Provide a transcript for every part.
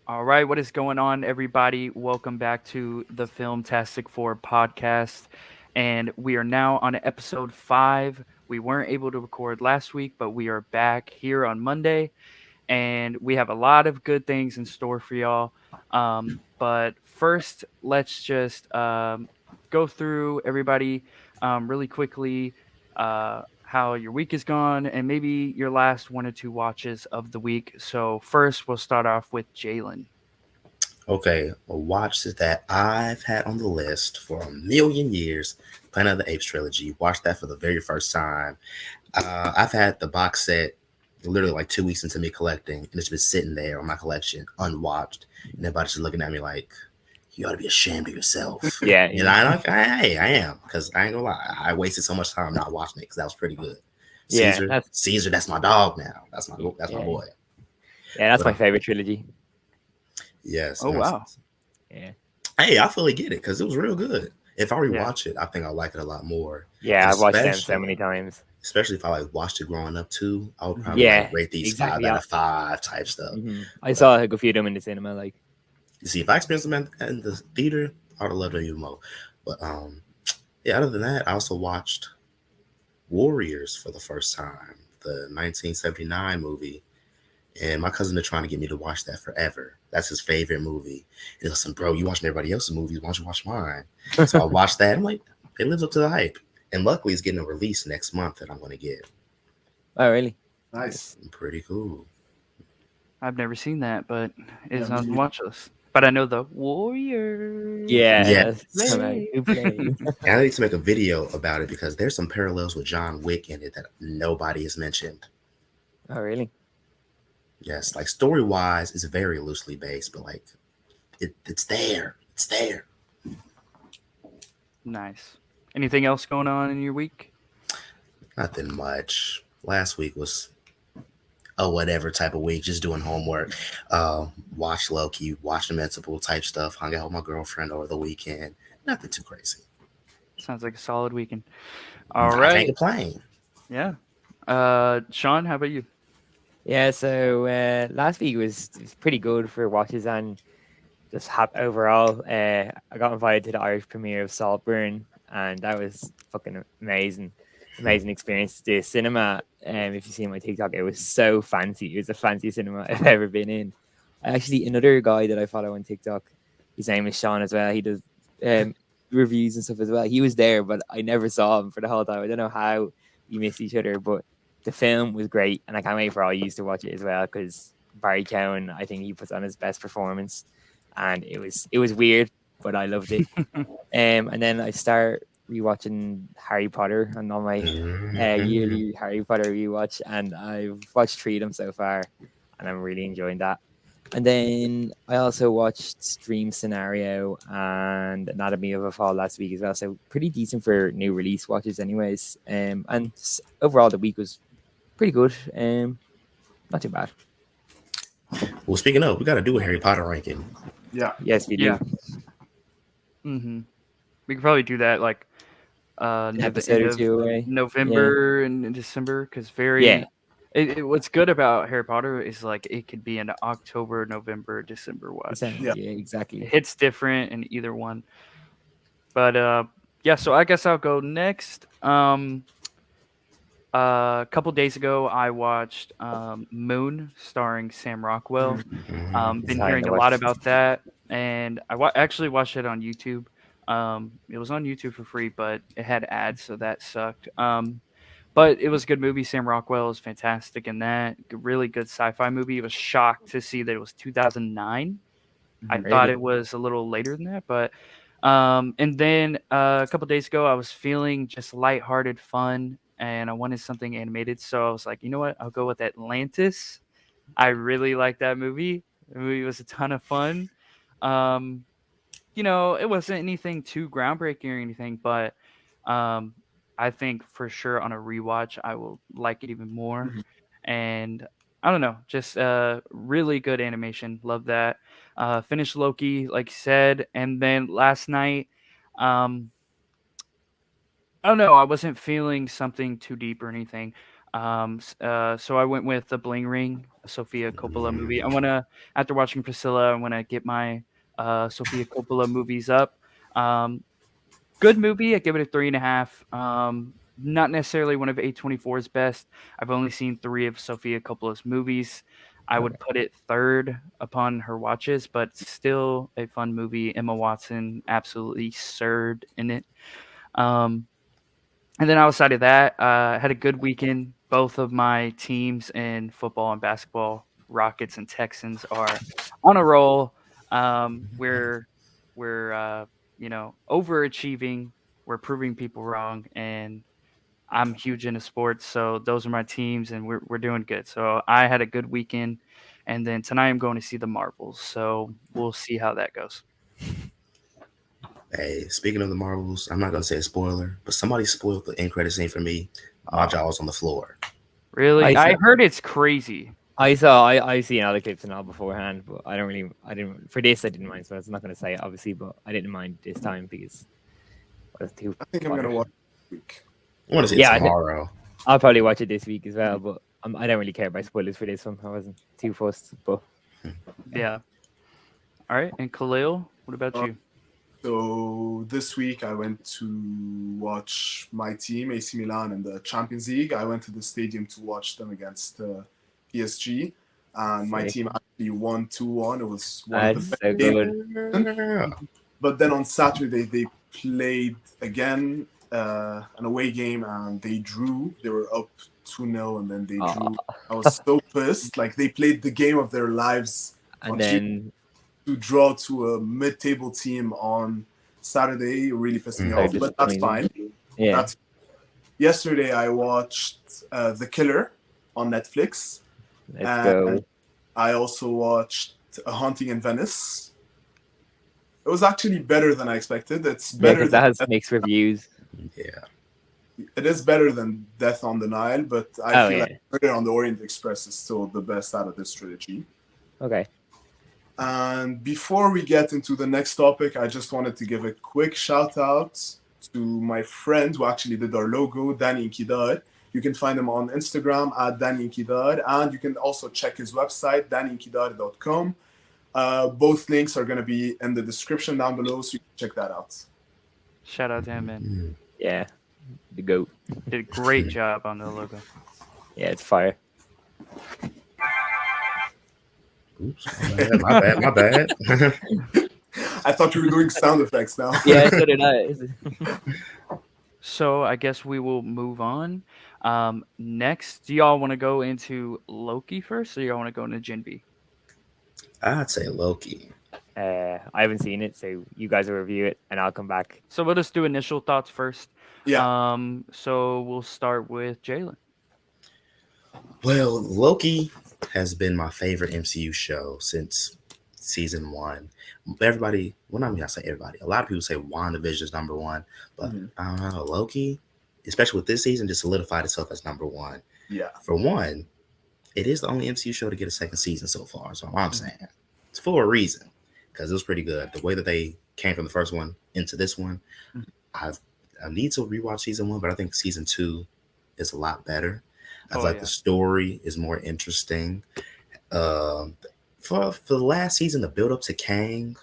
All right, what is going on, everybody? Welcome back to the Filmtastic4 Podcast. And we are now on episode 5. We weren't able to record last week, but we are back here on Monday. And we have a lot of good things in store for y'all. But first, let's just go through everybody really quickly. How your week is gone, and maybe your last one or two watches of the week. So, first, we'll start off with Jalen. Okay, a watch that I've had on the list for a million years. Planet of the Apes trilogy. Watched that for the very first time. I've had the box set literally like 2 weeks into me collecting, and it's been sitting there on my collection unwatched. And everybody's just looking at me like, "You ought to be ashamed of yourself." Yeah, And I'm like, "Hey, I am," because I ain't gonna lie, I wasted so much time not watching it because that was pretty good. yeah, Caesar, that's my dog now. That's my yeah, boy. yeah. That's But my favorite trilogy. yes, Oh, wow. Yeah, hey, I fully get it because it was real good. If I Yeah. rewatch it, I think I'll like it a lot more. yeah. And I've watched them so many times. especially if I like watched it growing up too, I would probably Yeah, like rate these five exactly. out of five type stuff. I But saw a few of them in the cinema. Like, you see, if I experienced them in the theater, I would have loved them even more. But yeah. Other than that, I also watched Warriors for the first time, the 1979 movie. And my cousin is trying to get me to watch that forever. That's his favorite movie. And he was like, "Bro, you watching everybody else's movies? Why don't you watch mine?" So I watched that. I'm like, it lives up to the hype. And luckily, it's getting a release next month that I'm going to get. oh really? Nice. Pretty cool. I've never seen that, but it Yeah, is me on the neither. watch list. But I know the Warriors. Yeah. Yeah, I'm like, Play. who played? And I need to make a video about it because there's some parallels with John Wick in it that nobody has mentioned. Oh really? Yes, like story wise, it's very loosely based, but like it's there. It's there. Nice. Anything else going on in your week? Nothing much. Last week was a whatever type of week, just doing homework. Watched Loki, watched Invincible type stuff, hung out with my girlfriend over the weekend. Nothing too crazy. Sounds like a solid weekend. All I can't right. complain. Yeah. Sean, how about you? Yeah. So last week was pretty good for watches and just overall. I got invited to the Irish Premiere of Saltburn, and that was fucking amazing. Amazing experience. The cinema, if you see my TikTok, it was so fancy. It was the fanciest cinema I've ever been in. Actually, another guy that I follow on TikTok, his name is Sean as well. He does um, reviews and stuff as well. He was there, but I never saw him for the whole time. I don't know how we missed each other, but the film was great, and I can't wait for all you to watch it as well because Barry Cowan, I think he puts on his best performance, and it was weird, but I loved it. And then I start rewatching Harry Potter and all my Mhm. yearly Harry Potter rewatch, and I've watched 3 of them so far, and I'm really enjoying that. And then I also watched Dream Scenario and Anatomy of a Fall last week as well. So pretty decent for new release watches, anyways. And overall the week was pretty good. Not too bad. Well, speaking of, we got to do a Harry Potter ranking. Yeah. Yes, we Yeah. do. Mm-hmm. We could probably do that like An near the episode end or of two away. Yeah, November and December because yeah. what's good about Harry Potter is like it could be an October, November, December watch. Yeah. Yeah, It exactly. hits different in either one. But yeah, so I guess I'll go next. A couple days ago, I watched Moon, starring Sam Rockwell. Mhm. Been Exciting hearing to a lot watch. about that, and actually watched it on YouTube. It was on YouTube for free, but it had ads, so that sucked. But it was a good movie. Sam Rockwell is fantastic in that. Really good sci-fi movie. I was shocked to see that it was 2009. I thought Really. it was a little later than that, but and then a couple days ago, I was feeling just lighthearted fun, and I wanted something animated, so I was like, you know what? I'll go with Atlantis. I really liked that movie. The movie was a ton of fun. Um, it wasn't anything too groundbreaking or anything, but um, I think for sure on a rewatch, I will like it even more. Mhm. And I don't know, just really good animation. Love that. Finished Loki, like you said, and then last night, um, I don't know, I wasn't feeling something too deep or anything. So I went with the Bling Ring. Sofia Coppola movie. I want to, after watching Priscilla, I want to get my Sofia Coppola movies up. Um, Good movie. I give it a 3.5. Not necessarily one of A24's best. I've only seen three of Sofia Coppola's movies. I would put it third upon her watches, but still a fun movie. Emma Watson absolutely served in it. Um, and then outside of that, I had a good weekend. Both of my teams in football and basketball, Rockets and Texans, are on a roll. We're overachieving. We're proving people wrong, and I'm huge into sports, so those are my teams, and we're doing good. So I had a good weekend, and then tonight I'm going to see the Marvels. So we'll see how that goes. Hey, speaking of the Marvels, I'm not gonna say a spoiler, but somebody spoiled the end credit scene for me. My jaw was on the floor. Really, I I heard it's crazy. I've seen other clips and all beforehand, but I didn't for this I didn't mind, so I was not gonna say it obviously, but I didn't mind this time because it was too. I think I'm gonna watch it this week. I want to see Yeah, it tomorrow. I'll probably watch it this week as well, but I don't really care about spoilers for this one. I wasn't too fussed, but Yeah. All right, and Khalil, what about you? So this week I went to watch my team, AC Milan, in the Champions League. I went to the stadium to watch them against PSG, and my Sick. team actually won 2-1. It was one of that's the so best games. good. Yeah. But then on Saturday they played again an away game, and they drew. They were up 2-0, and then they drew. I was so pissed. Like, they played the game of their lives And then to draw to a mid-table team on Saturday. It really pissed me So off, but that's fine. yeah, Yesterday I watched The Killer on Netflix. let's go. I also watched A Haunting in Venice. It was actually better than I expected. It's Yeah, better because that than has mixed reviews. Yeah. it is better than Death on the Nile, but I feel yeah. like Murder on the Orient Express is still the best out of this trilogy. Okay. And before we get into the next topic, I just wanted to give a quick shout out to my friend who actually did our logo, Danny Inkidar. You can find him on Instagram at Danny Inkidar, and you can also check his website, dannyinkidar.com. Both links are going to be in the description down below, so you can check that out. Shout out to him, man. Yeah, the goat. Did a great job on the logo. Yeah, it's fire. Oops. My bad. I thought you were doing sound effects now. Yeah, so did I. So I guess we will move on. Next, do y'all want to go into Loki first, or y'all want to go into Gen V? I'd say Loki. I haven't seen it, so you guys will review it, and I'll come back. So we'll just do initial thoughts first. Yeah. So we'll start with Jalen. Well, Loki has been my favorite MCU show since season 1. Everybody, well, not me, I say everybody. A lot of people say WandaVision is number 1, but I don't know, Loki, especially with this season, just solidified itself as number 1. Yeah. For one, it is the only MCU show to get a second season so far. So I'm saying it's for a reason, because it was pretty good. The way that they came from the first one into this one, I need to rewatch season 1, but I think season 2 is a lot better. I feel like the story is more interesting. For the last season, the build up to Kang,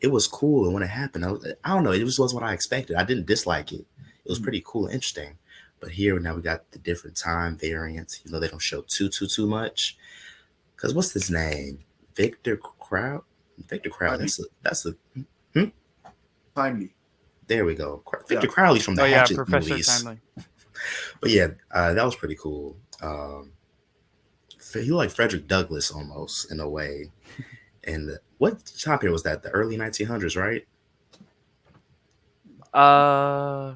it was cool, and when it happened, I don't know, it just wasn't what I expected. I didn't dislike it. It was pretty cool and interesting. But here now we got the different time variants. You know, they don't show too much. Because what's his name? Victor Crowd. That's a Timely. There we go. Victor Crowley from the Hatchet Professor movies. Timely. But yeah, that was pretty cool. He like Frederick Douglass almost in a way. And what time period was that? The early 1900s, right?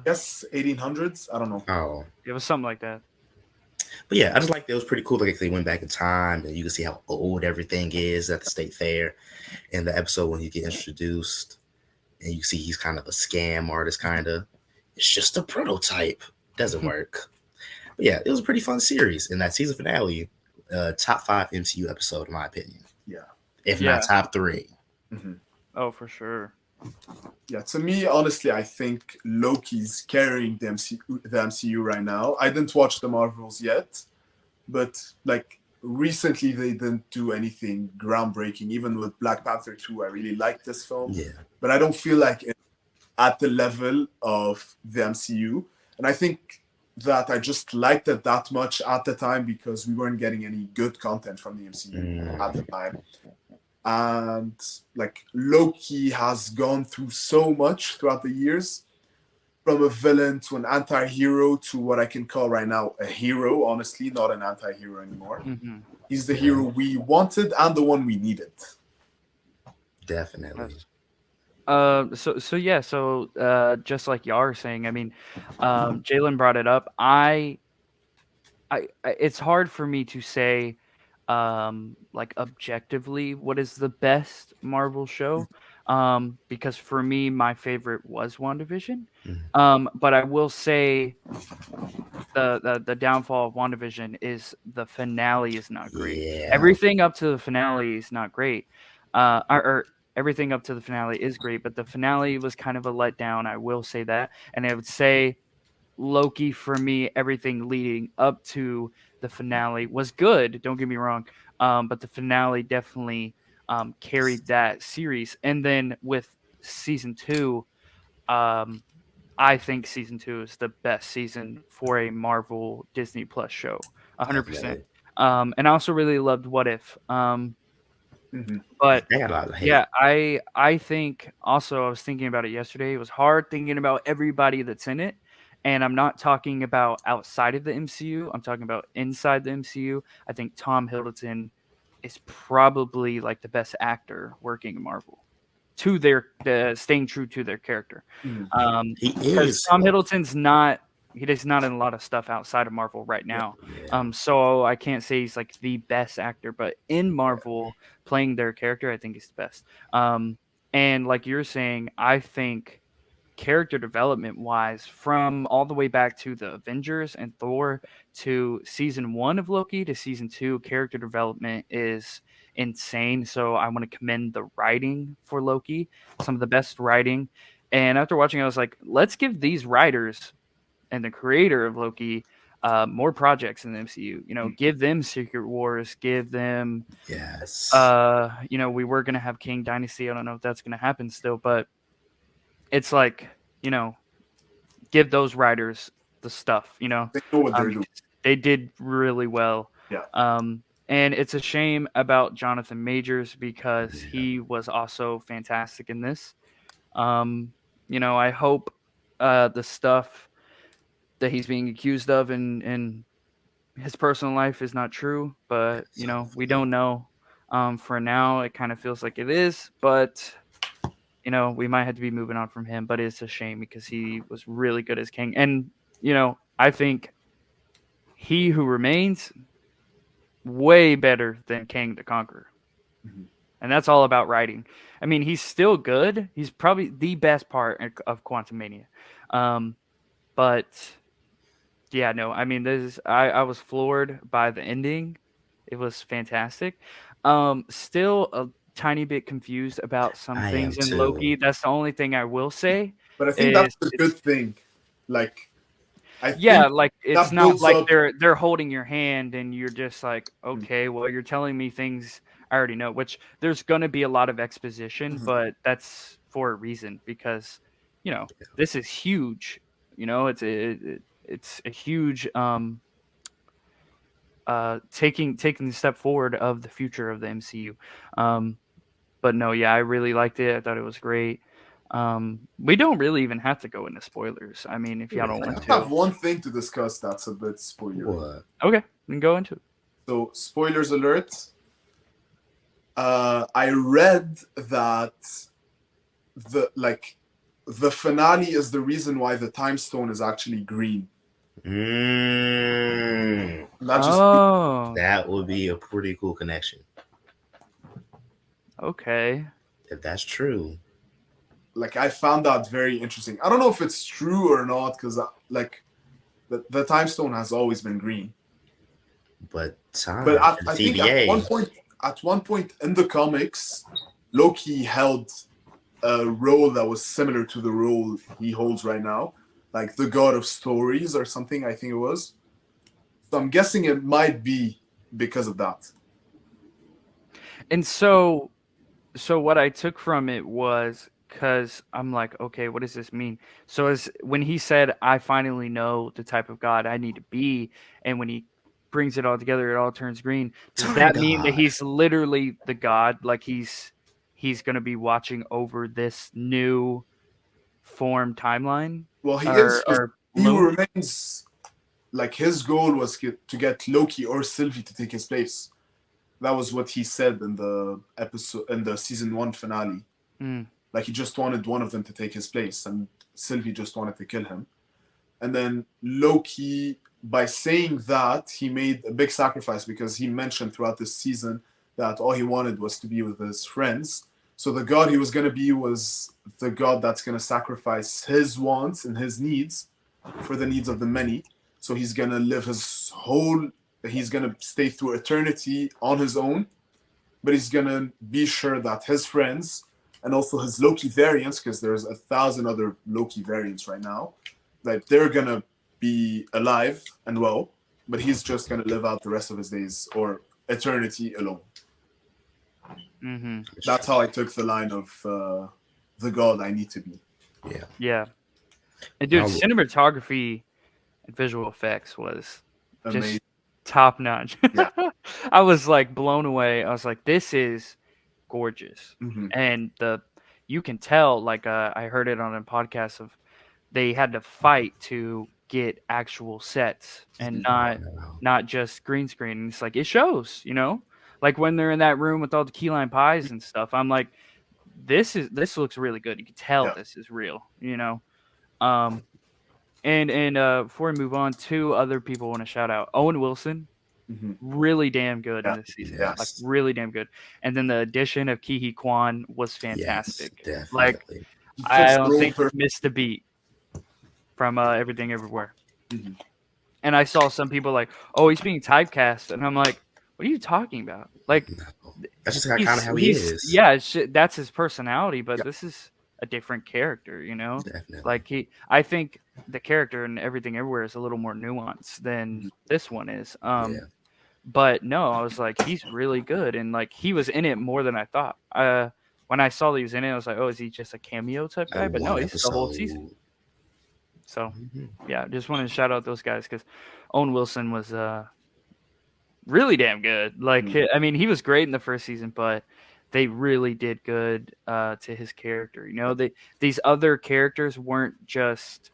Yes, 1800s. I don't know. Oh, it was something like that. But yeah, I just like it was pretty cool. Like they went back in time, and you can see how old everything is at the state fair. In the episode when he gets introduced, and you see he's kind of a scam artist, kind of. It's just a prototype. Doesn't work. But yeah, it was a pretty fun series. And that season finale, top 5 MCU episode, in my opinion. Yeah. If not top 3. Mm-hmm. Oh, for sure. Yeah, to me, honestly, I think Loki's carrying the MCU right now. I didn't watch the Marvels yet, but like recently they didn't do anything groundbreaking. Even with Black Panther 2, I really liked this film, Yeah. but I don't feel like it's at the level of the MCU. And I think that I just liked it that much at the time because we weren't getting any good content from the MCU at the time. And like Loki has gone through so much throughout the years, from a villain to an anti-hero to what I can call right now a hero, honestly, not an anti-hero anymore. Mm-hmm. He's the hero we wanted and the one we needed. Definitely. So just like y'all are saying, I mean, Jalen brought it up. It's hard for me to say, like objectively, what is the best Marvel show, because for me, my favorite was WandaVision. But I will say the downfall of WandaVision is the finale is not great. Yeah. Everything up to the finale is not great. Or everything up to the finale is great, but the finale was kind of a letdown. I will say that, and I would say Loki for me, everything leading up to the finale was good. Don't get me wrong, but the finale definitely carried that series. And then with season 2, I think season 2 is the best season for a Marvel Disney Plus show, 100%. Definitely. And I also really loved What If. But They got a lot of hate. yeah, I think also I was thinking about it yesterday. It was hard thinking about everybody that's in it. And I'm not talking about outside of the MCU. I'm talking about inside the MCU. I think Tom Hiddleston is probably like the best actor working in Marvel, to their staying true to their character. He Because is. Tom Hiddleston's not he's not in a lot of stuff outside of Marvel right now. Yeah. So I can't say he's like the best actor, but in Marvel playing their character, I think he's the best. And like you're saying, I think character development wise, from all the way back to the Avengers and Thor to season 1 of Loki to season 2, character development is insane. So I want to commend the writing for Loki, some of the best writing. And after watching, I was like, let's give these writers and the creator of Loki more projects in the MCU. You know, give them Secret Wars, give them. Yes. You know, we were gonna have King Dynasty. I don't know if that's gonna happen still, but it's like, you know, give those writers the stuff. You know, They know what they're doing. they did really well. Yeah. And it's a shame about Jonathan Majors because he was also fantastic in this. You know, I hope the stuff that he's being accused of in his personal life is not true, but you know, we don't know. For now, it kind of feels like it is, but you know, we might have to be moving on from him. But it's a shame because he was really good as King, and you know, I think He Who Remains way better than King the Conqueror. And that's all about writing. I mean, he's still good. He's probably the best part of Quantumania. But yeah, no, I mean, I was floored by the ending. It was fantastic. Still a tiny bit confused about some I things am in too. Loki. That's the only thing I will say. But I think that's a good thing. Like, yeah, like it's that not builds like up- they're holding your hand and you're just like, okay, well, you're telling me things I already know. Which there's going to be a lot of exposition, but that's for a reason because you know this is huge. You know, it's a huge taking the step forward of the future of the MCU. But no, yeah, I really liked it. I thought it was great. We don't really even have to go into spoilers. I mean, if y'all don't want I have to. one thing to discuss that's a bit spoilery. What? Okay, we can go into it. So, spoilers alert. I read that the finale is the reason why the time stone is actually green. Not just That would be a pretty cool connection okay. if that's true. like I found that very interesting. I don't know if it's true or not because like the time stone has always been green. But time. But I the think TVA. at one point in the comics, Loki held a role that was similar to the role he holds right now, like the god of stories or something. I think it was. So I'm guessing it might be because of that. And so what I took from it was because I'm like, okay, what does this mean? So as when he said, I finally know the type of God I need to be, and when he brings it all together, it all turns green. Does Time that mean that God. he's literally the God? Like he's going to be watching over this new form timeline, Well, he is or just he loop? remains like his goal was to get Loki or Sylvie to take his place. That was what he said in the episode in the season one finale. Mm, Like he just wanted one of them to take his place, and Sylvie just wanted to kill him. And then Loki, by saying that, he made a big sacrifice because he mentioned throughout this season that all he wanted was to be with his friends. So the god he was going to be was the god that's going to sacrifice his wants and his needs for the needs of the many. So he's going to live he's going to stay through eternity on his own, but he's going to be sure that his friends and also his Loki variants, because there's 1,000 other Loki variants right now, like they're gonna be alive and well, but he's just gonna live out the rest of his days or eternity alone. mm-hmm. That's how I took the line of the god I need to be. Yeah. Yeah. And dude, Now, cinematography and visual effects was just Amazing. top notch. Yeah. I was like blown away. I was like, this is gorgeous. Mm-hmm. And you can tell, like I heard it on a podcast of they had to fight to get actual sets and not just green screen. And it's like it shows, like when they're in that room with all the key lime pies and stuff. I'm like, this looks really good. You can tell Yeah. this is real, Um, and before we move on, two other people want to shout out. Owen Wilson, Mm-hmm. really damn good in Yeah. this season. Yes. Like really damn good. And then the addition of Ki Kwan was fantastic. Yes, Like definitely. He I fits the don't role think he perfectly. missed a beat from Everything Everywhere. Mhm. And I saw some people like, oh, he's being typecast, and I'm like, what are you talking about? Like No. That's just kind of how he is. yeah, that's his personality, but Yeah. this is a different character, Definitely. Like I think the character in Everything Everywhere is a little more nuanced than this one is. Yeah. But no, I was like, he's really good, and like he was in it more than I thought. When I saw that he was in it, I was like, oh, is he just a cameo type guy? But no, One he's the whole episode. season. So Mhm. yeah, just wanted to shout out those guys because Owen Wilson was really damn good. Like I mean, he was great in the first season, but they really did good to his character. These other characters weren't just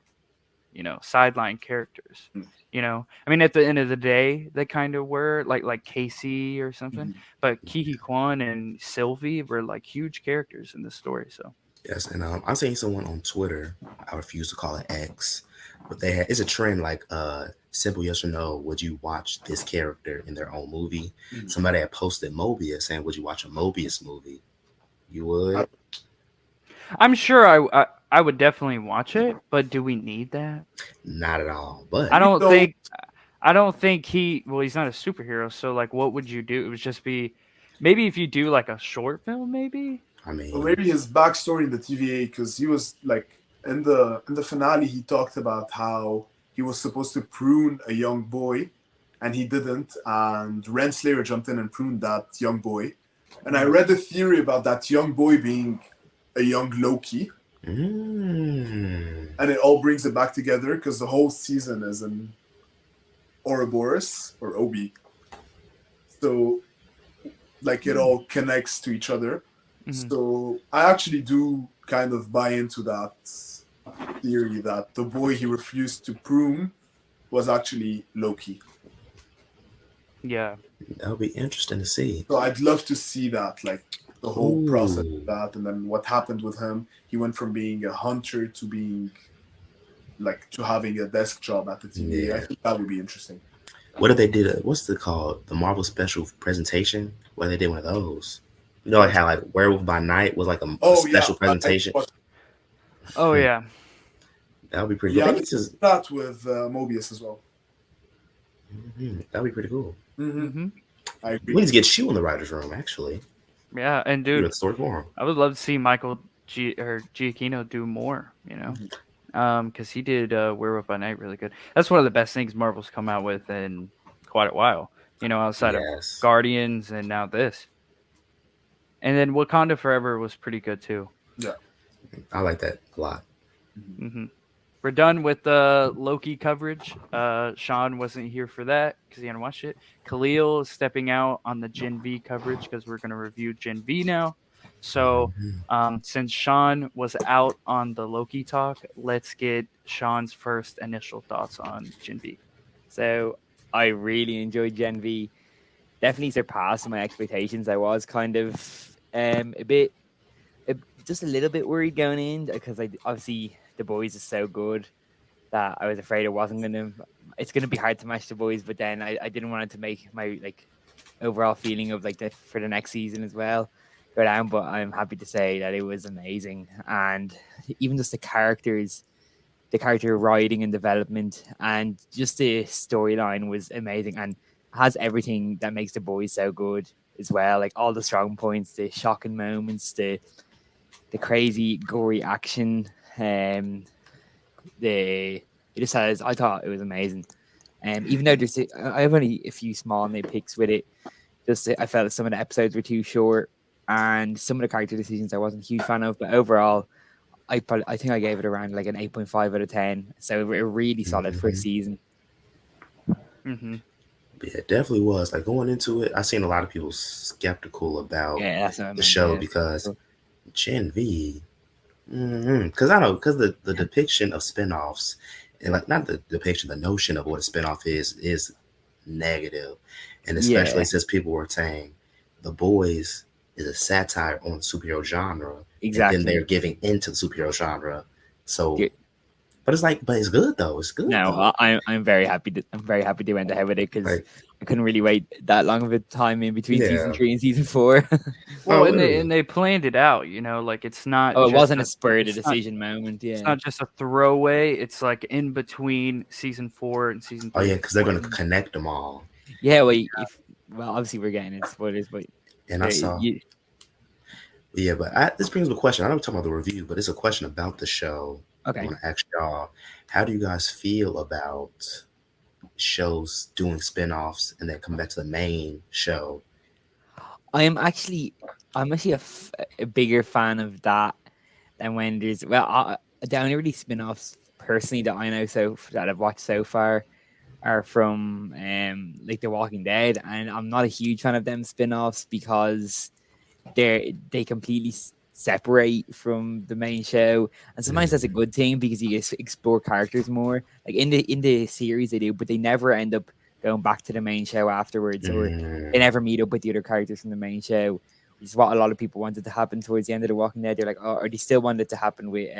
sideline characters. I mean, at the end of the day, they kind of were like Casey or something. Mhm. But Ki Kwan and Sylvie were like huge characters in this story. So Yes, and I seen someone on Twitter. I refuse to call it X, but it's a trend like simple yes or no. Would you watch this character in their own movie? Mhm. Somebody had posted Mobius saying, "Would you watch a Mobius movie?" You would. I'm sure I would definitely watch it, but do we need that? Not at all. But I don't So- think I don't think he's not a superhero, so like what would you do? It would just be maybe if you do like a short film, maybe. I mean, Well, maybe his backstory in the TVA, because he was like in the finale, he talked about how he was supposed to prune a young boy, and he didn't, and Renslayer jumped in and pruned that young boy. And I read a theory about that young boy being a young Loki, mm, and it all brings it back together because the whole season is in Ouroboros or Obi, so like it all connects to each other. Mhm. So I actually do kind of buy into that theory that the boy he refused to prune was actually Loki. Yeah. that would be interesting to see. So I'd love to see that, like the whole process Ooh. of that, and then what happened with him. He went from being a hunter to being to having a desk job at the TVA. I Yeah. think that would be interesting. What if they did what's it called? The Marvel special presentation? Where they did one of those. You know, like how like Werewolf by Night was like a special presentation. Oh yeah. That would be pretty Yeah, cool. they did that with Mobius as well. That would be pretty cool. Mm-hmm. I agree. We need to get you in the writer's room, actually. Yeah, and You're dude, the story for him. I would love to see Michael Giacchino do more. Because he did Werewolf by Night really good. That's one of the best things Marvel's come out with in quite a while. outside of Yes, Guardians and now this. And then Wakanda Forever was pretty good too. Yeah. I like that a lot. Hmm We're done with the Loki coverage. Sean wasn't here for that because he hadn't watched it. Khalil is stepping out on the Gen V coverage because we're going to review Gen V now. So, Mhm. since Sean was out on the Loki talk, let's get Sean's first initial thoughts on Gen V. So I really enjoyed Gen V. Definitely surpassed my expectations. I was kind of a bit, just a little bit worried going in because obviously the boys is so good that I was afraid it wasn't gonna. It's gonna be hard to match the boys, but then I didn't want it to make my overall feeling of for the next season as well go down. But I'm happy to say that it was amazing, and even just the character writing and development, and just the storyline was amazing, and has everything that makes the boys so good as well. Like all the strong points, the shocking moments, the crazy gory action, the it just has. I thought it was amazing. Even though I have only a few small nitpicks with it. Just I felt some of the episodes were too short, and some of the character decisions I wasn't a huge fan of. But overall, I think I gave it around like an 8.5 out of 10. So a really solid first Mhm. season. Mm-hmm. Yeah, it definitely was. Like going into it, I seen a lot of people skeptical about Yeah, that's what I the meant. show Yeah. because Gen V. Because I know because the depiction of spinoffs and like not the depiction, the notion of what a spinoff is negative, and especially Yeah, since people were saying the boys is a satire on the superhero genre, and then they're exactly. giving into the superhero genre. So, Yeah. but it's like, but it's good though. It's good No, though. I'm very happy. I'm very happy they went ahead with it because Like, I couldn't really wait that long of a time in between season yeah. 3 and season 4. Well, Oh, and they literally. and they planned it out. Like it's not Oh, it just wasn't a a spur of the it's not decision moment. it's Yeah. not just a throwaway. It's like in between season 4 and season Oh 3 yeah, because they're gonna when connect them all. Yeah. Well, obviously we're getting into spoilers, but And I there, saw. you, Yeah, but this brings up a question. I know we're talking about the review, but it's a question about the show. I okay. want to ask y'all, how do you guys feel about shows doing spin-offs and then come back to the main show? I'm actually a bigger fan of that than when there's the only really spin-offs personally that I know that I've watched so far are from like The Walking Dead, and I'm not a huge fan of them spin-offs because they completely separate from the main show, and sometimes that's a Mm, good thing because you get to explore characters more. Like in the series they do, but they never end up going back to the main show afterwards, or they mm, never meet up with the other characters from the main show, which is what a lot of people wanted to happen towards the end of The Walking Dead. They're like, oh, or they still want it to happen with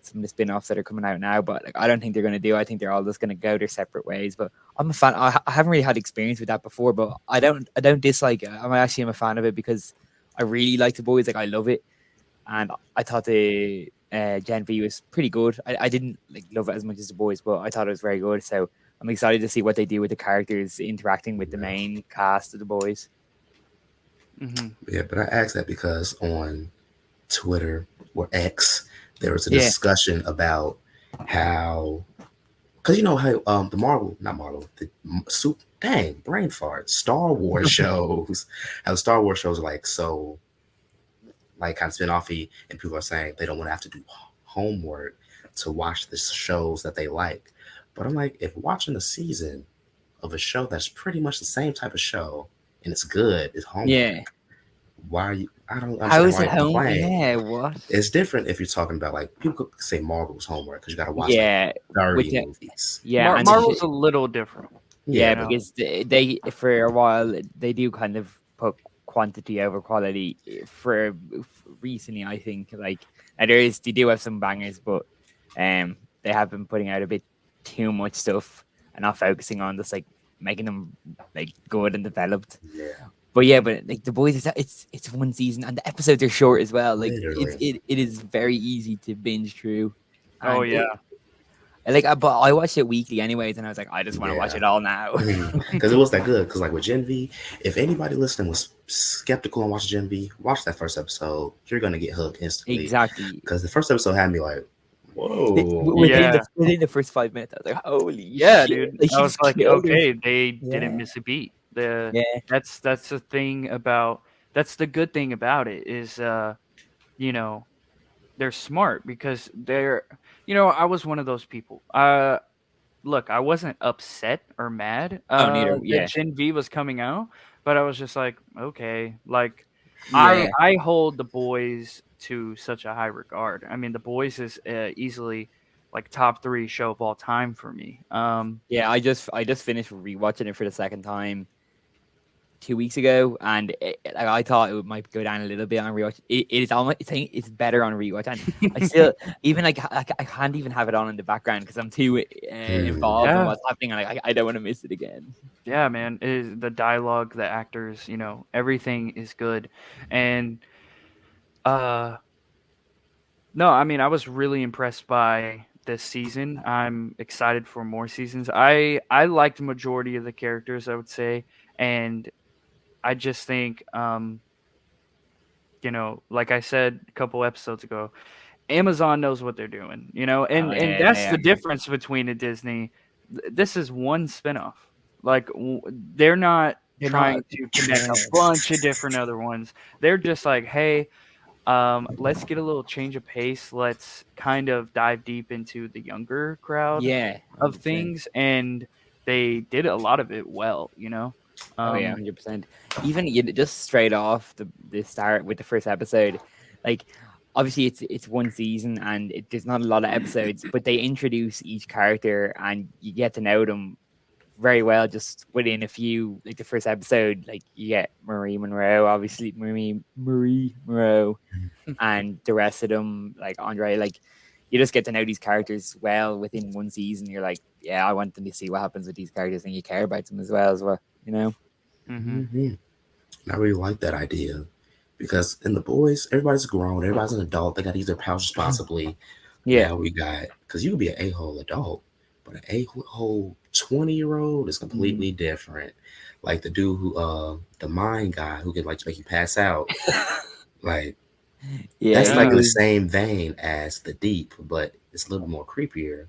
some of the spin-offs that are coming out now, but like I don't think they're going to do. I think they're all just going to go their separate ways. But I'm a fan. I haven't really had experience with that before, but I don't dislike it. I'm a fan of it because I really like the boys. Like I love it, and I thought the Gen V was pretty good. I didn't like love it as much as the boys, but I thought it was very good. So I'm excited to see what they do with the characters interacting with the yeah. main cast of the boys. hmm Yeah, but I asked that because on Twitter or X, there was a Yeah, discussion about how, because you know how the Marvel, not Marvel, the soup, dang, brain fart, Star Wars shows, how the Star Wars shows are like so like kind of spin-offy, and people are saying they don't want to have to do homework to watch the shows that they like. But I'm like, if watching a season of a show that's pretty much the same type of show and it's good, it's yeah. homework. Why are you? I don't How understand is why it you home? complain. Yeah, what? It's different if you're talking about like people could say Marvel's homework because you got to watch like Yeah, with 30 the movies. yeah, and Marvel's a little different. Yeah, yeah, but because they for a while they do kind of put quantity over quality for recently. I think like now they do have some bangers, but they have been putting out a bit too much stuff and not focusing on just like making them like good and developed. yeah, But yeah, but like the boys, it's one season and the episodes are short as well. Like literally. it is very easy to binge through, Oh and yeah. but I watched it weekly anyways, and I was like, I just want to watch Yeah. it all now. Because it was that good. Because like with Gen V, if anybody listening was skeptical on watching Gen V, watch that first episode. You're gonna get hooked instantly. Exactly. Because the first episode had me like, whoa. Yeah. Within the first 5 minutes, I was like, "Holy Yeah, shit!" dude. Like I she was just like, killed her. okay, they didn't Yeah, miss a beat. The Yeah. that's the thing about that's the good thing about it is you know, they're smart because they're I was one of those people. Look, I wasn't upset or mad Oh, neither. that Yeah. Gen V was coming out, but I was just like, okay, like Yeah. I hold the boys to such a high regard. I mean, the boys is easily like top 3 show of all time for me. Yeah. I just finished rewatching it for the second time 2 weeks ago, and like, I thought might go down a little bit on rewatch. It is almost, it's better on rewatch, and I still even like I can't even have it on in the background because I'm too involved in Yeah. what's happening, and I don't want to miss it again. Yeah, man, is the dialogue, the actors, everything is good. And uh no, I mean, I was really impressed by this season. I'm excited for more seasons. I liked the majority of the characters, I would say, and I just think like I said a couple episodes ago, Amazon knows what they're doing, Oh and yeah, that's they the are. difference between a Disney. This is one spinoff. Like they're not They're not. trying to connect a Yeah. bunch of different other ones. They're just like, hey, let's get a little change of pace. Let's kind of dive deep into the younger crowd Yeah, of 100%. things, and they did a lot of it well. Oh yeah, Um, 100%. Even just straight off the start with the first episode, like obviously it's one season and there's not a lot of episodes, but they introduce each character and you get to know them very well just within a few. Like the first episode, like you get Marie Monroe, obviously Marie Monroe, and the rest of them, like Andre, like you just get to know these characters well within one season. You're like, yeah, I want them to see what happens with these characters, and you care about them as well. mhm. Mhm. I really like that idea because in the boys, everybody's grown, everybody's an adult. They got to use their powers responsibly. But Yeah, now we got because you could be an a-hole adult, but an a-hole 20-year-old is completely different. Like the dude who, the mind guy who can like make you pass out. Like yeah, that's he like Yeah. in the was. same vein as the deep, but it's a little more creepier.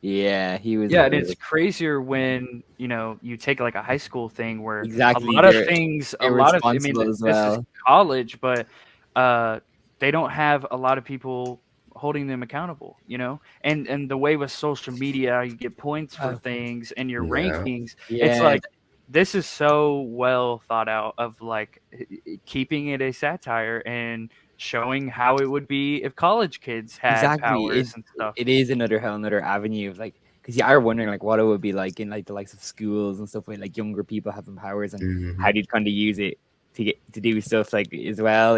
Yeah, he was Yeah, a and bit it's crazier when, you take like a high school thing where exactly. a They're lot of I mean, responsible as this is well. college, but they don't have a lot of people holding them accountable. And the way with social media, you get points for Oh, things and your Yeah. rankings. It's yeah, like this is so well thought out of like keeping it a satire and showing how it would be if college kids had exactly. It powers and stuff. it is another avenue of like, because you are wondering like what it would be like in like the likes of schools and stuff, where like younger people having powers and Hmm. how do you kind of use it to do stuff like as well,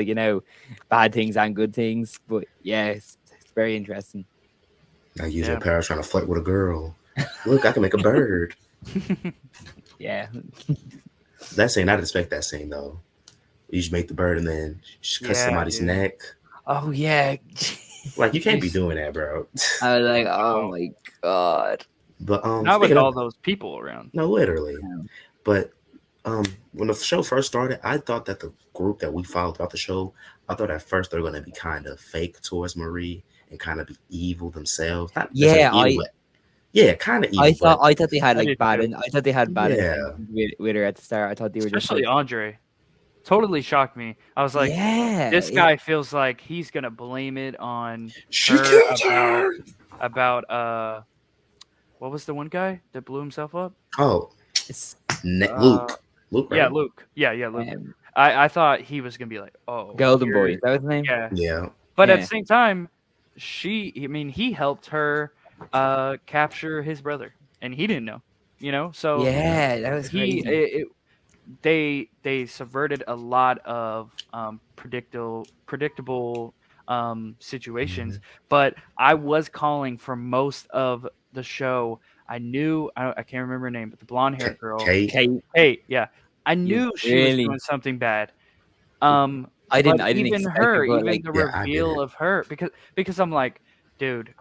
bad things and good things. But yeah, it's very interesting. I use your Yeah. powers trying to flirt with a girl. Look, I can make a bird. Yeah, That scene, I didn't expect that scene though. You just make the bird and then cut Yeah, somebody's dude. neck. oh yeah. Like you can't be He's- doing that, bro. I was like, oh Oh. my god. But Not with speaking all of those people around. no, literally. Um, But when the show first started, I thought that the group that we followed throughout the show, I thought at first they're gonna be kind of fake towards Marie and kind of be evil themselves. Not necessarily Yeah, evil, but yeah, kind of evil. But I thought they had I like did bad too. in, I thought they had bad yeah, intentions with her at the start. I thought they were just Especially like, Andre. Totally shocked me. I was like, yeah, this guy feels like he's gonna blame it on she her killed her. about what was the one guy that blew himself up? Oh, it's Uh Luke. Luke, yeah, right? Luke. Yeah, Luke. um, I thought he was gonna be like, oh, Golden Boy. you're Is that his name? yeah. Yeah. But at Yeah. the same time, he helped her capture his brother and he didn't know. So Yeah, that was he crazy. they subverted a lot of predictable situations, Mhm. but I was calling for most of the show. I knew I can't remember her name, but the blonde haired girl. Kate. Okay, Hey, yeah, I you knew she was really. doing something bad. I But didn't even expect it, her, but even like, the Yeah, I reveal didn't. of her, because I'm like, dude,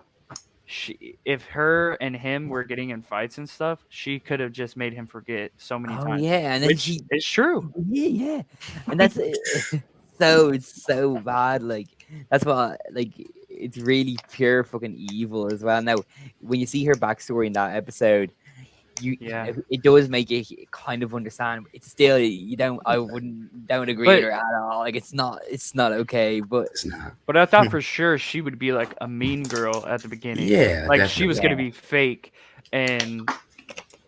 if her and him were getting in fights and stuff, she could have just made him forget so many oh times, yeah, and then which is true. yeah, and that's so bad. Like that's what like it's really pure fucking evil as well. Now, when you see her backstory in that episode, Yeah. it does make you kind of understand. It's still I don't agree But- with her at all. Like it's not okay, but It's not. But I thought for sure she would be like a mean girl at the beginning. Yeah, Like she was definitely. gonna be fake, and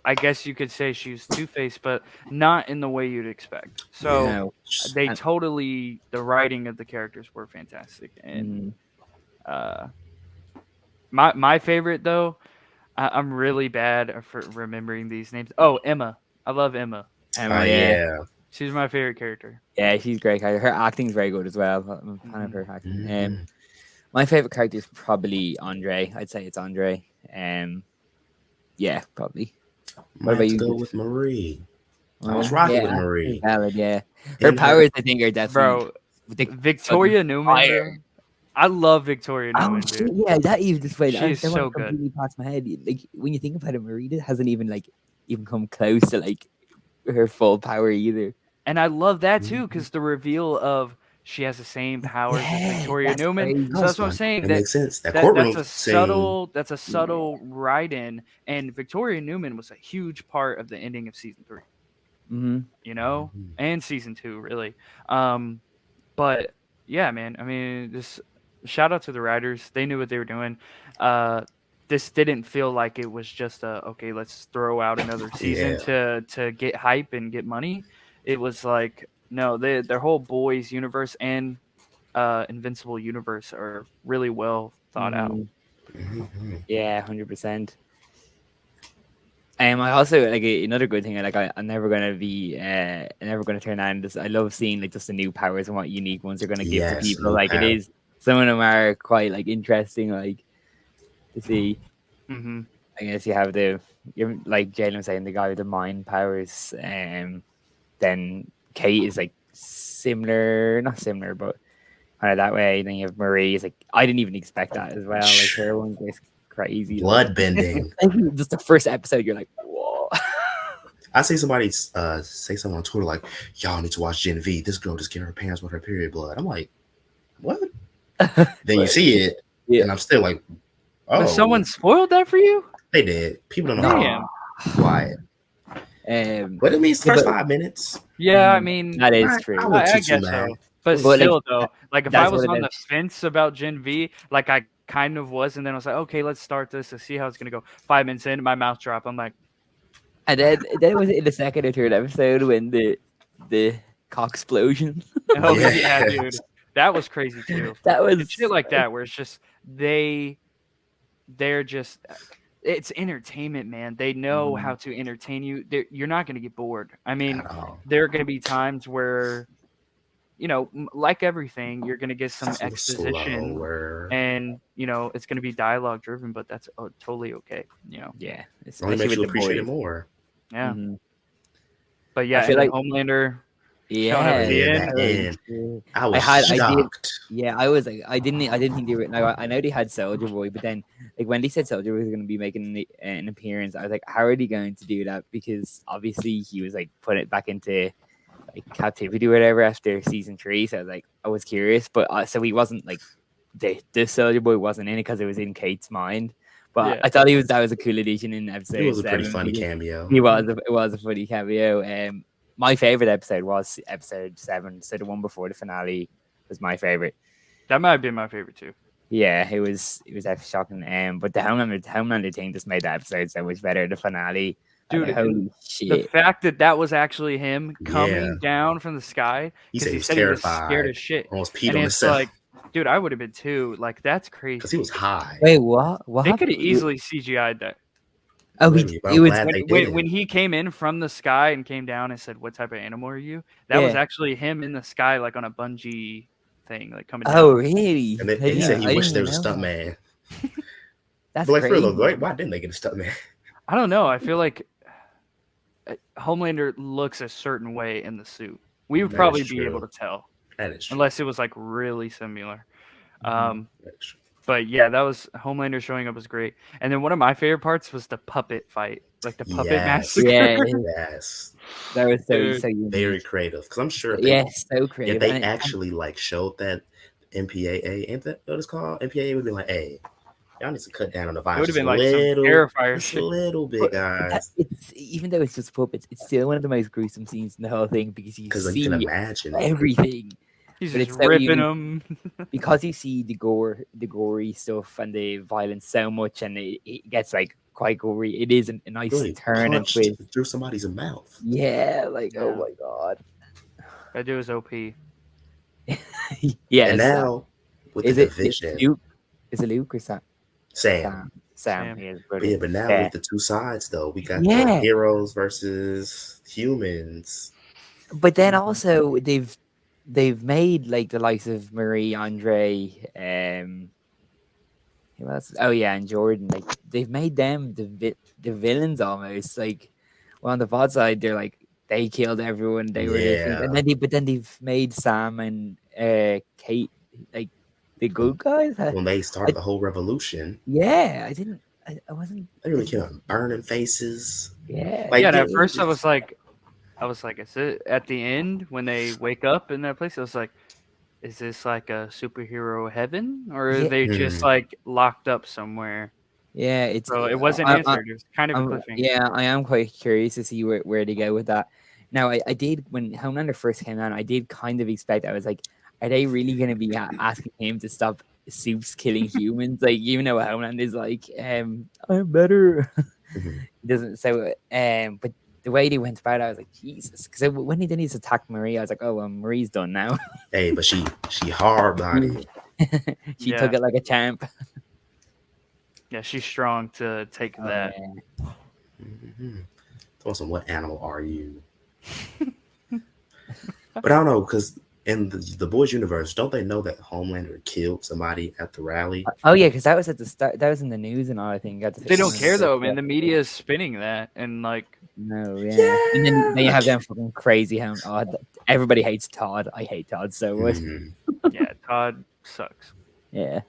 I guess you could say she was two-faced, but not in the way you'd expect. So no. they And- totally, the writing of the characters were fantastic, and Mm, my favorite though, I'm really bad for remembering these names. Oh, Emma, I love Emma. Emma, Yeah. She's my favorite character. yeah, she's great. Her acting's very good as well. I'm a fan of her acting. Mhm. My favorite character is probably Andre. I'd say it's Andre. Yeah, probably. Might about have to you, go Chris? with Marie. I was rocking with Marie. Valid, yeah. Her And powers, I think, are definitely. Bro, Victoria Newman. fire. Bro. I love Victoria Oh Newman, shit! dude. Yeah, that even just played. She is that so went good. completely past my head. Like when you think about it, Marita hasn't even come close to like her full power either. And I love that too, because the reveal of she has the same powers as Yeah, Victoria that's Newman. crazy. So that's what I'm saying. That That, makes sense. That that courtroom that's a scene. subtle write-in, and Victoria Newman was a huge part of the ending of season 3. Mm-hmm. You know, Mhm. and season 2, really. But yeah, man. I mean, just shout out to the writers. They knew what they were doing. This didn't feel like it was just okay, let's throw out another season to get hype and get money. It was like, no, their whole boys universe and Invincible universe are really well thought out. Mhm. Yeah, 100%. I also like another good thing. I'm never gonna be, I'm never gonna turn on this. I love seeing like just the new powers and what unique ones they're gonna give to Yes, people. new Like it power. is, some of them are quite like interesting. Like to see. Mm-hmm. I guess you have you're like Jalen was saying, the guy with the mind powers. Then Kate is like similar, not similar, but kind of that way. Then you have Marie. Is like I didn't even expect that as well. Like her one is crazy. Blood bending. Like, just the first episode, you're like, whoa. I see somebody say something on Twitter like, "Y'all need to watch Gen V. This girl just get her parents with her period blood." I'm like, what? Then you see it, Yeah. and I'm still like, oh, But someone spoiled that for you? they did. People don't know Damn. how quiet. Um, But it means Yeah, first but- 5 minutes. Yeah, I mean, that is I- true. I would- I too guess mad. so. But But, like, still, though, like if I that's was what on it the is. fence about Gen V, like I kind of was, and then I was like, okay, let's start this to see how it's gonna go. 5 minutes in, my mouth dropped. I'm like, And then was it in the second or third episode when the cock explosion? oh Yeah. yeah, dude, that was crazy too. That was It's shit like that where it's just they're just it's entertainment, man. They know how to entertain you. You're not gonna get bored. I mean, At all. there are gonna be times where, you know, like everything, you're gonna get some It's a little exposition. slower. And it's going to be dialogue driven, but that's totally okay. Yeah, Only especially makes with you the appreciate it boys. more. Yeah. Mhm. But yeah, I feel and like- Homelander. Yeah, Showing up at the Yeah, end. that end. Yeah. I was I did- shocked. Yeah, I was like, I didn't think they were. Like, I know they had Soldier Boy, but then like when they said Soldier Boy was going to be making an appearance, I was like, how are they going to do that? Because obviously he was like put it back into like captivity or whatever after season 3. So I was curious, but so he wasn't like the Soldier Boy wasn't in it because it was in Kate's mind. But Yeah. I thought that was a cool addition in episode. It was a pretty 7 funny because cameo. it was a funny cameo. My favorite episode was episode 7. So the one before the finale was my favorite. That might have been my favorite too. Yeah, it was actually shocking. But the Homelander thing just made the episode so much better. The finale, Dude, holy The shit! fact that was actually him coming Yeah. down from the sky, He because said he he was said he was scared terrified. as shit. Almost peed And on it's himself like, dude, I would have been too. Like, that's crazy. because he was high. Wait, what? What They could happened? have easily CGI'd that. Oh, Really, but it I'm was glad they When didn't. he came in from the sky and came down and said, "What type of animal are you?" That was Yeah. actually him in the sky, like on a bungee thing, like coming down. Oh, really? And then I he said didn't- he I wished didn't there was a know stunt that. man. That's But like for crazy. real, why didn't they get a stunt man? I don't know. I feel like Homelander looks a certain way in the suit. We would That probably is be true. able to tell, That is true. unless it was like really similar. Mhm. That is true. But yeah, that was Homelander showing up was great. And then one of my favorite parts was the puppet fight, like the puppet Yes. massacre. Yeah, Yes, that was Dude, so unique. very creative. Because I'm sure Yeah, so if creative. they actually like showed that MPAA, ain't that what it's called? MPAA would be like, hey, Y'all need to cut down on the It violence would have just been a like some little, Terrifier just a shit. little bit, But guys. it's even though it's just puppets, it's still one of the most gruesome scenes in the whole thing because you Because you can see imagine it. everything. He's But just it's so ripping unique them. because you see the gory stuff and the violence so much, and it gets like quite gory. It is a nice Really turn and punched twist. through somebody's mouth. Yeah, like oh Yeah. my god. That dude was OP. Yeah, And Sam. now with the Is it division, Luke? Is it Luke or Sam? Sam. Sam, Sam. his But brother. yeah, but now Yeah. with the two sides though, we got the Yeah. heroes versus humans. But then Mhm. also they've made like the likes of Marie Andre, who else? Oh yeah, and Jordan. Like they've made them the villains almost. Like well, on the VOD side, they're like they killed everyone. They were the thing, and Yeah. then they've made Sam and Kate like the good guys. When they I, started the whole revolution, yeah, I didn't. I wasn't. they I really came didn't. out burning faces. Yeah, Yeah, Like, and yeah, at first I was like, is it at the end when they wake up in that place? I was like, is this like a superhero heaven, or are yeah, they just hmm. like locked up somewhere? yeah. It's. So it wasn't answered. It was kind of a cliffhanger. Yeah, I am quite curious to see where to go with that. Now, I did when Homelander first came out, I did kind of expect. I was like, are they really going to be asking him to stop Soups killing humans? Like, even though Homelander is like, I'm better. Hmm. He doesn't. So, but the way they went about it, I was like, Jesus. Because when he then he's attacked Marie, I was like, oh, well, Marie's done now. Hey, but she hard bodied. She Yeah. took it like a champ. Yeah, she's strong to take Oh, that. yeah. Mm-hmm. Awesome. What animal are you? But I don't know because in the boys universe, don't they know that Homelander killed somebody at the rally? Oh yeah, because that was at the start. That was in the news and all. I think. They don't care though, man. The media is spinning that, and like, No, yeah. And then you have them fucking crazy. Everybody hates Todd. I hate Todd so much. Mhm. yeah, Todd sucks. Yeah.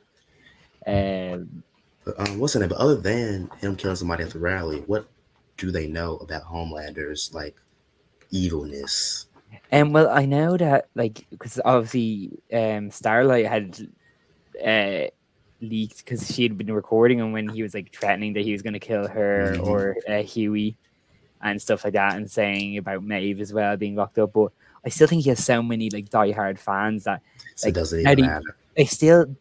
But what's the name? But other than him killing somebody at the rally, what do they know about Homelander's like evilness? And well, I know that like because obviously Starlight had leaked because she had been recording him when he was like threatening that he was going to kill her Mhm. or Huey and stuff like that, and saying about Maeve as well being locked up. But I still think he has so many like diehard fans that So like it doesn't now even matter.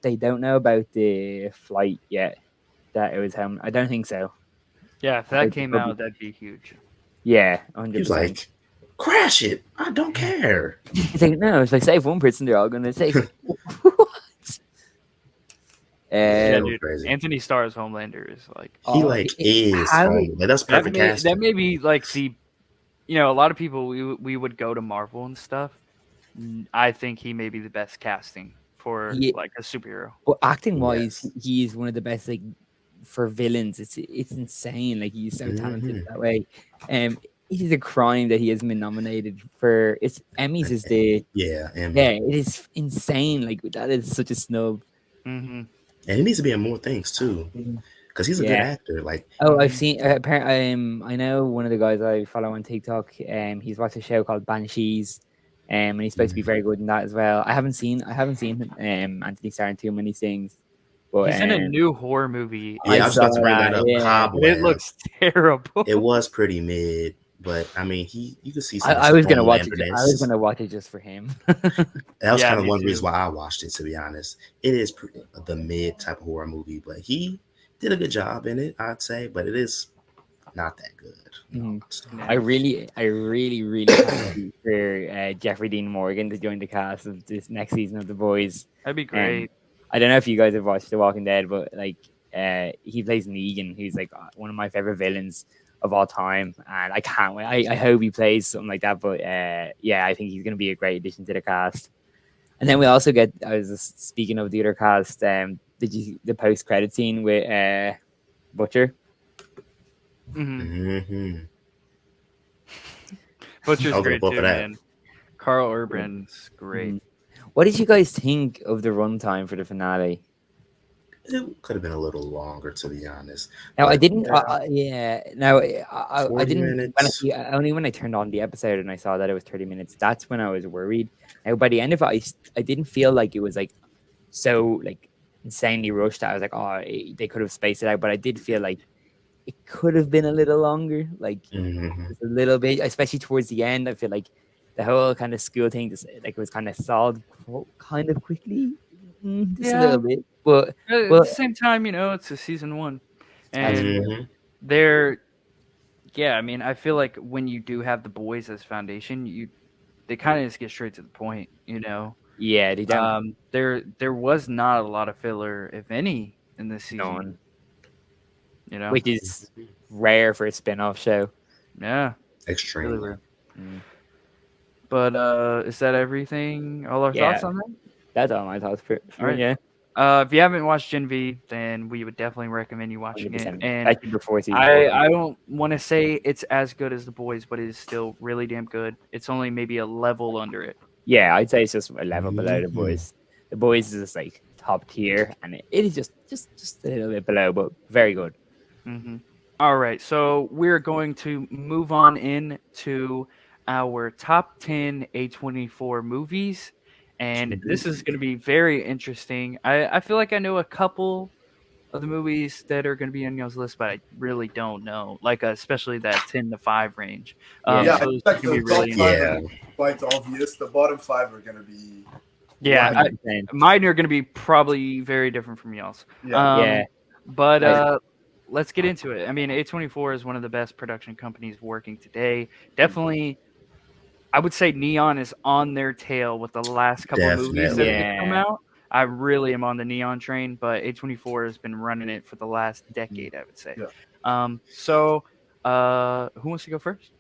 they don't know about the flight yet. That it was him. I don't think so. Yeah, if I that think came probably- out, that'd be huge. Yeah, He 100%. was like, "Crash it! I don't care." It's like no, if I save one person, they're all gonna save. Yeah, Yeah, that Um, was dude. crazy. Anthony Starr's Homelander is like He Oh, like is how- home. Like, that's that perfect may casting. be like the, you know, a lot of people we would go to Marvel and stuff. I think he may be the best casting for He- like a superhero. But acting wise, Yes. he's one of the best. Like for villains, it's insane. Like he's so talented Mhm. that way. It is a crime that he hasn't been nominated for. It's Emmys is the Yeah, and it is insane. Like that is such a snub. Mm-hmm. he needs to be in more things too, because he's a good Yeah. actor. Like, Oh, I've seen. Apparently, I know one of the guys I follow on TikTok. He's watched a show called Banshees, and he's supposed to be very good in that as well. I haven't seen Anthony Starr in too many things, but He's in a new horror movie. yeah, I was about to bring saw that up. yeah. Cobweb. It looks terrible. It was pretty mid, but I mean, you could see. I was gonna watch it. Homelander-ness. I was gonna watch it just for him. That was Yeah, kind of me one too. reason why I watched it. To be honest, it is the mid type of horror movie, but he did a good job in it, I'd say. But it is not that good. Mhm. Yeah. I really can't wait for Jeffrey Dean Morgan to join the cast of this next season of The Boys. That'd be great. I don't know if you guys have watched The Walking Dead, but like he plays Negan, who's like one of my favorite villains of all time, and I can't wait. I hope he plays something like that. But yeah, I think he's going to be a great addition to the cast. And then we also get. I was just speaking of the other cast. Did you the post credit scene with Butcher? Mm-hmm. Hmm. Butcher's I was gonna great vote too, for that. man. Carl Urban's great. Mhm. What did you guys think of the runtime for the finale? It could have been a little longer, to be honest. Now I But, didn't. yeah. No, I 40 didn't. minutes. Only when I turned on the episode and I saw that it was 30 minutes. That's when I was worried. Now by the end of it, I didn't feel like it was like so like insanely rushed that I was like, oh, they could have spaced it out. But I did feel like it could have been a little longer, like Mhm. just a little bit, especially towards the end. I feel like the whole kind of school thing, just like it was kind of solved kind of quickly, just a Yeah. little bit. But At the same time, it's a season 1, that's and Mhm. they're yeah. I mean, I feel like when you do have the boys as foundation, they kind of just get straight to the point. yeah, they don't There was not a lot of filler, if any, in this season. none, You know, which is rare for a spin-off show. yeah, really Extremely. rare. Mm. But is that everything? All our Yeah. thoughts on that? That's all my thoughts for All right. yeah. If you haven't watched Gen V, then we would definitely recommend you watching it. 100%. And Actually, before season I don't want to say it's as good as The Boys, but it is still really damn good. It's only maybe a level under it. yeah, I'd say it's just a level below the Mhm. boys. The boys is just like top tier, and it is just a little bit below, but very good. Mm-hmm. All right, so we're going to move on into our top 10 A24 movies, and this is going to be very interesting. I feel like I know a couple of the movies that are going to be on y'all's list, but I really don't know, like especially that 10 to 5 range. Yeah. I So think this like is going to the be really top five interesting. Yeah. are quite obvious. The bottom 5 are gonna be Yeah, wild. 100%. mine are going to be probably very different from y'all's. Yeah. Yeah. But I- let's get into it. I mean, A24 is one of the best production companies working today. Definitely, I would say Neon is on their tail with the last couple of movies that Definitely. have come Yeah. out. I really am on the Neon train, but A24 has been running it for the last decade, I would say. Yeah. So, who wants to go first?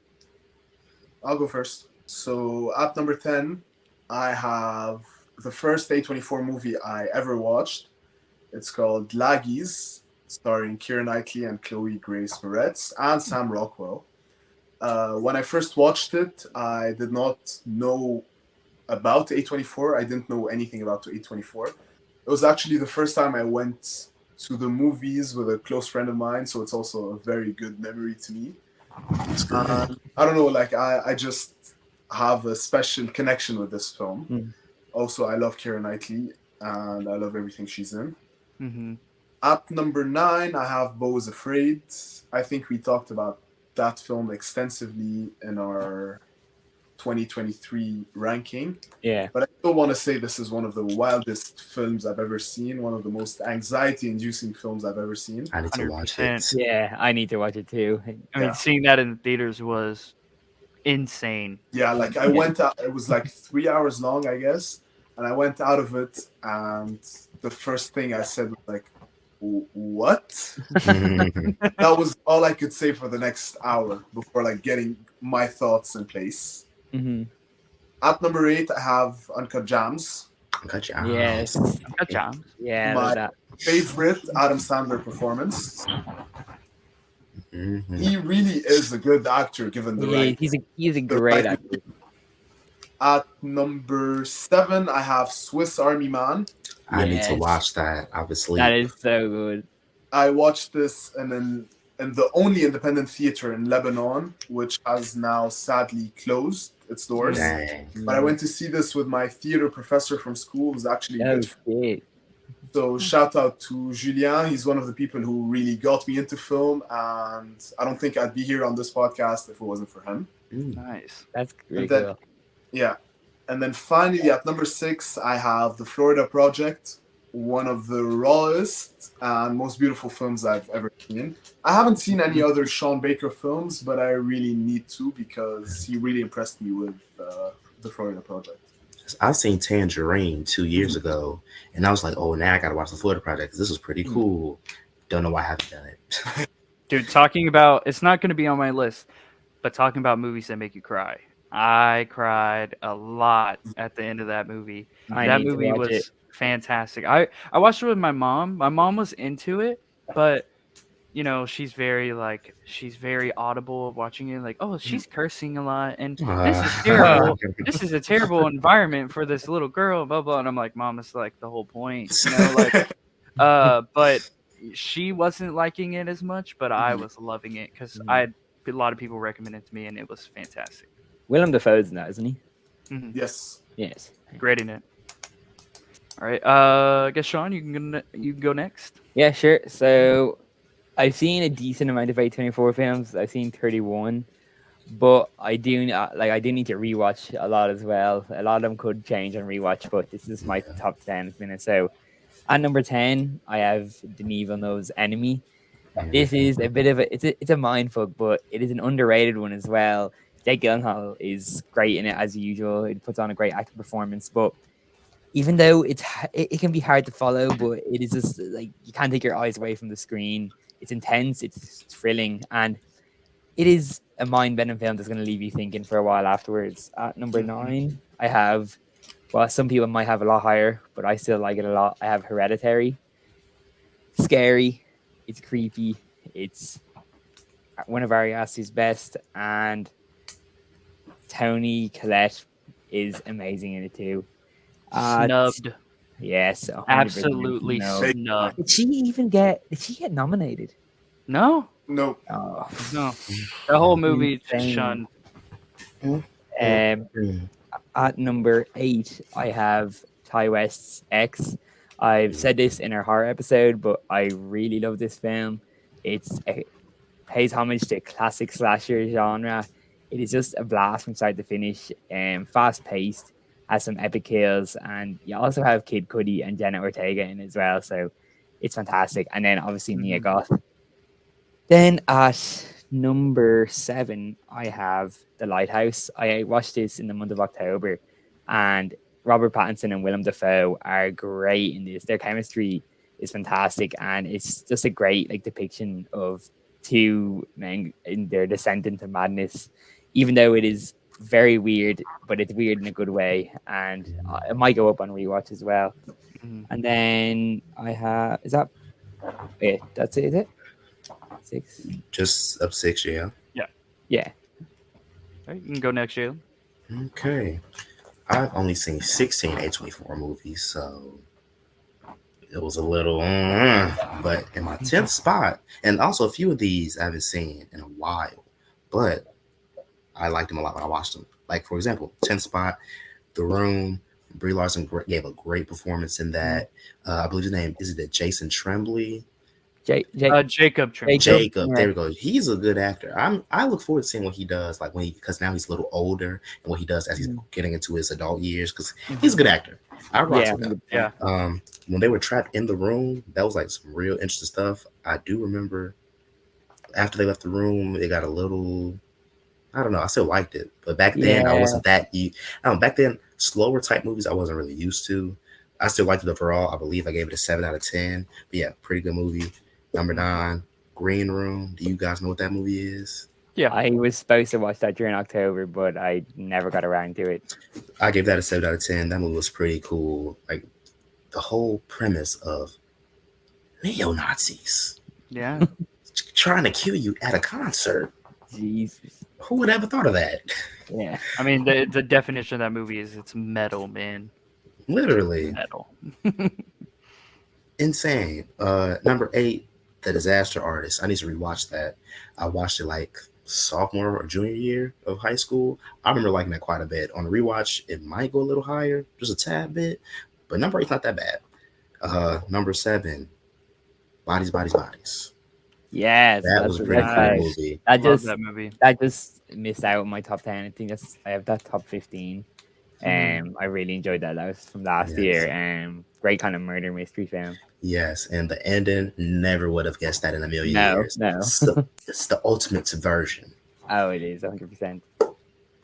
I'll go first. So at number 10, I have the first A24 movie I ever watched. It's called Laggies, starring Keira Knightley and Chloe Grace Moretz and Sam Rockwell. When I first watched it, I did not know about A24. I didn't know anything about A24. It was actually the first time I went to the movies with a close friend of mine, so it's also a very good memory to me. It's good. I don't know, like I just have a special connection with this film. Mm. Also, I love Keira Knightley and I love everything she's in. Mm-hmm. At number 9, I have Beau is Afraid. I think we talked about that film extensively in our 2023 ranking. Yeah. But I still want to say this is one of the wildest films I've ever seen, one of the most anxiety-inducing films I've ever seen. I need to watch it. 100%. Yeah, I need to watch it too. I mean, Yeah. seeing that in the theaters was insane. Yeah, like I went out, it was like 3 hours long, I guess. And I went out of it, and the first thing I said was like, what? That was all I could say for the next hour before like getting my thoughts in place. Mm-hmm. At number 8, I have Uncut Gems. Got you. Yes. Got jobs. Yeah, I My- love that. Favorite Adam Sandler performance. Mhm. He really is a good actor given the rank. He's a great actor. At number 7, I have Swiss Army Man. I need to Yes. watch that. I was asleep. That is so good. I watched this in the only independent theater in Lebanon, which has now sadly closed its doors. Dang. But I went to see this with my theater professor from school, who's actually a Oh good friend. shit. So shout out to Julien. He's one of the people who really got me into film, and I don't think I'd be here on this podcast if it wasn't for him. Nice. That's really And then- cool. Yeah. And then finally, at number 6, I have The Florida Project, one of the rawest and most beautiful films I've ever seen. I haven't seen any other Sean Baker films, but I really need to because he really impressed me with The Florida Project. I seen Tangerine 2 years ago, and I was like, "Oh, now I gotta watch the Florida Project 'cause this was pretty cool." Don't know why I haven't done it. Dude, talking about it's not going to be on my list, but talking about movies that make you cry. I cried a lot at the end of that movie. I That need to movie watch was it. fantastic. I watched it with my mom. My mom was into it, but she's very audible of watching it. Like, oh, she's cursing a lot, and this is terrible. This is a terrible environment for this little girl. Blah blah. And I'm like, Mom, it's like the whole point. But she wasn't liking it as much, but I was loving it because I had a lot of people recommend it to me, and it was fantastic. Willem Dafoe's in that, isn't he? Yes. Yes. Great in it. All right. I guess Sean, you can go next. Yeah, sure. So I've seen a decent amount of A24 films. I've seen 31, but I do need to rewatch a lot as well. A lot of them could change on rewatch, but this is my Yeah. top 10 minutes. So at number 10, I have Denis Villeneuve's Enemy. This is a bit of it's a mindfuck, but it is an underrated one as well. Jake Gyllenhaal is great in it as usual. It puts on a great acting performance, but even though it can be hard to follow, but it is just like you can't take your eyes away from the screen. It's intense, it's thrilling, and it is a mind-bending film that's going to leave you thinking for a while afterwards. At number Mhm. 9, I have, well, some people might have a lot higher, but I still like it a lot. I have Hereditary. Scary, it's creepy, it's one of Ari Aster's best, and Tony Collette is amazing in it too. Snubbed. Yes, 100%. Absolutely No. Big snubbed. Did she even get? Did she get nominated? No, No. Oh, no. The whole movie is just Insane. shunned. Um, at number 8, I have Ty West's X. I've said this in our horror episode, but I really love this film. It pays homage to classic slasher genre. It is just a blast from start to finish. Fast paced, has some epic kills, and you also have Kid Cudi and Jenna Ortega in it as well. So it's fantastic. And then obviously Mia Goth. Then at number 7, I have The Lighthouse. I watched this in the month of October, and Robert Pattinson and Willem Dafoe are great in this. Their chemistry is fantastic, and it's just a great depiction of two men in their descent into madness. Even though it is very weird, but it's weird in a good way, and it might go up on rewatch as well. Mhm. And then I have that's it. Is it 6? Just up 6, yeah. Yeah. All right, you can go next, Jalen. Okay. I've only seen 16 A24 movies, so it was a little, but in my 10th spot, and also a few of these I haven't seen in a while, but I liked them a lot when I watched them. Like, for example, 10th spot, The Room. Brie Larson gave a great performance in that. I believe his name, is it Jason Tremblay? Jacob Tremblay. Jacob, Yeah. there we go. He's a good actor. I look forward to seeing what he does, like because now he's a little older, and what he does as he's getting into his adult years, because he's a good actor. I rock with him. Yeah. When they were trapped in the room, that was like some real interesting stuff. I do remember after they left the room, they got a little, I don't know, I still liked it, but back then I wasn't that. Back then, slower type movies I wasn't really used to. I still liked it overall. I believe I gave it a 7 out of 10. But yeah, pretty good movie. Number 9, Green Room. Do you guys know what that movie is? Yeah. I was supposed to watch that during October, but I never got around to it. I gave that a 7 out of 10. That movie was pretty cool. Like the whole premise of neo-Nazis Yeah. trying to kill you at a concert. Jesus. Who would ever thought of that? Yeah. I mean, the definition of that movie is it's metal, man. Literally. Metal. Insane. Number 8, The Disaster Artist. I need to rewatch that. I watched it like sophomore or junior year of high school. I remember liking that quite a bit. On the rewatch, it might go a little higher, just a tad bit, but number 8's not that bad. Number 7, Bodies, Bodies, Bodies. Yes, That was a pretty cool nice. movie. That Love just that movie. missed out on my top 10. I think I have that top 15. I really enjoyed that. That was from last Yes. year. Great kind of murder mystery film. Yes, and the ending, never would have guessed that in a million No, years. no. It's the ultimate subversion. Oh, it is 100%.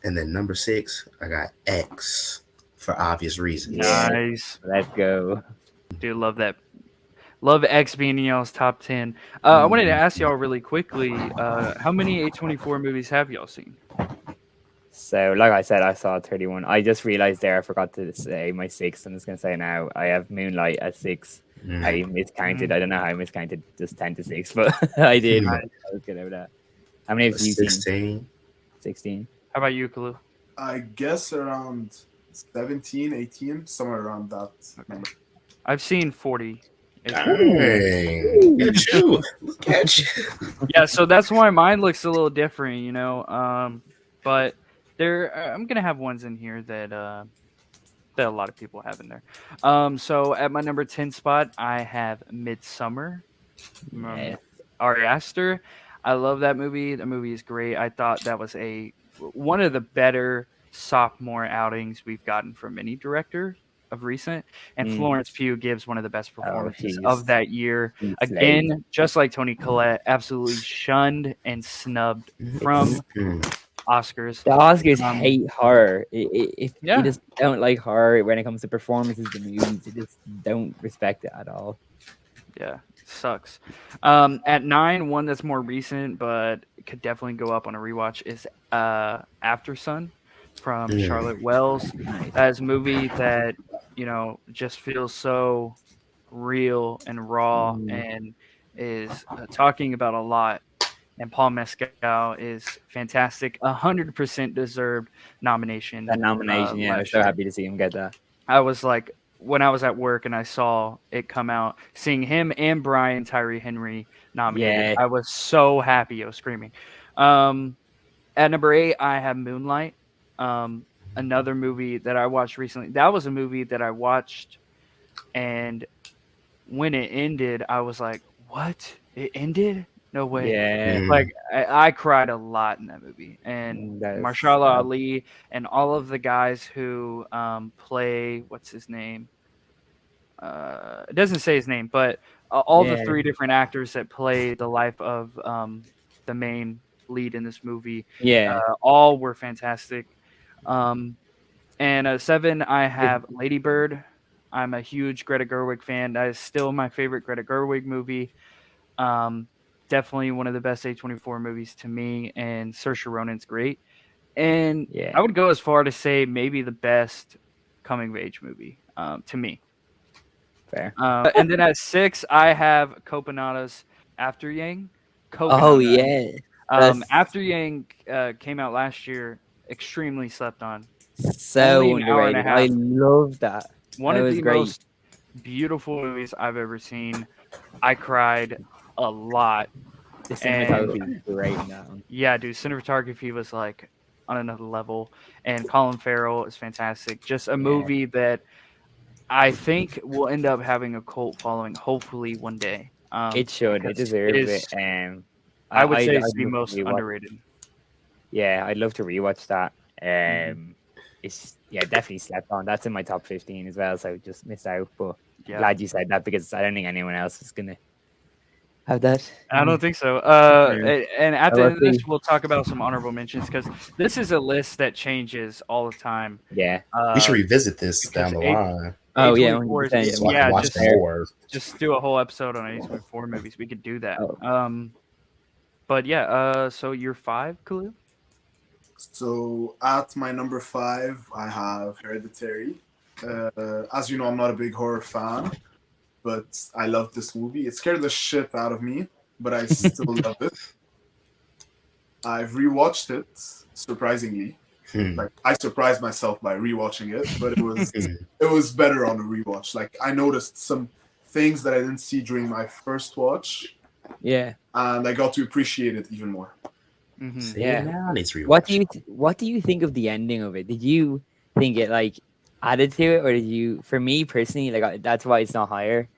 And then number 6, I got X, for obvious reasons. Yeah. Nice. Let's go. Dude, love that. Love X being in y'all's top 10. I wanted to ask y'all really quickly, how many A24 movies have y'all seen? So, like I said, I saw 31. I just realized there I forgot to say my 6th. I'm just going to say now. I have Moonlight at 6. Mm. I miscounted. I don't know how I miscounted just 10 to 6, but I did. I was good over that. How many have you seen? 16. 16. How about you, Khalil? I guess around 17, 18, somewhere around that number. I've seen 40. Dang. Look at you. Look at you. Yeah, so that's why mine looks a little different, you know. But I'm gonna have ones in here that that a lot of people have in there. So at my number 10 spot, I have Midsummer. Yeah. Ari Aster. I love that movie. The movie is great. I thought that was one of the better sophomore outings we've gotten from any director of recent. And Mm. Florence Pugh gives one of the best Oh, performances of that year. she's slayed. Again, just like Toni Collette, absolutely shunned and snubbed from Mm. Oscars. The Oscars Um, hate horror. If Yeah. you just don't like horror when it comes to performances, the movies, you just don't respect it at all. Yeah, sucks. At 9, one that's more recent but could definitely go up on a rewatch is After Sun from Mm. Charlotte Wells. Nice. That is a movie that just feels so real and raw Mm. and is talking about a lot. And Paul Mescal is fantastic. 100% deserved nomination. That nomination, yeah, I was last so year. happy to see him get that. I was like, when I was at work and I saw it come out, seeing him and Brian Tyree Henry nominated, Yeah. I was so happy. I was screaming. At number 8, I have Moonlight. Another movie that I watched recently. That was a movie that I watched, and when it ended, I was like, "What? It ended? No way!" Yeah. Like I cried a lot in that movie, and That is Marshala sad. Ali and all of the guys who play what's his name. It doesn't say his name, but all the Yeah. 3 different actors that play the life of the main lead in this movie, Yeah. all were fantastic. And at 7, I have Lady Bird. I'm a huge Greta Gerwig fan. That is still my favorite Greta Gerwig movie. Definitely one of the best A24 movies to me, and Saoirse Ronan's great. And Yeah. I would go as far to say maybe the best coming of age movie to me. Fair. And then at 6, I have Copenhagen's After Yang. Oh Copenhagen. yeah. That's After Yang came out last year, extremely slept on. so only an hour and a underrated. I half. love that. One That of was the great. most beautiful movies I've ever seen. I cried a lot. The cinematography was great in that one. Yeah, dude, cinematography was like on another level, and Colin Farrell is fantastic. Just a movie that I think will end up having a cult following, hopefully one day. It should. It because deserves is- it. I would say I'd it's the love to most rewatch- underrated. Yeah, I'd love to rewatch that. Mm-hmm. It's definitely slept on. That's in my top 15 as well, so I just missed out. But Yeah, glad you said that because I don't think anyone else is gonna have that. I don't think so. Yeah. And at the Well, end of this, let's see. we'll talk about some honorable mentions because this is a list that changes all the time. Yeah. We should revisit this because down the line Oh yeah, A24 is 100%. so I yeah, can watch just- them more. just do a whole episode on A24 movies. We could do that. Oh. But yeah, so you're 5, Khalil? So at my number 5, I have Hereditary. As you know, I'm not a big horror fan, but I love this movie. It scared the shit out of me, but I still love it. I've rewatched it, surprisingly. Like I surprised myself by rewatching it, but it was better on a rewatch. Like I noticed some things that I didn't see during my first watch, Yeah. and I got to appreciate it even more. Mm-hmm. See, Yeah. now I need to rewatch. What do you think of the ending of it? Did you think it like added to it, or did you? For me personally, like that's why it's not higher.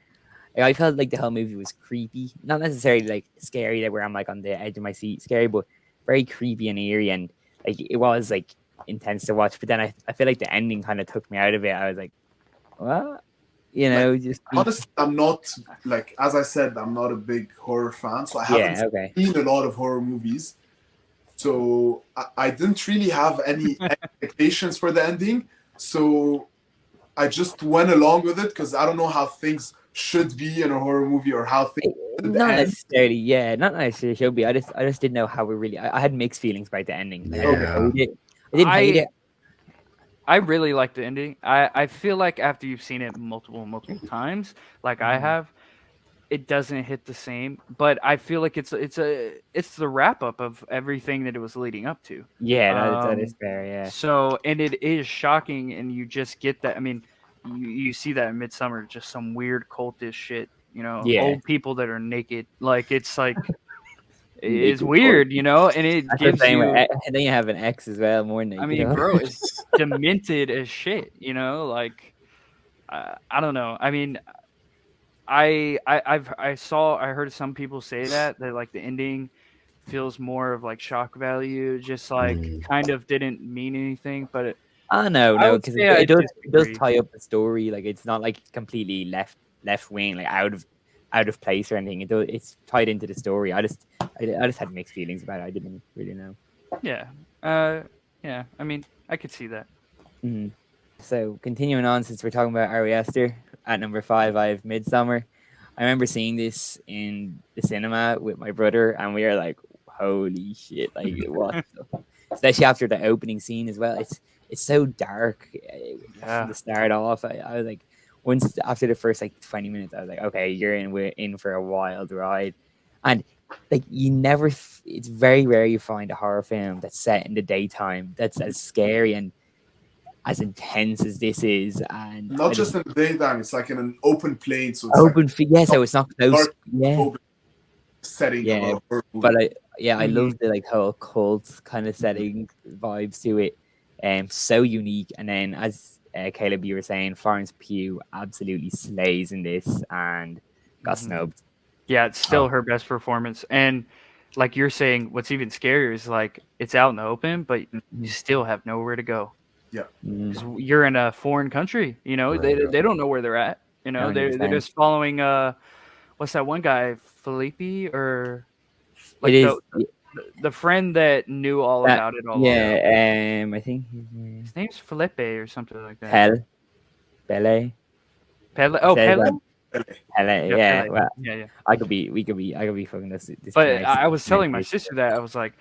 Like, I felt like the whole movie was creepy, not necessarily like scary, like where I'm like on the edge of my seat, scary, but very creepy and eerie, and like it was like intense to watch. But then I feel like the ending kind of took me out of it. I was like, what? You know, just Honestly, I'm not, like, as I said, I'm not a big horror fan, so I haven't okay. seen a lot of horror movies. So I didn't really have any expectations for the ending. So I just went along with it because I don't know how things should be in a horror movie or how things should Not end. necessarily, not necessarily should be. I just didn't know how we really. I had mixed feelings about the ending. Like, Yeah. I didn't hate it. I really like the ending. I feel like after you've seen it multiple times, like I have, it doesn't hit the same. But I feel like it's the wrap up of everything that it was leading up to. Yeah, that is fair. Yeah, So, and it is shocking, and you just get that. I mean, you see that in Midsummer, just some weird cultist shit. Yeah. Old people that are naked. Like it's like is weird, and it That's the gives same. you. And then you have an X as well, more than I mean, bro, it's demented as shit. Like I don't know. I mean, I heard some people say that like the ending feels more of like shock value, just like Mm, kind of didn't mean anything. But Oh no, I no, would because say I it does disagree. tie up the story. Like it's not like completely left wing, like out of place or anything. It's tied into the story. I just had mixed feelings about it. I didn't really know. Yeah. Yeah. I mean, I could see that. Mhm. So continuing on, since we're talking about Ari Aster, at number 5, I have Midsummer. I remember seeing this in the cinema with my brother, and we were like, "Holy shit!" Like what? Especially after the opening scene as well. It's so dark from Yeah. the start off. I was like, once after the first like 20 minutes, I was like, "Okay, we're in for a wild ride," and like you never. It's very rare you find a horror film that's set in the daytime that's as scary and as intense as this is, and Not I just just in the daytime, it's like in an open plane, so it's like open. Yeah, so it's not close. dark, Yeah, open setting of yeah, a horror but movie. I Mhm. love the like whole cult kind of setting vibes to it. So unique. And then as Caleb, you were saying, Florence Pugh absolutely slays in this and got Mhm. snubbed. Yeah, it's still oh, her best performance. And like you're saying, what's even scarier is like it's out in the open, but you still have nowhere to go Yeah. Mm, because you're in a foreign country. They literally. don't know where they're at. They're 100%. just following what's that one guy, Felipe, or It like is the friend that knew all that. about it all along. Yeah. Yeah, I think His name's Felipe or something like that. Pele. Pele. It Oh, says Pele. Pele. Yeah, Yeah, Pele. well, Yeah, yeah. I could be fucking this But I was telling my pronunciation. sister that I was like,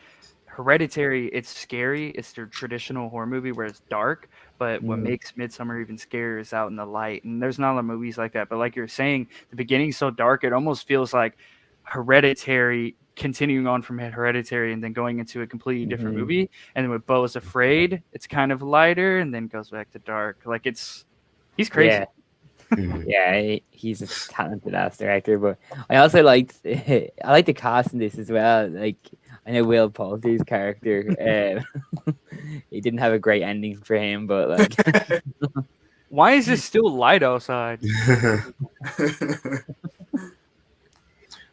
Hereditary, it's scary. It's their traditional horror movie where it's dark. But what Mm, makes Midsummer even scarier is out in the light. And there's not a lot of movies like that. But like you're saying, the beginning's so dark, it almost feels like Hereditary continuing on from Hereditary and then going into a completely different mhm. movie. And then with Bo is Afraid, it's kind of lighter and then goes back to dark. Like he's crazy. Yeah. Mhm. Yeah, he's a talented ass director, but I also liked I like the cast in this as well. Like I know Will Poulter's character, he didn't have a great ending for him, but like Why is it still light outside?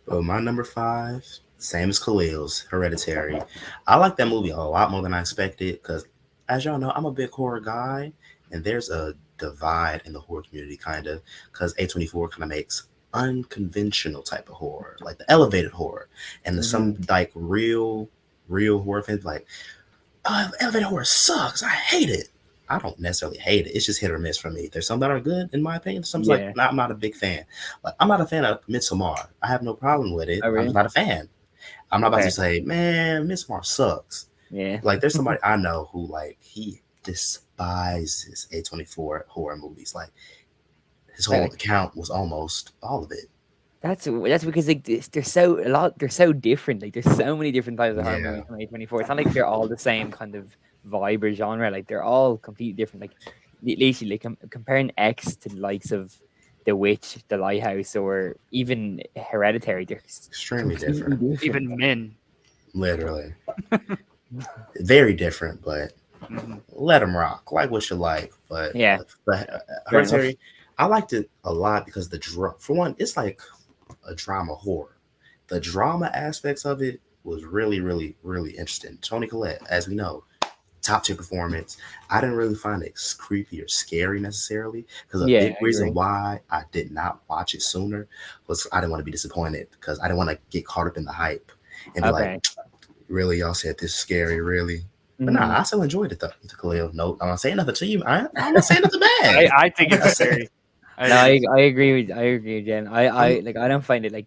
Well, my number 5, same as Khalil's, Hereditary. I like that movie a lot more than I expected because, as y'all know, I'm a big horror guy, and there's a divide in the horror community, kind of, because A24 kind of makes unconventional type of horror, like the elevated horror, and there's some like real horror fans like, oh, elevated horror sucks. I hate it. I don't necessarily hate it. It's just hit or miss for me. There's some that are good, in my opinion. Some like yeah. I'm not a big fan. Like I'm not a fan of Midsommar. I have no problem with it. Oh I'm just really? not a fan. I'm not about Okay. to say, man, Midsommar sucks. Yeah. Like there's somebody I know who like he despises A24 horror movies. Like his whole Like, account was almost all of it. that's because like they're so different. Like there's so many different types of horror Yeah. movies from A24. It's not like they're all the same kind of vibe or genre. Like they're all completely different. Like literally like comparing X to the likes of The Witch, The Lighthouse, or even Hereditary, they're Extremely completely different. different. Even men. Literally. Very different, but Mhm. let them rock. Like what you like, but Yeah, fair enough. Hereditary, I liked it a lot because for one, it's like a drama horror. The drama aspects of it was really, really, really interesting. Tony Collette, as we know, top tier performance. I didn't really find it creepy or scary necessarily because a Yeah, big I reason agree. why I did not watch it sooner was I didn't want to be disappointed because I didn't want to get caught up in the hype and be like, Okay. really, y'all said this is scary, really? But Mhm. nah, I still enjoyed it though. Khalil, no, I'm not saying nothing to you. I'm not saying nothing bad. I think I'm it's not saying- scary. No, think it's I agree with Jen. I'm- Like I don't find it like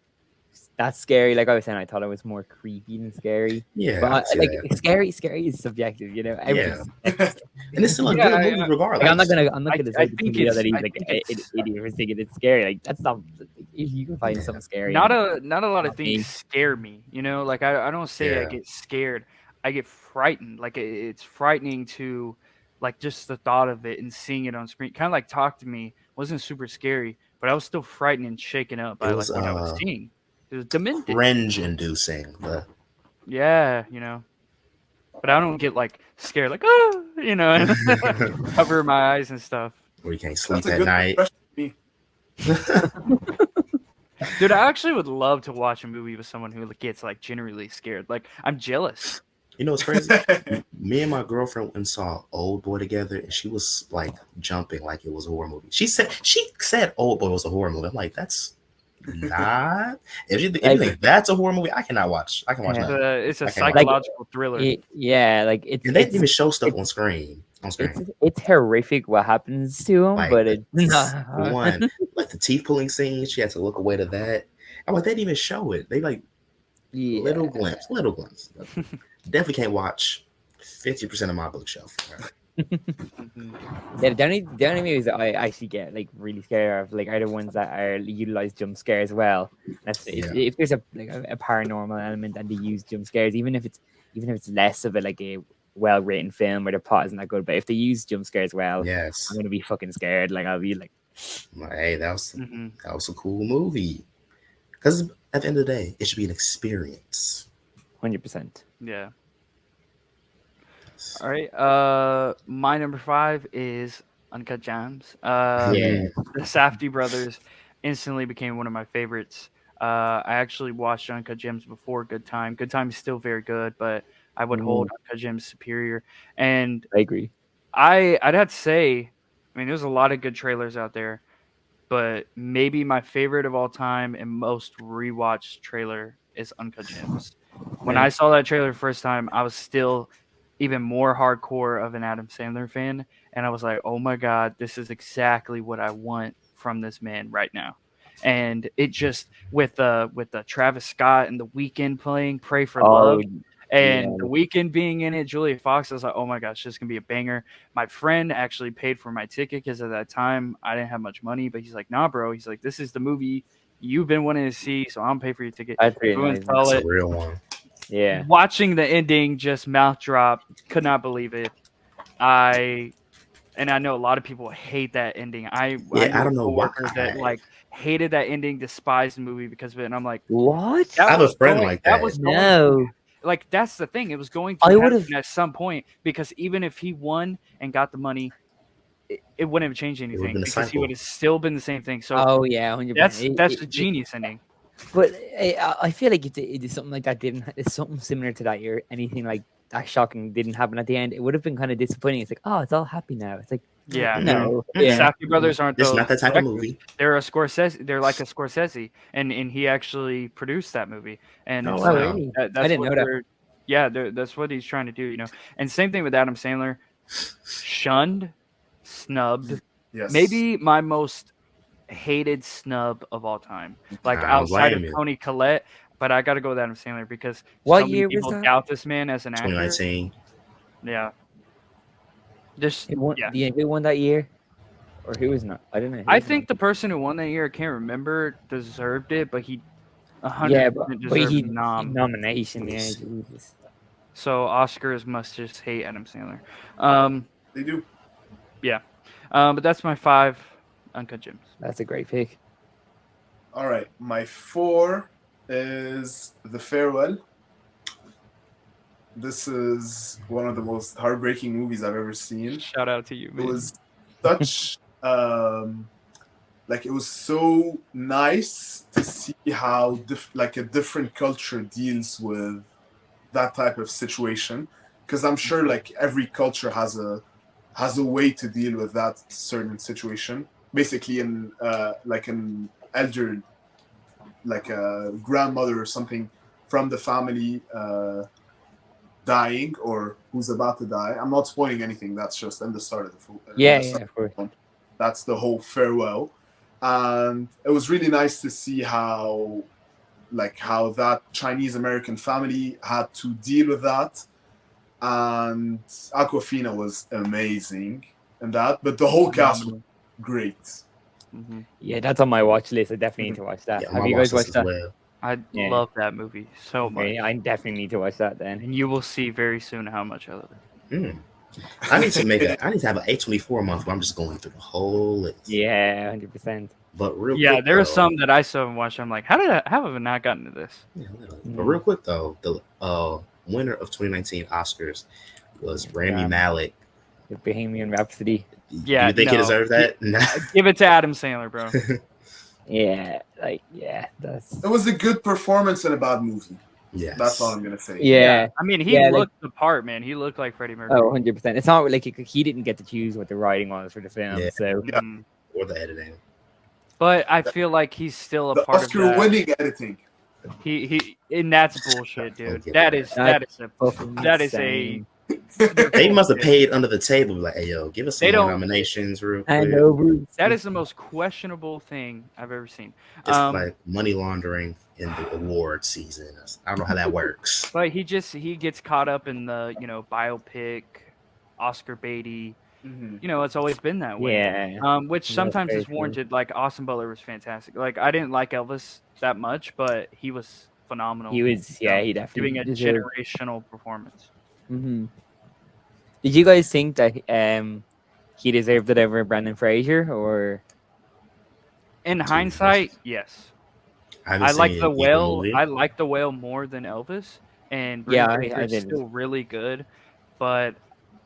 that scary. Like I was saying, I thought it was more creepy than scary. yeah, But I can see like that. scary is subjective, you know. Yeah, Everything's and it's still a Yeah, good movie like I'm regardless. not gonna I say to think Khalil that he's I like think an it's idiot for thinking it's scary. Like that's not. If you can find Yeah, something scary, not and a lot of not things me. scare me. Like I don't say I yeah, get scared. I get frightened. Like it's frightening to like just the thought of it and seeing it on screen. Kind of like Talk to Me wasn't super scary, but I was still frightened and shaken up it by was like what I was seeing. It was demented. cringe inducing. The Yeah, but I don't get like scared, like and cover my eyes and stuff. Where you can't sleep That's a at good night. impression of me. Dude, I actually would love to watch a movie with someone who gets like generally scared. Like I'm jealous. You know what's crazy? Me and my girlfriend went and saw Old Boy together, and she was like jumping like it was a horror movie. She said Old Boy was a horror movie. I'm like, that's not. If you think that's a horror movie, I cannot watch. I can watch Yeah. nothing. It's a I can't watch. psychological thriller. Yeah, like And they didn't it's even show stuff on it's screen. it's horrific what happens to him, Like but the, it's the not. one, like the teeth pulling scene, she had to look away to that. I'm like, they didn't even show it. They like Yeah. little glimpse. Definitely can't watch 50% of my bookshelf. Mhm. Yeah, the only movies that I actually get like really scared of like are the ones that are utilize jump scares well. That's if there's a paranormal element and they use jump scares, even if it's less of a like a well written film where the plot isn't that good, but if they use jump scares well, Yes. I'm gonna be fucking scared. Like I'll be like, I'm like, hey, that was Mhm. a cool movie. Because at the end of the day, it should be an experience. 100%. Yeah. All right. My number 5 is Uncut Gems. Yeah. The Safdie brothers instantly became one of my favorites. I actually watched Uncut Gems before Good Time. Good Time is still very good, but I would hold Uncut Gems superior. And I agree. I'd have to say, I mean, there's a lot of good trailers out there, but maybe my favorite of all time and most rewatched trailer is Uncut Gems. When Yeah. I saw that trailer the first time, I was still even more hardcore of an Adam Sandler fan, and I was like, "Oh my god, this is exactly what I want from this man right now." And it just with the Travis Scott and The Weeknd playing "Pray for Oh, Love," yeah. and The Weeknd being in it, Julia Fox. I was like, "Oh my gosh, this is gonna be a banger." My friend actually paid for my ticket because at that time I didn't have much money, but he's like, "Nah, bro." He's like, "This is the movie you've been wanting to see, so I'm pay for your ticket." That's really Everyone nice. saw That's it. a real one. Yeah. Watching the ending, just mouth drop. Could not believe it. I know a lot of people hate that ending. I Yeah, I knew a don't know why. coworker that like hated that ending, despised the movie because of it, and I'm like, What? that I have a was friend going. like That that. was going. No. Like that's the thing. It was going to I happen would've- at some point because even if he won and got the money, it wouldn't have changed would've anything been a because he cycle. would have still been the same thing. So Oh yeah, 100%. that's a genius ending. But I feel like if something like that didn't, if something similar to that, or anything like that shocking didn't happen at the end, it would have been kind of disappointing. It's like, oh, it's all happy now. It's like, Yeah, no, The yeah, Safdie brothers aren't It's those not that type of directors. movie. They're a Scorsese. They're like a Scorsese, and he actually produced that movie. And Oh, it's, wow. really? that's I didn't what know that. they're- Yeah, that's what he's trying to do. And same thing with Adam Sandler. Shunned, snubbed. Yes. Maybe my most hated snub of all time. Like I don't outside of blame you. Tony Collette, but I got to go with Adam Sandler because What so many year was people that? doubt this man as an actor. 2019. Yeah. Just Who won, yeah. who won that year, or who was not? I don't know. I think the person who won that year, I can't remember, deserved it, but he 100% yeah, but deserved he a nom. nomination. Yeah, Yes. Jesus. So Oscars must just hate Adam Sandler. They do. But that's my 5 Uncut Gems. That's a great pick. All right. My 4 is The Farewell. This is one of the most heartbreaking movies I've ever seen. Shout out to you, It man. was such like it was so nice to see how like a different culture deals with that type of situation, because I'm sure like every culture has a way to deal with that certain situation. Basically, in like an elder, like a grandmother or something from the family dying or who's about to die. I'm not spoiling anything. That's just in the start of the film. Yeah, of course. That's the whole farewell, and it was really nice to see how that Chinese American family had to deal with that, and Aquafina was amazing in that, but the whole cast was great. Mhm. Yeah, that's on my watch list. I definitely need to watch that. Yeah, Have my you guys watch list watched as that? well. I Yeah. love that movie so much. Okay, I definitely need to watch that then. And you will see very soon how much I love it. I need to make a. I need to have an A24 month where I'm just going through the whole list. Yeah, 100%. But real Yeah, quick there are though, some that I still haven't watched. I'm like, how have I not gotten to this? yeah, literally. But real quick though, the winner of 2019 Oscars was Rami Malek. The Bohemian Rhapsody. Yeah, you think he no. deserves that? Give it to Adam Sandler, bro. Yeah, that's. It was a good performance in a bad movie. Yes. That's all I'm gonna say. Yeah. I mean, he looked the part, man. He looked like Freddie Mercury. 100%. It's not like he didn't get to choose what the writing was for the film. Yeah. So Yeah. Or the editing. But I feel like he's still a The part of that. Oscar-winning editing. He and that's bullshit, dude. Okay. That is fucking that is insane. They must have paid under the table, like, "Hey, yo, give us some They more don't- nominations, real I quick." know, Bruce. that is the most questionable thing I've ever seen. It's like money laundering in the award season. I don't know how that works. But he gets caught up in the biopic, Oscar baity. It's always been that way. Yeah. Which That's sometimes very is warranted. Like Austin Butler was fantastic. Like I didn't like Elvis that much, but he was phenomenal. He was, he definitely doing a deserved. generational performance. Mm-hmm. Did you guys think that he deserved it over Brandon Fraser, or? In hindsight, yes. I like the whale. I like the whale more than Elvis, and Yeah, Fraser I is did. still really good, but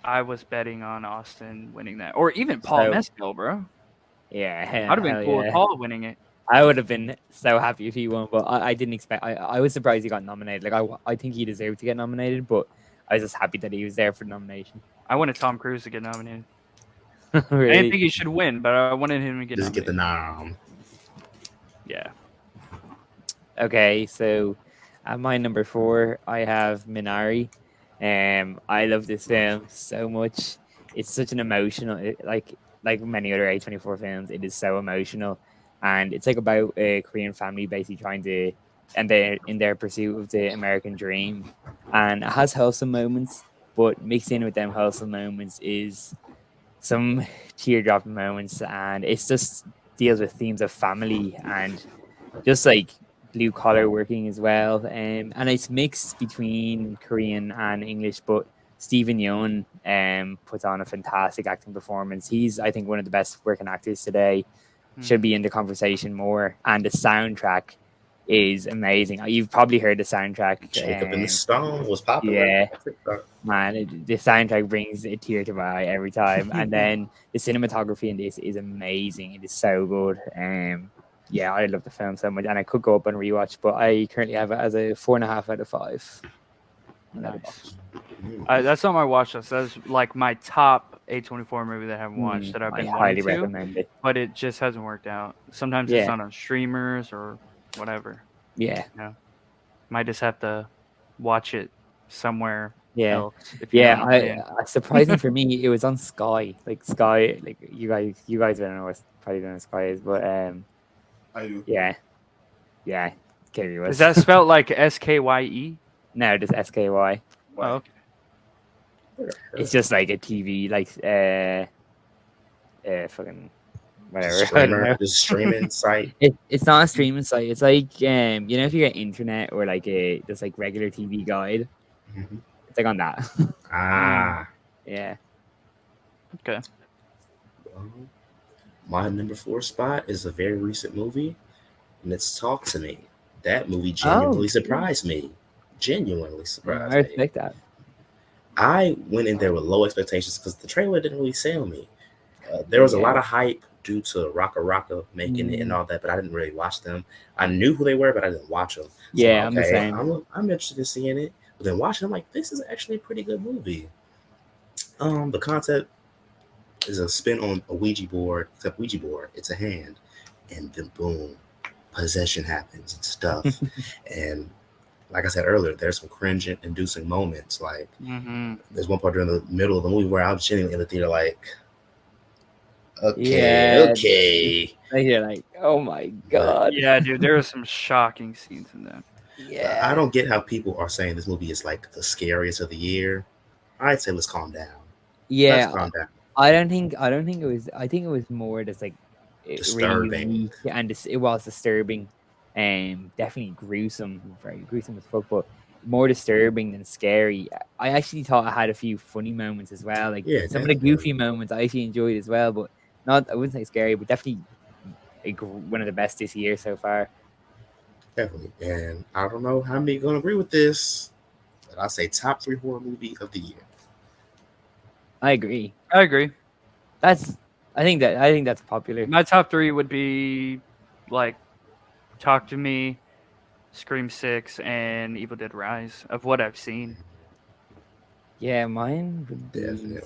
I was betting on Austin winning that, or even Paul So- Mescal, bro. Yeah, I'd have been hell cool yeah. with Paul winning it. I would have been so happy if he won, but I didn't expect. I was surprised he got nominated. Like I think he deserved to get nominated, but I was just happy that he was there for the nomination. I wanted Tom Cruise to get nominated. I didn't Really? think he should win, but I wanted him to get just get nominated. the nom. Yeah. Okay, so at my number 4, I have Minari. I love this film so much. It's such an emotional, like many other A24 films. It is so emotional, and it's like about a Korean family basically trying to, and they're in their pursuit of the American dream, and it has wholesome moments, but mixed in with them wholesome moments is some teardropping moments, and it's just deals with themes of family and just like blue collar working as well, and it's mixed between Korean and English. But Stephen Yeun puts on a fantastic acting performance. He's, I think, one of the best working actors today. Should be in the conversation more, and the soundtrack is amazing. You've probably heard the soundtrack. Jacob and the Stone was popular. Yeah, man, the soundtrack brings a tear to my eye every time. And then the cinematography in this is amazing. It is so good. Yeah, I love the film so much, and I could go up and rewatch, but I currently have it as a 4.5 out of 5. Nice. That's on my watch list. That's like my top A24 movie that I haven't watched that I've been highly wanting to, recommend it. but it just hasn't worked out. Sometimes Yeah. it's not on streamers or whatever. Yeah, Might just have to watch it somewhere yeah. else. If you know Yeah, what I'm saying. surprising for me, it was on Sky. Like Sky, like you guys don't know what probably don't know what Sky is, but I do. yeah. Kerry was. Is that spelled like SKYE? No, just SKY. Oh, okay. It's just like a TV, like fucking whatever. I don't Streamer, know. the streaming site. It's not a streaming site. It's like if you get internet or like just like regular TV guide. Mhm. It's like on that. Ah. Yeah. Okay. Well, my number 4 spot is a very recent movie, and it's Talk to Me. That movie genuinely surprised me. Genuinely surprised I me. respect that. I went in there with low expectations because the trailer didn't really sell me. There was a lot of hype due to Raka Raka making it and all that, but I didn't really watch them. I knew who they were, but I didn't watch them. So, Yeah, I'm the same. I'm interested in seeing it. But then watching, I'm like, this is actually a pretty good movie. The concept is a spin on a Ouija board, except Ouija board, it's a hand, and then boom, possession happens and stuff. And like I said earlier, there's some cringe-inducing moments. Like there's one part during the middle of the movie where I was genuinely in the theater, like, okay. Like, you're like, oh my god. Yeah, dude, there are some shocking scenes in that. Yeah. I don't get how people are saying this movie is like the scariest of the year. I'd say let's calm down. Yeah. Let's calm down. I don't think it was. I think it was more just like Disturbing. really weak, and it was disturbing, definitely gruesome, very gruesome as fuck. But more disturbing than scary. I actually thought I had a few funny moments as well. Like Yeah, some of the definitely. goofy moments I actually enjoyed as well, but not I wouldn't say scary, but definitely like one of the best this year so far. Definitely. And I don't know how many gonna agree with this, but I say top 3 horror movie of the year. I agree. I agree. That's I think that's popular. My top 3 would be like Talk to Me, Scream 6, and Evil Dead Rise of what I've seen. Yeah, mine would be. Definitely.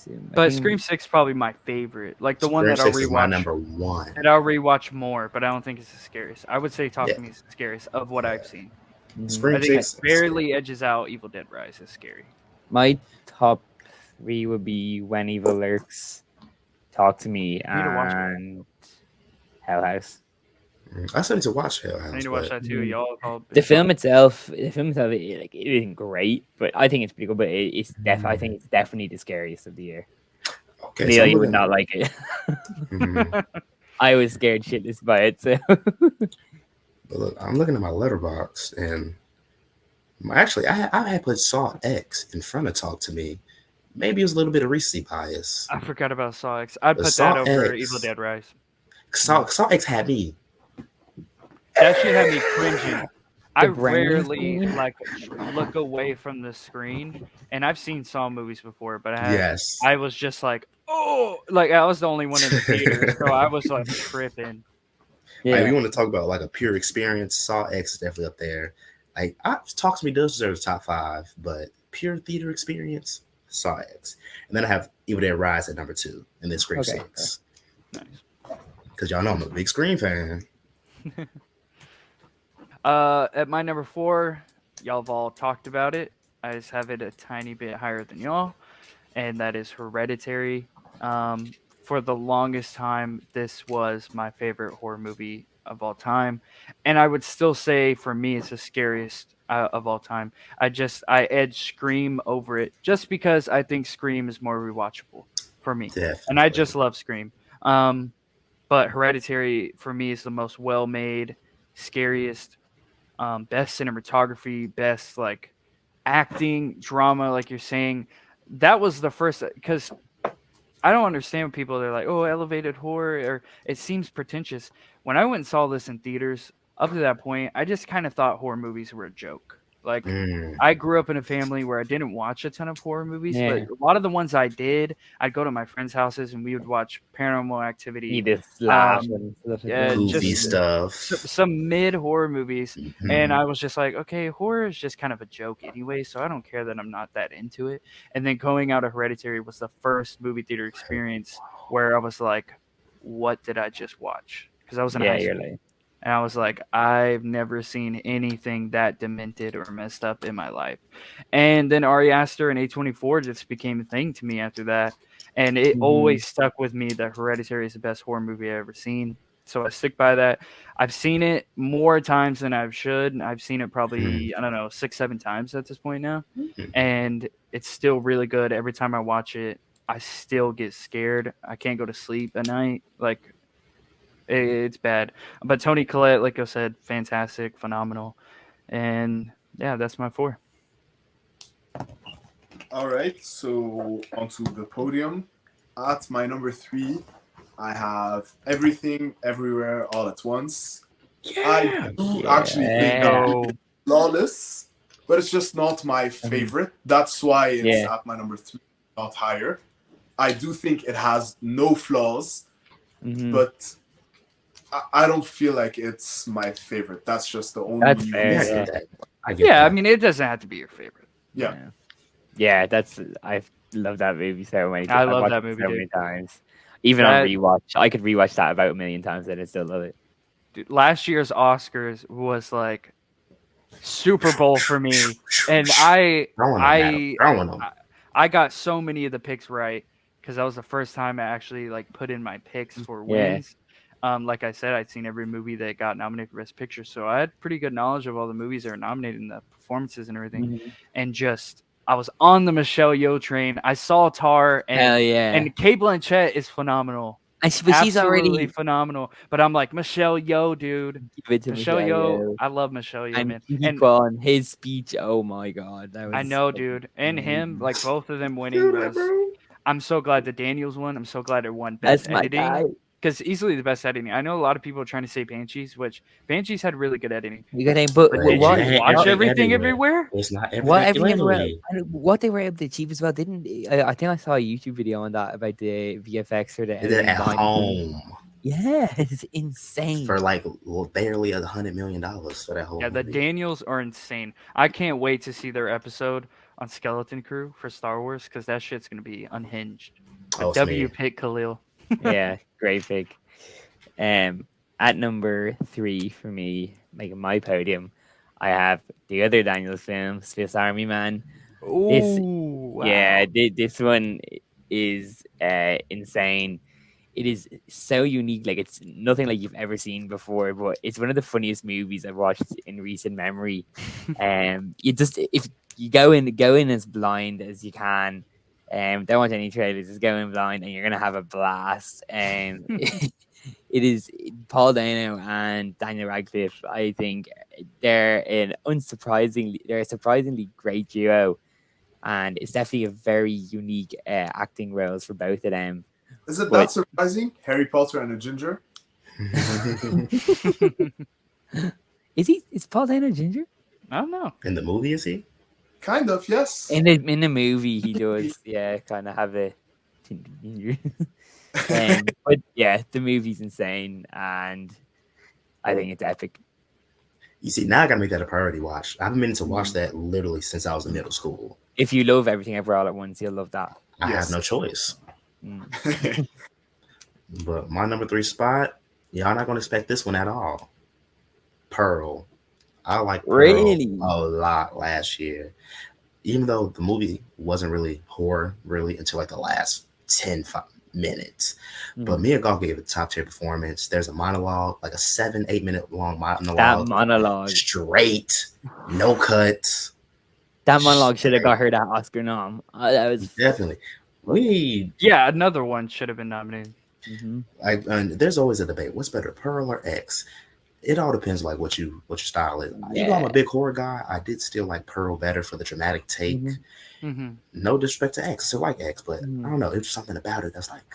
I But think Scream 6 is probably my favorite. Like the one Scream that I'll 6 is my rewatch. number 1. And I'll rewatch more, but I don't think it's the scariest. I would say Talk Yeah. to Me is the scariest of what I've seen. I Scream think 6 it barely edges out Evil Dead Rise as scary. my top 3 would be When Evil Lurks, Talk to Me, I need to watch it. and Hell House. I still need to watch Hell House. I need to watch that too. Mhm. Y'all called The film itself, it isn't great, but I think it's pretty good. But I think it's definitely the scariest of the year. Okay, Leo, I'm you would looking- not like it. Mhm. I was scared shitless by it. So But look, I'm looking at my letterbox, and actually, I had put Saw X in front of Talk to Me. Maybe it was a little bit of recency bias. I forgot about Saw X. I'd But put Saw that over X- Evil Dead Rise. Saw X had me. That shit had me cringing. I brain rarely scene? like look away from the screen, and I've seen Saw movies before, but Yes. I was just like, oh, like I was the only one in the theater, so I was like tripping. Like, if yeah, you want to talk about like a pure experience, Saw X is definitely up there. Like, Talk to Me does deserve the top 5, but pure theater experience, Saw X. And then I have Evil Dead Rise at number 2, and then Scream Okay, 6. Nice. Because y'all know I'm a big Scream fan. At my number 4, y'all have all talked about it. I just have it a tiny bit higher than y'all, and that is Hereditary. For the longest time, this was my favorite horror movie of all time, and I would still say for me it's the scariest of all time. I edge Scream over it just because I think Scream is more rewatchable for me, Definitely. and I just love Scream. But Hereditary for me is the most well-made, scariest, best cinematography, best like acting, drama, like you're saying. That was the first because I don't understand when people they're like, oh, elevated horror, or it seems pretentious. When I went and saw this in theaters, up to that point, I just kind of thought horror movies were a joke. Like, I grew up in a family where I didn't watch a ton of horror movies, but Yeah. a lot of the ones I did, I'd go to my friends' houses and we would watch Paranormal Activity, you just laugh Um, and stuff. yeah, Goofy just- stuff. some mid horror movies. Mhm. And I was just like, okay, horror is just kind of a joke anyway, so I don't care that I'm not that into it. And then going out of Hereditary was the first movie theater experience where I was like, what did I just watch? Because I was in Yeah, high you're school. like, And I was like, I've never seen anything that demented or messed up in my life. And then Ari Aster and A24 just became a thing to me after that. And it always stuck with me that Hereditary is the best horror movie I've ever seen. So I stick by that. I've seen it more times than I should. I've seen it probably, I don't know, 6-7 times at this point now. And it's still really good. Every time I watch it, I still get scared. I can't go to sleep at night. Like, it's bad. But Tony Collette, like I said, fantastic, phenomenal. And yeah, that's my 4. All right, so onto the podium. At my number 3, I have Everything, Everywhere, All at Once. I do actually think that No. it's flawless, but it's just not my favorite. That's why it's at my number 3, not higher. I do think it has no flaws, but I don't feel like it's my favorite. That's just the only. That's fair, Yeah, I yeah. get that. I get Yeah, that. I mean, it doesn't have to be your favorite. Yeah. Yeah, I love that movie so many. I I've love watched that it movie, so dude. many times. Even That- on rewatch, I could rewatch that about 1,000,000 times and I still love it. Dude, last year's Oscars was like Super Bowl for me. And I got so many of the picks right because that was the first time I actually like put in my picks for wins. Like I said, I'd seen every movie that got nominated for Best Picture, so I had pretty good knowledge of all the movies that are nominated and the performances and everything. And just I was on the Michelle Yeoh train. I saw Tar, and Hell yeah. and Kate Blanchett is phenomenal. but she's absolutely already phenomenal. But I'm like Michelle Yeoh, dude. give it to Michelle Michelle Yeoh, Yeoh. I love Michelle Yeoh, And man. Ki And Kwan, his speech, oh my god, that I was know, fucking dude, and him, amazing. like both of them winning Feel that, was. bro. I'm so glad that Daniels won. I'm so glad it won Best That's my guy. Editing because easily the best editing. I know a lot of people are trying to say Banshees, which Banshees had really good editing. You got but But But did it you ain't watch everything everything everywhere. everywhere? It's not what everything everything everywhere, everywhere. what they were able to achieve as well, didn't I think I saw a YouTube video on that about the VFX or the They did it editing at behind the scenes. home Yeah, it's insane. for like barely $100 million for that whole Yeah, the movie. Daniels are insane. I can't wait to see their episode on Skeleton Crew for Star Wars because that shit's gonna be unhinged. A Oh, it's W me. pick Khalil. Yeah, great pick. At number 3 for me, making my podium, I have the other Daniels film, Swiss Army Man. This, Ooh, yeah, wow. this one is insane. It is so unique, like it's nothing like you've ever seen before. But it's one of the funniest movies I've watched in recent memory. You just if you go in as blind as you can. Don't watch any trailers. Just go in blind, and you're gonna have a blast. It is Paul Dano and Daniel Radcliffe. I think they're a surprisingly great duo, and it's definitely a very unique acting roles for both of them. Is it that But surprising? Harry Potter and a ginger? is he? Is Paul Dano ginger? I don't know. In the movie, is he? Kind of, yes. In the movie, he does. Yeah, kind of have a tint of ginger. But yeah, the movie's insane, and I think it's epic. You see, now I gotta make that a priority watch. I've been meaning to watch Mm. that literally since I was in middle school. If you love Everything Ever All at Once, you'll love that. I Yes. have no choice. Mm. But my number 3 spot, y'all not gonna expect this one at all. Pearl. I like Pearl Really? a lot last year. Even though the movie wasn't really horror, really, until like the last 10 minutes. But Mm. Mia Goth gave a top tier performance. There's a monologue, like a 7-8 minute long That monologue, monologue, straight, no cuts. that monologue should have got her that Oscar nom. That was Definitely. We Yeah, another one should have been nominated. like, and there's always a debate. What's better, Pearl or X? It all depends like what your style is. Even though I'm Yeah. a big horror guy, I did still like Pearl better for the dramatic take. Mhm. Hmm. No disrespect to X, I still like X, but Mhm. I don't know. It's something about it that's like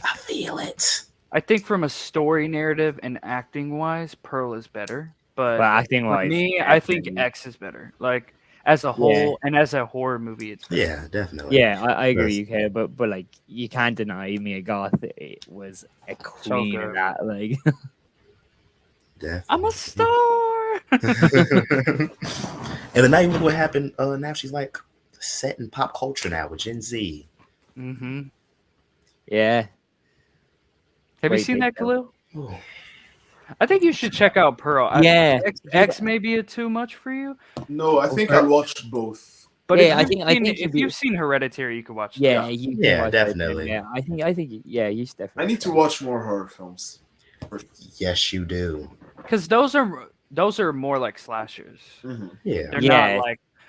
I feel it. I think from a story narrative and acting wise, Pearl is better. But Well, acting for wise, me, I think definitely. X is better. Like as a whole and as a horror movie, it's better. Yeah, definitely. Yeah, I agree, Because- UK, but like you can't deny Mia Goth it was a queen in good. that. Like I'm a Definitely. star. And then now you look what happened. Now she's like set in pop culture now with Gen Z. Hmm. yeah. Have you Great seen pick, that, though. Khalil? Ooh. I think you should check out Pearl. Yeah. X may be too much for you, No, I think Okay. I'll watch both. but Yeah, I if, think- you've I seen, think if you'd be- you've seen Hereditary, you could watch that. Yeah, Yeah. you can Yeah, watch that, definitely. Yeah, I think yeah, you should definitely. I need to watch more horror films. Yes, you do. Because those are more like slashers. Mhm. Yeah. They're Yeah.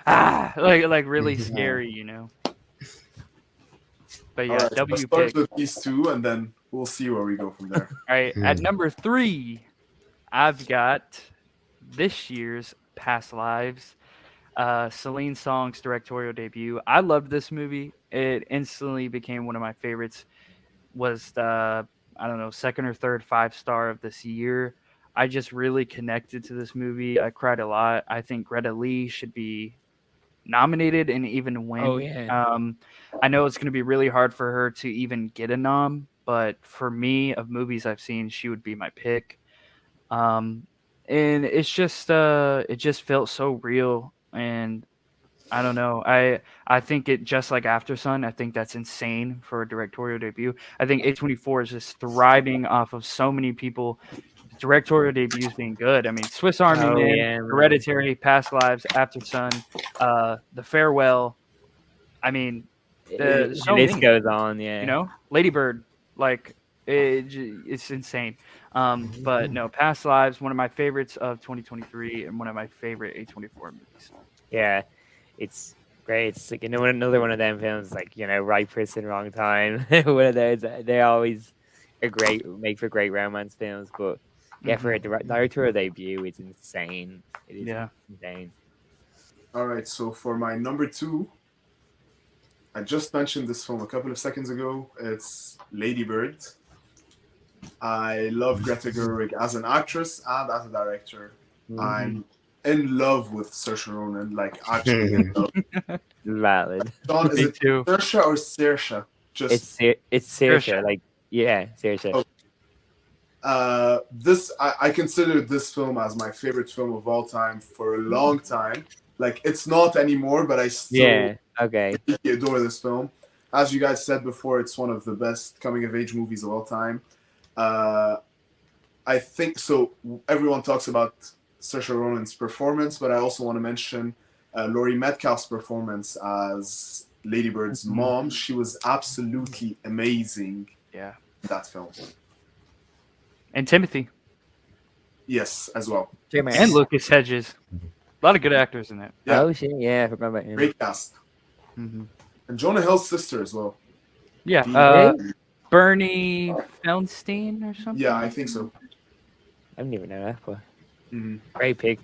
not like really scary, you know. But yeah, All right, W let's start pick. with these two, and then we'll see where we go from there. All right, at Hmm. number 3, I've got this year's Past Lives. Celine Song's directorial debut. I loved this movie. It instantly became one of my favorites. Was the I don't know, second or third 5-star of this year. I just really connected to this movie. I cried a lot. I think Greta Lee should be nominated and even win. Oh, yeah. I know it's going to be really hard for her to even get a nom, but for me, of movies I've seen, she would be my pick. And it just felt so real, and I don't know. I think it just like After Sun. I think that's insane for a directorial debut. I think A24 is just thriving off of so many people directorial debuts being good. I mean, Swiss Army Oh, Man, yeah, man. Hereditary, Past Lives, After Sun, The Farewell. I mean, The so list many. goes on. Yeah. You know, Lady Bird. Like it's insane. But no, Past Lives, one of my favorites of 2023, and one of my favorite A24 movies. Yeah, it's great. It's like another one of them films, like right person, wrong time. One of those. They always make for great romance films. But yeah, for a directorial debut, it's insane. It is Yeah. insane. All right, so for my number two, I just mentioned this film a couple of seconds ago. It's Lady Bird. I love Greta Gerwig as an actress and as a director. I'm in love with Saoirse Ronan, like actually in love. Valid. John, is Me it too. Saoirse or Saoirse? Just It's Saoirse. Saoirse. Like yeah, Saoirse. Oh. I consider this film as my favorite film of all time for a long time. Like it's not anymore, but I still Yeah. Okay. really adore this film. As you guys said before, it's one of the best coming of age movies of all time. I think so. Everyone talks about Saoirse Ronan's performance, but I also want to mention Laurie Metcalf's performance as Lady Bird's mom. She was absolutely amazing Yeah. in that film. And Timothy Yes, as well. and Lucas Hedges. A lot of good actors in that. Yeah. Oh shit! Yeah, I forgot about him. Great cast. Mm-hmm. And Jonah Hill's sister as well. Yeah. Dee- Bernie Feldstein or something. yeah, I think so. I didn't even know that, but Mhm. great pick.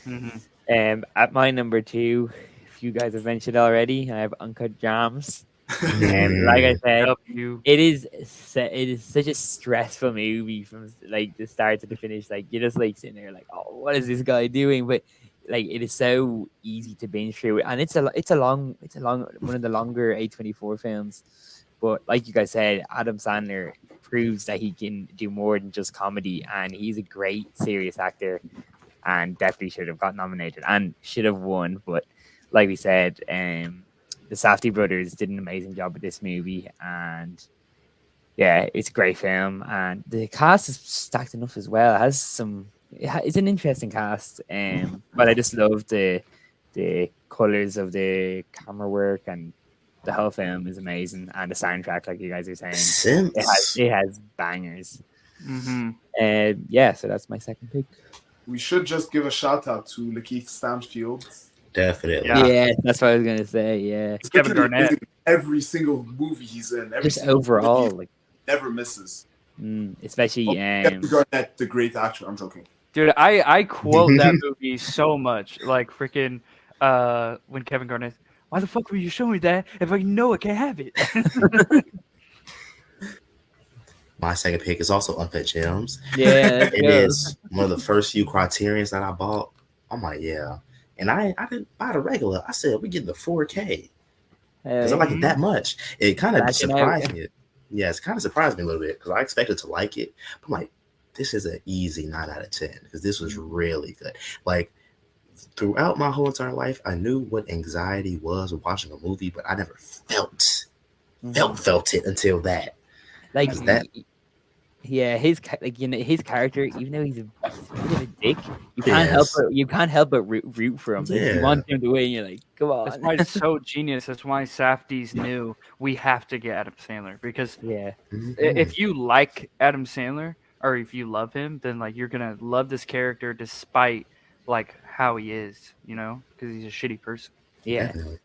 Mm-hmm. At my number two, if you guys have mentioned already, I have Uncut Gems. Mm. Like I said, You. it is such a stressful movie from like the start to the finish. Like you're just like sitting there like, oh, what is this guy doing? But like it is so easy to binge through, and it's a long one of the longer A24 films. But like you guys said, Adam Sandler proves that he can do more than just comedy, and he's a great serious actor, and definitely should have got nominated and should have won. But like we said, the Safdie brothers did an amazing job with this movie, and yeah, it's a great film, and the cast is stacked enough as well. It has some, it's an interesting cast, but I just love the colors of the camera work, and the whole film is amazing, and the soundtrack, like you guys are saying, Sims. it has bangers. Mm-hmm. Yeah, so that's my second pick. We should just give a shout out to Lakeith Stanfield. Definitely. Yeah. Yeah, that's what I was gonna say. Yeah, He's Kevin literally Garnett. in every single movie he's in. Every just single overall, movie like, he never misses. especially Kevin Garnett, the great actor. I'm joking. Dude, I quote that movie so much. Like freaking when Kevin Garnett, why the fuck were you showing me that if I know I can't have it? My second pick is also Uncut Gems. yeah, It is one of the first few criterions that I bought. I'm like, yeah. And I didn't buy the regular. I said, we get the 4K. Because I like it that much. It kind of Backing surprised out. me. Yeah, it's kind of surprised me a little bit because I expected to like it. But I'm like, this is an easy 9 out of 10 because this was really good. Like, throughout my whole entire life, I knew what anxiety was watching a movie, but I never felt it until that. like Is that- yeah, his his character, even though he's a bit of a dick, you can't help but root for him. Like, you Yeah. want him to win. You're like, come That's on. why it's so genius. That's why Safdies knew we have to get Adam Sandler because Yeah, if you like Adam Sandler or if you love him, then like you're gonna love this character despite like how he is, you know, because he's a shitty person. yeah. Definitely.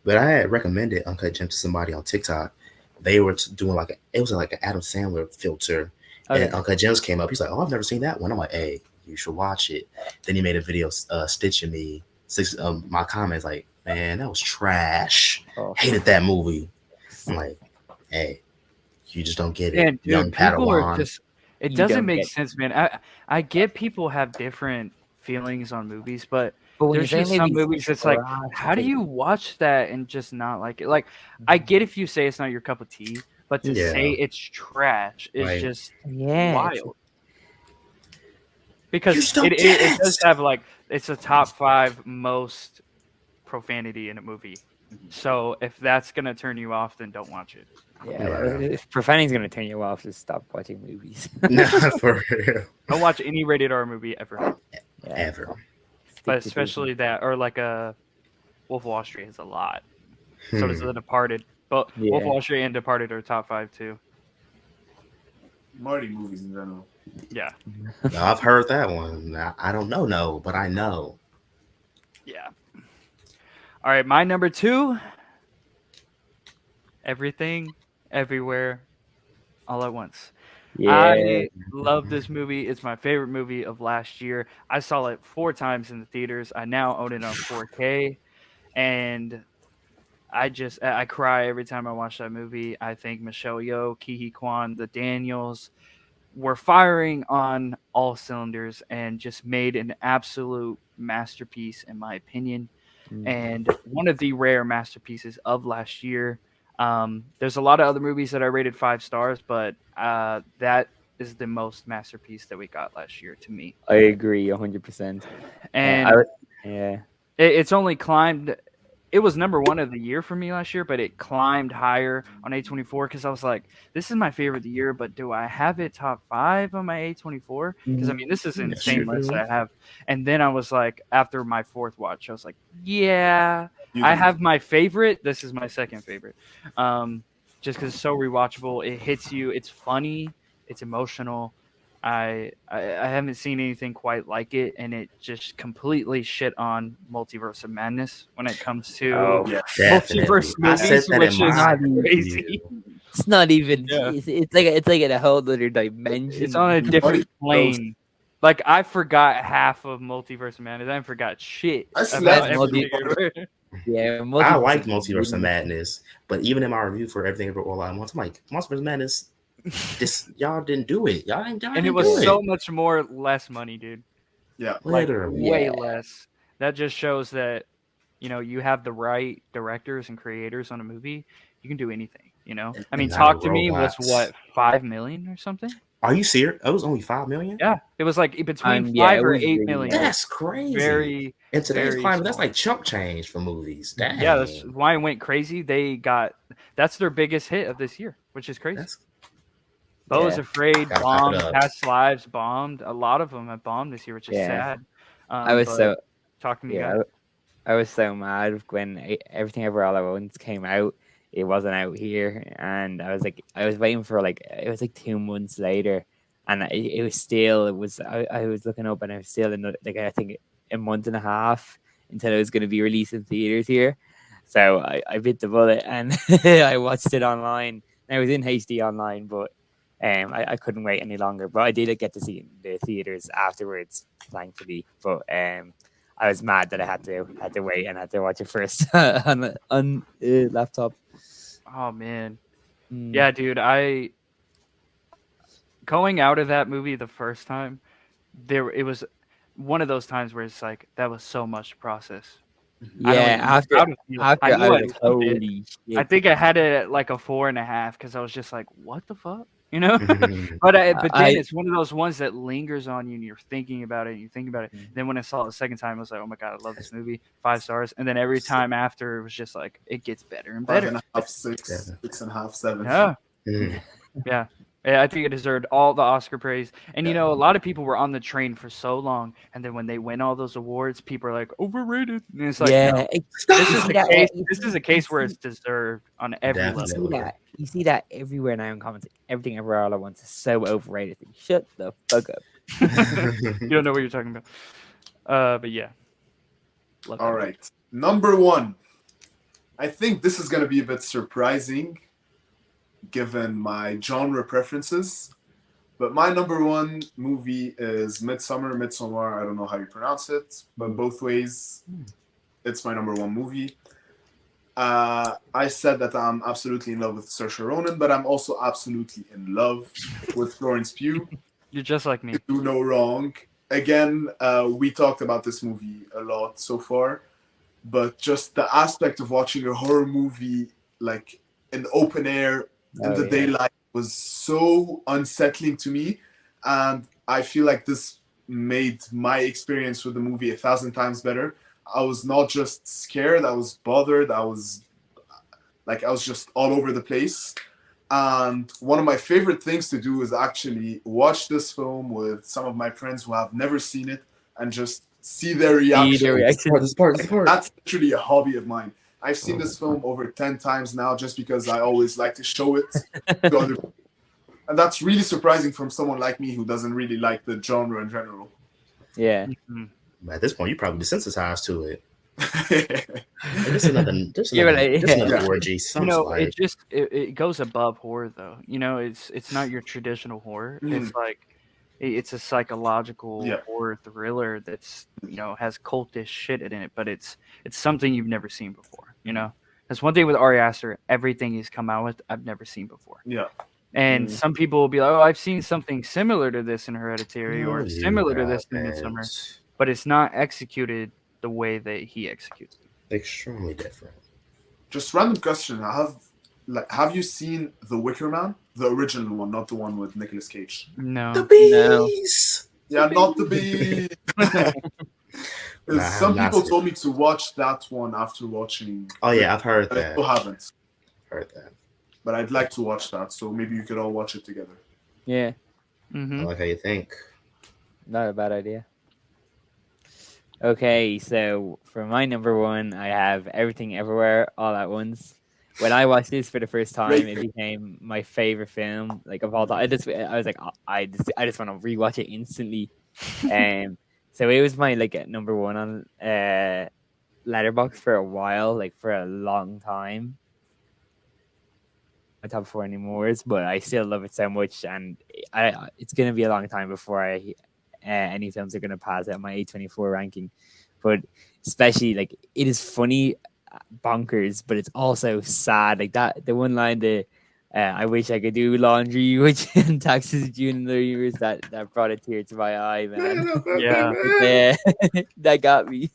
But I had recommended Uncut Gems to somebody on TikTok. They were doing it was like an Adam Sandler filter, Okay. and Uncut Gems came up. He's like, "Oh, I've never seen that one." I'm like, "Hey, you should watch it." Then he made a video stitching me. My comments like, "Man, that was trash. Oh. Hated that movie." I'm like, "Hey, you just don't get it, And dude, young people are Padawan." just it You doesn't don't make get- sense, man. I get people have different feelings on movies, but But when there's you're just saying some movies it's like, how do you watch that and just not like it? Like, I get if you say it's not your cup of tea, but to Yeah. say it's trash is Like, just Yeah, wild. You Because just don't it get does it. have like it's a top 5 most profanity in a movie. So if that's gonna turn you off, then don't watch it. yeah. Yeah. If profanity's gonna turn you off, just stop watching movies. Nah, for real. Don't watch any rated R movie ever, Yeah. Ever. Stick but to Disney. especially that or like a Wolf of Wall Street has a lot. So does Hmm. The Departed. But Wolf Yeah. of Wall Street and Departed are top 5 too. Marty movies in general. Yeah, No, I've heard that one. I don't know, but I know. yeah. All right, my number 2. Everything, Everywhere, All at Once. Yeah. I love this movie. It's my favorite movie of last year. I saw it 4 times in the theaters. I now own it on 4K, and I cry every time I watch that movie. I think Michelle Yeoh, Ki Kwan, the Daniels were firing on all cylinders and just made an absolute masterpiece, in my opinion, Mm. and one of the rare masterpieces of last year. There's a lot of other movies that I rated 5 stars, but that is the most masterpiece that we got last year to me. I agree 100%. And Yeah. it's only climbed. It was number one of the year for me last year, but it climbed higher on A24 because I was like, this is my favorite of the year, but do I have it top 5 on my A24? Because I mean, this is an Yes, you insane list do. that I have. And then I was like, after my 4th watch, I was like, yeah, You I do. have my favorite. This is my second favorite. Just because it's so rewatchable. It hits you. It's funny. It's emotional. I haven't seen anything quite like it, and it just completely shit on Multiverse of Madness when it comes to Oh, Yeah. Definitely. multiverse I said movies, that which in is my crazy. review. it's not even. Yeah. It's like in a whole other dimension. It's on a Funny different goes- plane. Like I forgot half of Multiverse of Madness. I forgot shit I about slept everything. Yeah, I like Multiverse of Madness, but even in my review for Everything Ever All at Once, I'm like, Multiverse of Madness, this y'all didn't do it. Y'all And didn't it do was it. so much more less money, dude. Yeah. Like Literally. way Yeah. less. That just shows that you have the right directors and creators on a movie. You can do anything. I mean, And not Talk to Me was robots. what 5 million or something. Are you serious? It was only 5 million? Yeah, it was like between Yeah, 5 it or was 8 really million. low. That's crazy. Very, In today's very climate, that's small. like chump change for movies. Dang. Yeah, that's why it went crazy. That's their biggest hit of this year, which is crazy. That's Bo is Yeah. Afraid Gotta clap it bombed. up. Past Lives bombed. A lot of them have bombed this year, which is Yeah. sad. I was but so Talk to me, yeah. guys. I was so mad when Everything Ever All at Once came out. It wasn't out here, and I was waiting for it was like 2 months later, and it was still I was looking up, and I was still in I think a month and a half until it was going to be released in theaters here. So I bit the bullet and I watched it online. I was in HD online, but I couldn't wait any longer. But I did get to see it in the theaters afterwards, thankfully. But I was mad that I had to wait and had to watch it first on laptop. Oh man, Mm. yeah, dude. Going out of that movie the first time, it was one of those times where it's like that was so much to process. I don't Yeah, even know how to feel. I know I I was loved it. holy I shit. think I had it at like a 4.5 because I was just like, "What the fuck," Mhm. but then I it's one of those ones that lingers on you, and you're thinking about it, and you think about it. Then when I saw it the second time, I was like, "Oh my god, I love this movie, 5 stars." And then every time after, it was just like it gets better and Five better. and a half, six, 6.5, 7. Yeah, Mhm. yeah. Yeah, I think it deserved all the Oscar praise. And Yeah. a lot of people were on the train for so long, and then when they win all those awards, people are like overrated. And it's like, yeah, no, this you is see a that, case. you This see- is a case you where see- it's deserved on every you level. see Definitely. that you see that everywhere now in comments. Everything Ever All at Once is so overrated. Shut the fuck up. You don't know what you're talking about. But yeah. Love All that. right. Number 1. I think this is going to be a bit surprising given my genre preferences. But my number 1 movie is Midsommar. I don't know how you pronounce it, but both ways, it's my number 1 movie. I said that I'm absolutely in love with Saoirse Ronan, but I'm also absolutely in love with Florence Pugh. You're just like me. Do no wrong. Again, we talked about this movie a lot so far, but just the aspect of watching a horror movie like in open air in Oh, the yeah. daylight was so unsettling to me, and I feel like this made my experience with the movie 1,000 times better. I was not just scared, I was bothered, I was just all over the place. And one of my favorite things to do is actually watch this film with some of my friends who have never seen it and just see their reaction. This part. That's literally a hobby of mine. I've seen this film over 10 times now just because I always like to show it to other people. And that's really surprising from someone like me who doesn't really like the genre in general. Yeah. Mhm. At this point, you're probably desensitized to it. There's another, there's You're another, right, there's yeah. another orgy. Some It like, just it goes above horror though. It's not your traditional horror. It's like it's a psychological Yeah. horror thriller that's has cultish shit in it, but it's something you've never seen before. That's one thing with Ari Aster. Everything he's come out with, I've never seen before. Yeah. And some people will be like, "Oh, I've seen something similar to this in Hereditary, no, or you similar to this in Midsummer," haven't. but it's not executed the way that he executes it. Extremely different. Just random question. Have you seen The Wicker Man? The original one, not the one with Nicolas Cage. No. The bees. Yeah, not the bee. Nah, I have Some not people seen told me to watch that one after watching. Oh yeah, I've heard But I that. still haven't. Heard that. But I'd like to watch that, so maybe you could all watch it together. Yeah, I Mm-hmm. like how you think. not a bad idea. Okay, so for my number one, I have Everything Everywhere All at Once. When I watched this for the first time, Great it film. became my favorite film, like of all time. I was like, I just want to rewatch it instantly. So it was my like number one on Letterboxd for a while, like for a long time. My top four anymore, but I still love it so much, and it's gonna be a long time before any films are gonna pass out my A24 ranking. But especially like it is funny, bonkers, but it's also sad. Like that, the one line, I wish I could do laundry, which in taxes due in the years that brought a tear to my eye, man. Yeah. Yeah, that got me.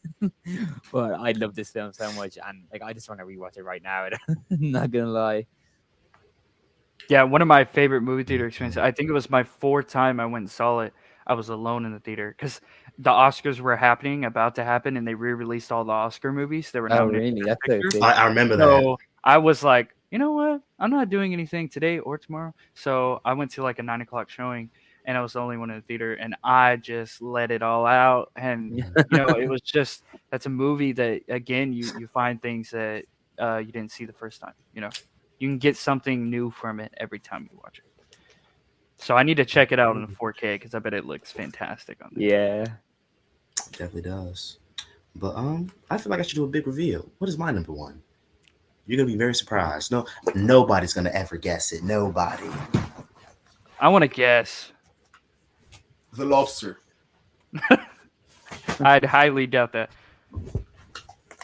But I love this film so much, and like I just want to rewatch it right now. Not gonna lie. Yeah, one of my favorite movie theater experiences. I think it was my fourth time I went and saw it. I was alone in the theater because the Oscars were about to happen, and they re-released all the Oscar movies that were Oh, nominated. really? for That's Best so Picture. sick. I remember that. So I was like, you know what? I'm not doing anything today or tomorrow. So I went to like a 9 o'clock showing, and I was the only one in the theater, and I just let it all out. And it was just that's a movie that again you find things that you didn't see the first time. You can get something new from it every time you watch it. So I need to check it out in 4K because I bet it looks fantastic on there. Yeah. Definitely does. But I feel like I should do a big reveal. What is my number one? You're gonna be very surprised. No, nobody's gonna ever guess it. Nobody. I want to guess. The Lobster. I'd highly doubt that.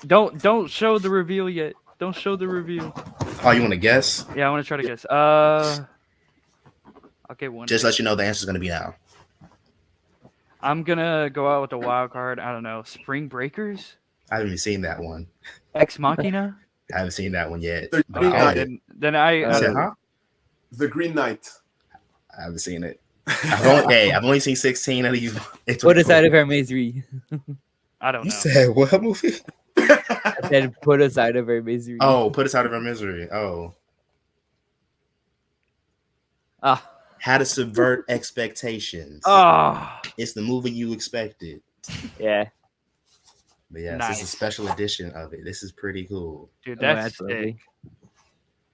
Don't show the reveal yet. Don't show the reveal. Oh, you want to guess? Yeah, I want to try to guess. I'll get one. Just let you know the answer's gonna be now. I'm gonna go out with a wild card. I don't know. Spring Breakers, I haven't even seen that one. Ex Machina. I haven't seen that one yet. The But Green I Knight. called it. Then I You said, huh? The Green Knight. I haven't seen it. I've only seen 16 of these. Put us out of our misery. I don't You know. said what movie? I said, put us out of our misery. Oh, put us out of our misery. Oh, Ah, how to subvert expectations. Oh, It's the movie you expected. yeah. But yes, Nice. this is a special edition of it. This is pretty cool. dude, Oh, that's lovely. sick.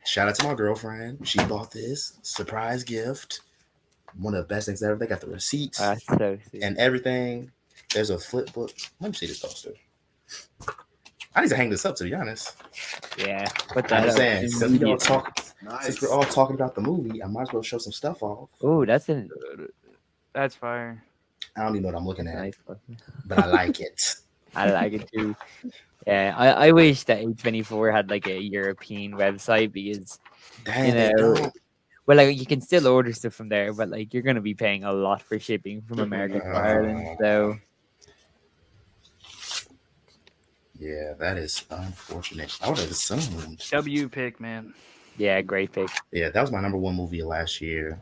Shout out to my girlfriend. She bought this surprise gift. One of the best things ever. They got the receipts That's so sick. and everything. There's a flip book. Let me see this poster. I need to hang this up, to be honest. Yeah. Put I'm that just up saying, since we all talk, Nice. since we're all talking about the movie, I might as well show some stuff off. Oh, that's a That's fire. I don't even know what I'm looking at, nice one. but I like it. I like it too. Yeah, I wish that A24 had like a European website because Dang, You they know, don't. well, like you can still order stuff from there, but like you're gonna be paying a lot for shipping from America to Ireland. So Yeah, that is unfortunate. I would have assumed. W pick, man. yeah, great pick. Yeah, that was my number one movie of last year.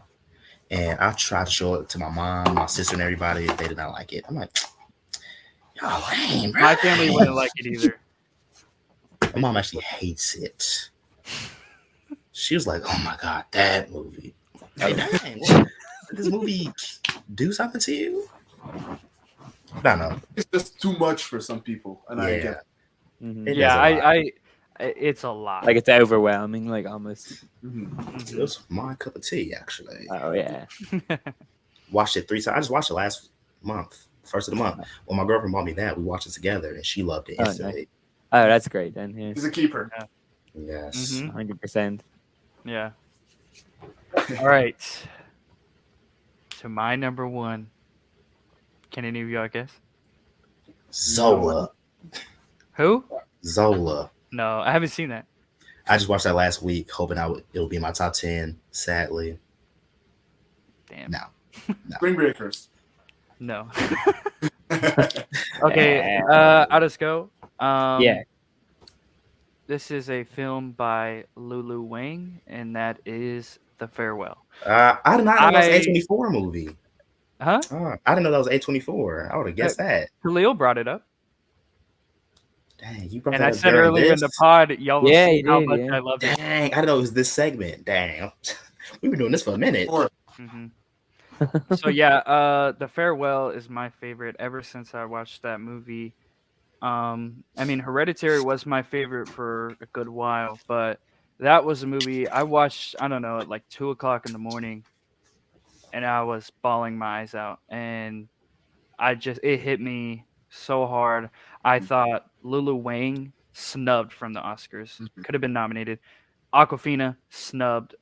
And I tried to show it to my mom, my sister, and everybody. They did not like it. I'm like, y'all lame, bro. My family wouldn't like it either. My mom actually hates it. She was like, oh my God, that movie. Like, dang, what? Did this movie do something to you? I don't know. It's just too much for some people, and I get. Mhm. It Yeah, is a lot. it's a lot. Like it's overwhelming, like almost. It was my cup of tea, actually. Oh yeah. Watched it 3 times. I just watched it last month. first of the month. When my girlfriend bought me that, we watched it together, and she loved it Oh, nice. instantly. Oh, that's great then. Yeah, He's a keeper. Yes. 100%. Yeah. All right. To my number one. Can any of y'all guess? Zola. Who? Zola. No, I haven't seen that. I just watched that last week, hoping it would be in my top 10. Sadly, Damn. no. Spring Breakers. No. Okay. I'll just go. Yeah. This is a film by Lulu Wang, and that is The Farewell. I did not know that was an A24 movie. Huh? I didn't know that was A24. I would have guessed that. Khalil brought it up. Dang, you brought And that I up said during earlier in the this? pod, y'all will Yeah, see you how did, much yeah. I love it. Dang, I didn't know it was this segment. Dang. We've been doing this for a minute. Mm-hmm. So yeah, The Farewell is my favorite ever since I watched that movie. I mean, Hereditary was my favorite for a good while, but that was a movie I watched, I don't know, at like 2:00 in the morning, and I was bawling my eyes out, and it hit me so hard. I thought Lulu Wang snubbed from the Oscars. Could have been nominated. Aquafina snubbed.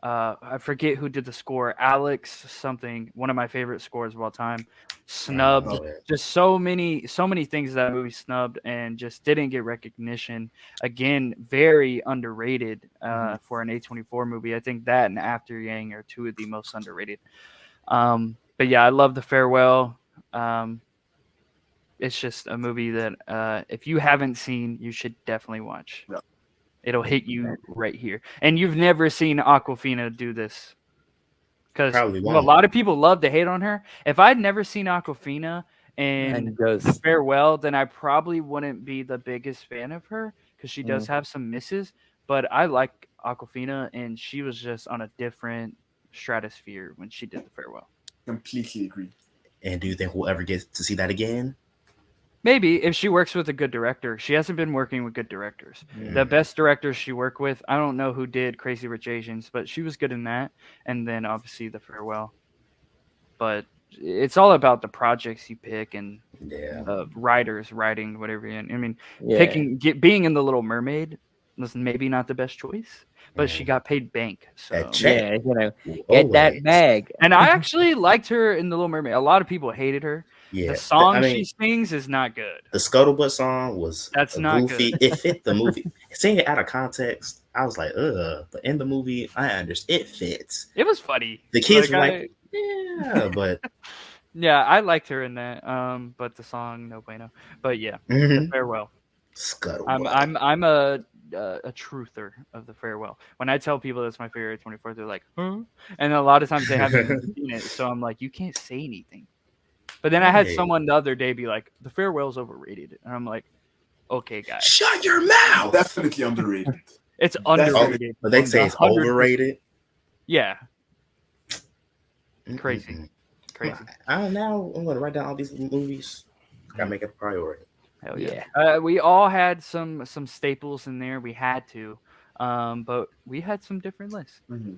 I forget who did the score. Alex something, one of my favorite scores of all time, snubbed. Just so many things that movie snubbed and just didn't get recognition. Again, very underrated for an A24 movie. I think that and After Yang are two of the most underrated. But yeah, I love The Farewell. It's just a movie that if you haven't seen, you should definitely watch. Yeah. It'll hit you right here. And you've never seen Aquafina do this. Because a lot of people love to hate on her. If I'd never seen Aquafina and The Farewell, then I probably wouldn't be the biggest fan of her because she does have some misses. But I like Aquafina, and she was just on a different stratosphere when she did The Farewell. Completely agree. And do you think we'll ever get to see that again? Maybe if she works with a good director. She hasn't been working with good directors. The best directors she worked with, I don't know who did Crazy Rich Asians, but she was good in that. And then obviously The Farewell. But it's all about the projects you pick and writers writing whatever. I mean, being in The Little Mermaid was maybe not the best choice, but she got paid bank. So get that bag. And I actually liked her in The Little Mermaid. A lot of people hated her. Yeah, the song she sings is not good. The Scuttlebutt song was not goofy. Good. It fit the movie. Seeing it out of context, I was like, ugh. But in the movie, I understand. It fits. It was funny. The kids were like, yeah, but yeah, I liked her in that. But the song, no bueno. But yeah, The Farewell. Scuttlebutt. I'm a truther of The Farewell. When I tell people that's my favorite 24, they're like, huh? And a lot of times they haven't even seen it. So I'm like, you can't say anything. But then I had someone the other day be like, The Farewell's overrated. And I'm like, okay, guys. Shut your mouth. Definitely underrated. It's underrated. But they say it's overrated. Yeah. Crazy. Crazy. I don't know. I'm going to write down all these movies. Got to make it a priority. Hell yeah. We all had some staples in there. We had to. But we had some different lists. Mm-hmm.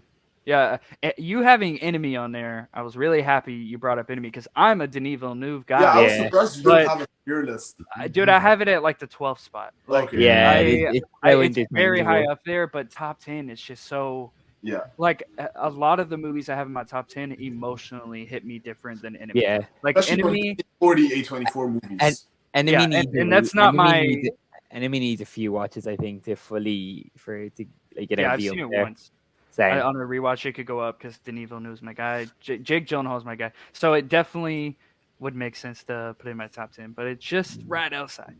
Yeah, you having Enemy on there, I was really happy you brought up Enemy because I'm a Denis Villeneuve guy. Yeah, I was surprised you didn't have it on your list. Dude, I have it at like the 12th spot. Like, it's very high up there, but top 10 is just so. Yeah. Like a lot of the movies I have in my top 10 emotionally hit me different than Enemy. Yeah. Like especially Enemy. 40 A24 movies. Enemy needs and that's not Enemy needs a few watches, I think, to get I've seen it once. On a rewatch, it could go up because Denis Villeneuve is my guy. Jake Gyllenhaal is my guy. So it definitely would make sense to put it in my top 10, but it's just right outside.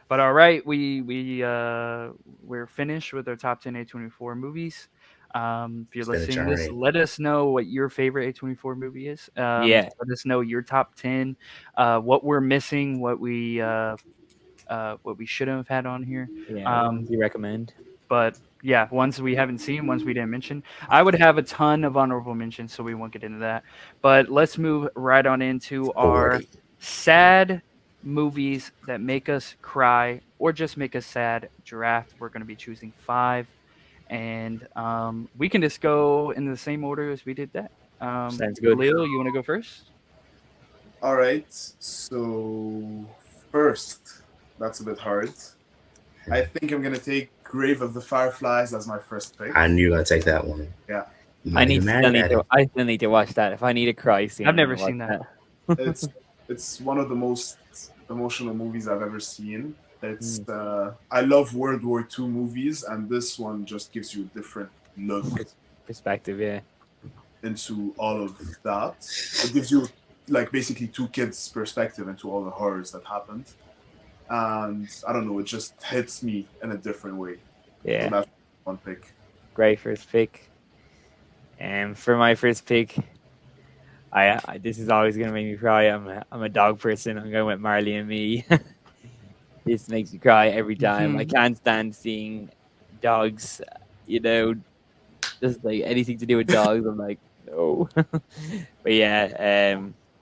But all right, we're finished with our top 10 A24 movies. If you're listening to this, let us know what your favorite A24 movie is. Let us know your top 10, what we're missing, what we should have had on here. Yeah, you recommend. But yeah, ones we haven't seen, ones we didn't mention. I would have a ton of honorable mentions, so we won't get into that. But let's move right on into our sad movies that make us cry or just make us sad draft. We're going to be choosing 5, and we can just go in the same order as we did that. Sounds good. Khalil, you want to go first? All right. So first, that's a bit hard. I think I'm gonna take Grave of the Fireflies as my first pick. I knew you were gonna take that one. Yeah. I'm not even mad at it. I still need to watch that. If I need a cry scene, I've I'm never gonna seen watch that. It's one of the most emotional movies I've ever seen. It's I love World War II movies, and this one just gives you a different look Perspective, yeah. into all of that. It gives you like basically two kids' perspective into all the horrors that happened. And I don't know, it just hits me in a different way. So Yeah. that's one pick. Great first pick. And for my first pick, I this is always gonna make me cry. I'm a dog person. I'm going with Marley and Me. This makes me cry every time. I can't stand seeing dogs, just like anything to do with dogs. I'm like, no. But yeah,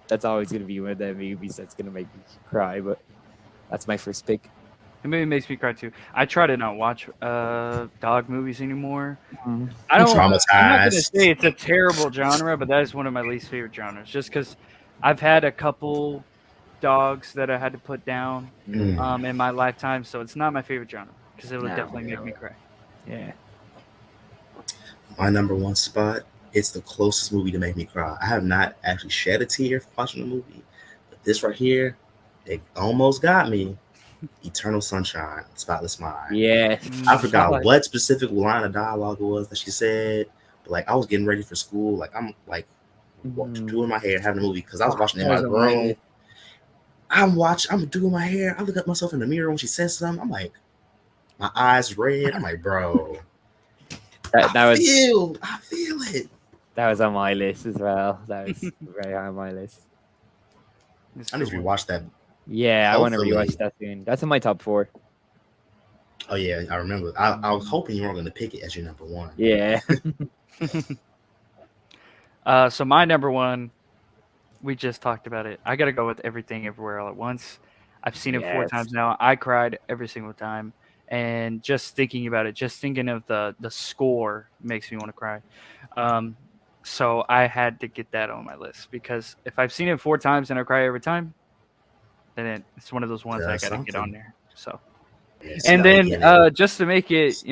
that's always gonna be one of the movies that's gonna make me cry. But that's my first pick. It maybe makes me cry too. I try to not watch dog movies anymore. Mm. I don't. I'm not gonna Traumatized. say it's a terrible genre, but that is one of my least favorite genres. Just because I've had a couple dogs that I had to put down in my lifetime, so it's not my favorite genre because it would definitely make me cry. Yeah. My number one spot. It's the closest movie to make me cry. I have not actually shed a tear for watching the movie, but this right here, it almost got me. Eternal Sunshine, Spotless Mind. Yeah. I forgot what specific line of dialogue it was that she said, but like I was getting ready for school. Like I'm like doing my hair, having a movie because I was watching in my room. I'm doing my hair. I look at myself in the mirror when she says something. I'm like, my eyes red. I'm like, bro. I feel it. That was on my list as well. That was very high on my list. I need to rewatch that. Yeah, I want to rewatch that soon. That's in my top 4. Oh yeah, I remember. I was hoping you weren't going to pick it as your number one. Yeah. So my number one, we just talked about it. I got to go with Everything Everywhere All at Once. I've seen it 4 times now. I cried every single time. And just thinking about it, just thinking of the score makes me want to cry. So I had to get that on my list because if I've seen it 4 times and I cry every time, then it's one of those ones I got to get on there. So, and then just to make it,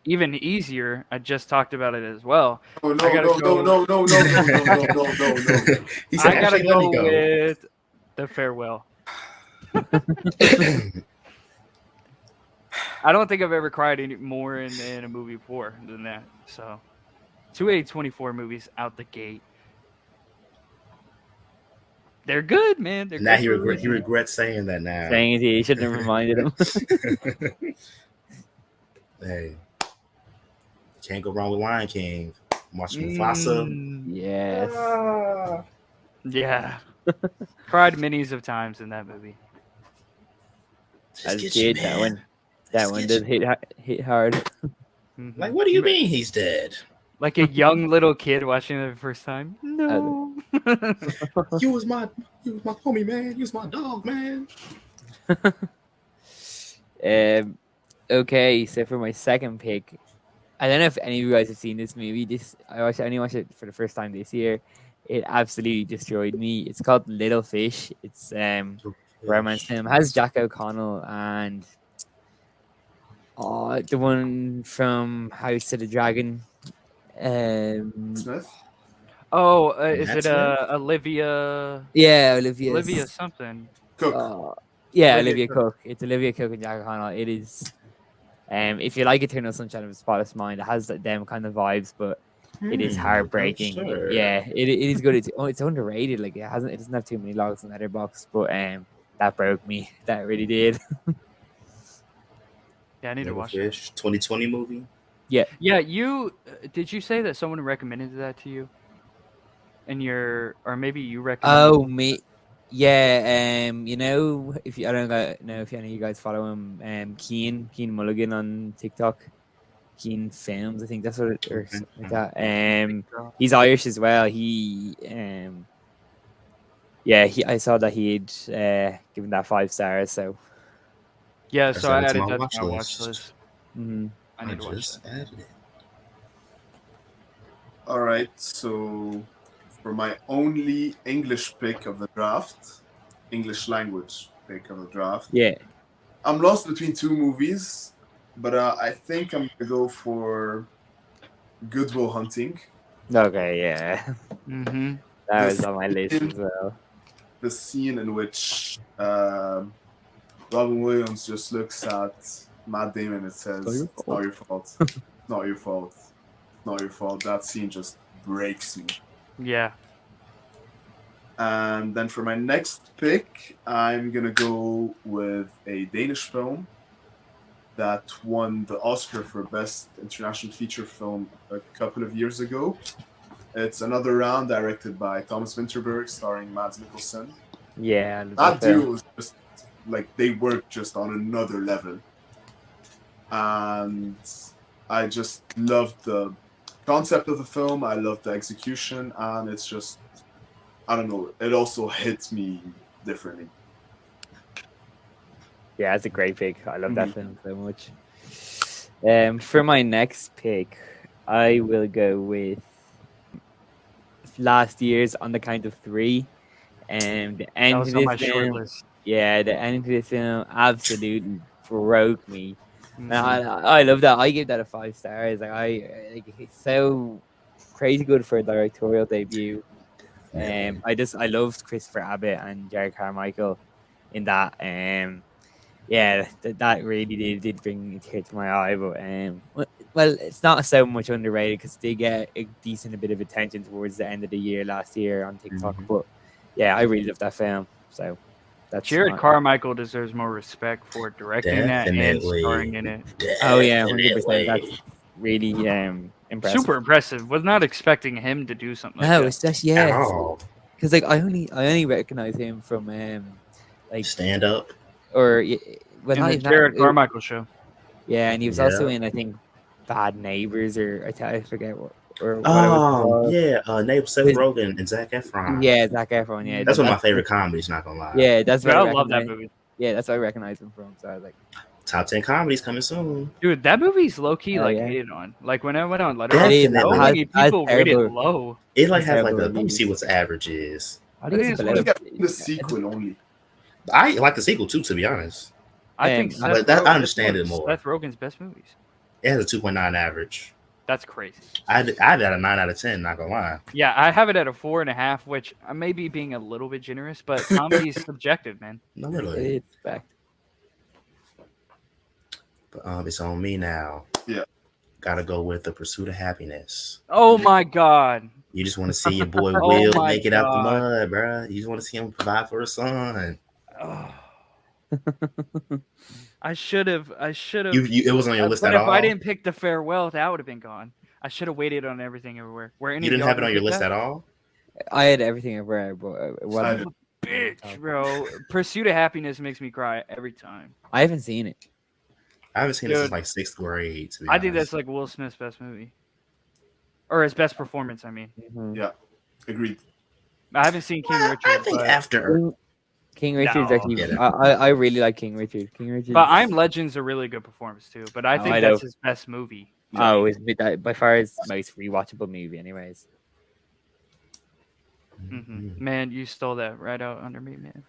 even easier, I just talked about it as well. Oh, no. I gotta go with The Farewell. I don't think I've ever cried any more in a movie before than that. So, 2 A24 movies out the gate. They're good, man. They're now good he regrets saying that now. Saying it, he shouldn't have reminded him. Hey, can't go wrong with Lion King. Watching Mufasa. Yes. Yeah. Cried minis of times in that movie. As a kid, that one did hit hard. Like, what do you mean he's dead? Like a young little kid watching it the first time. No. You was my homie, man. You was my dog, man. Okay, so for my second pick, I don't know if any of you guys have seen this movie. I only watched it for the first time this year. It absolutely destroyed me. It's called Little Fish. It's romance film. It has Jack O'Connell and the one from House of the Dragon. Smith? Oh, is it Olivia? Yeah, Olivia. Olivia something. Cook. Yeah, Olivia Cook. It's Olivia Cook and Jack O'Connell. It is. If you like Eternal Sunshine of the Spotless Mind, it has them kind of vibes, but it is heartbreaking. Sure. Yeah, it is good. It's underrated. Like it doesn't have too many logs on Letterboxd, but that broke me. That really did. Yeah, I need to watch it. 2020 movie. Yeah, did you say that someone recommended that to you? Or maybe you recommended? Oh, me. Yeah, if you, I don't know if any of you guys follow him, Keen Mulligan on TikTok, Keen Films, I think that's what it or something like that. He's Irish as well. I saw that he'd given that 5 stars. So yeah, so I added that to my watch list. Mm-hmm. I need to watch that. Added it. All right, so for my only English pick of the draft, English language pick of the draft, Yeah. I'm lost between two movies, but I think I'm gonna go for Good Will Hunting. Okay, yeah. Mm-hmm. That The was on my list scene, as well. the scene in which Robin Williams just looks at Matt Damon and says, "It's not your fault. It's not your fault. It's not your fault." That scene just breaks me. Yeah. And then for my next pick, I'm gonna go with a Danish film that won the Oscar for Best International Feature Film a couple of years ago. It's Another Round, directed by Thomas Winterberg, starring Mads Mikkelsen. Yeah, I love That that film. duo was just like they worked just on another level, and I just loved the concept of the film. I loved the execution, and it's just I don't know. It also hits me differently. Yeah, that's a great pick. I love that Mhm. film so much. For my next pick, I will go with last year's On the Count of Three. The That end was of on this my short film, list. yeah, the end of this film absolutely broke me. And Mhm. I love that. I give that a 5 stars. Like it's so crazy good for a directorial debut. Yeah. I loved Christopher Abbott and Jerry Carmichael in that. Yeah, that really did bring a tear to my eye. But well, it's not so much underrated because they get a decent bit of attention towards the end of the year last year on TikTok. Mhm. But yeah, I really love that film. So that's Jared my. Carmichael deserves more respect for directing that and starring Definitely. in it. Oh yeah, 100%. That's Definitely. really impressive. Super impressive. Was not expecting him to do something like No, that. it's just At yes, all. because like I only recognize him from like Stand up. or well In not the even that. Jared Carmichael show. Yeah, and he was also Yeah. in I think Bad Neighbors or I forget what or what it was called. Yeah. Neighbor Seth With Rogen and Zac Efron. yeah, Zac Efron. Yeah, That's one of my that's favorite comedies. Not gonna lie. yeah, that's Dude, what I I love that recognize. movie. Yeah, that's what I recognize him from. So I was like, Top 10 comedies coming soon. Dude, that movie's low key oh like yeah, hated on. Like when I went on it Letterboxd, is. so Definitely. many people rated Terrible. low. It like Has has like terrible a let me see reviews. what's the average is. I think it's it's one below. of The sequel only. I like the sequel too, to be honest. I think Um, Seth But that, Rogen, I understand it's it one of more. Seth Rogen's best movies. It has a 2.9 average. That's crazy. I had it at a 9 out of 10. Not gonna lie. Yeah, I have it at a 4.5, which I may be being a little bit generous, but comedy is subjective, man. No, It literally. is fact. But it's on me now. Yeah. Gotta go with The Pursuit of Happiness. Oh my god. You just want to see your boy Oh Will my make it out the God. mud, bruh. You just want to see him provide for his son. Oh. I should have. It wasn't on your list But at if all. I didn't pick The Farewell, that would have been gone. I should have waited on Everything Everywhere. Where any You of didn't y'all have it on your pick list that? at all. I had everything everywhere, but it I wasn't. did. Bitch, bro. Pursuit of Happiness makes me cry every time. I haven't seen it. I haven't seen it since Dude, like 6th grade. To be I think honest. that's like Will Smith's best movie, or his best performance. I mean, Mhm. Yeah, agreed. I haven't seen King Well, Richard, I think but, after. King Richard's No. actually. Yeah. I really like King Richard. King Richard. but I'm Legend's a really good performance too. But I Oh, think I that's know. his best movie. Oh, it's by far his most rewatchable movie, anyways. Man, you stole that right out under me, man.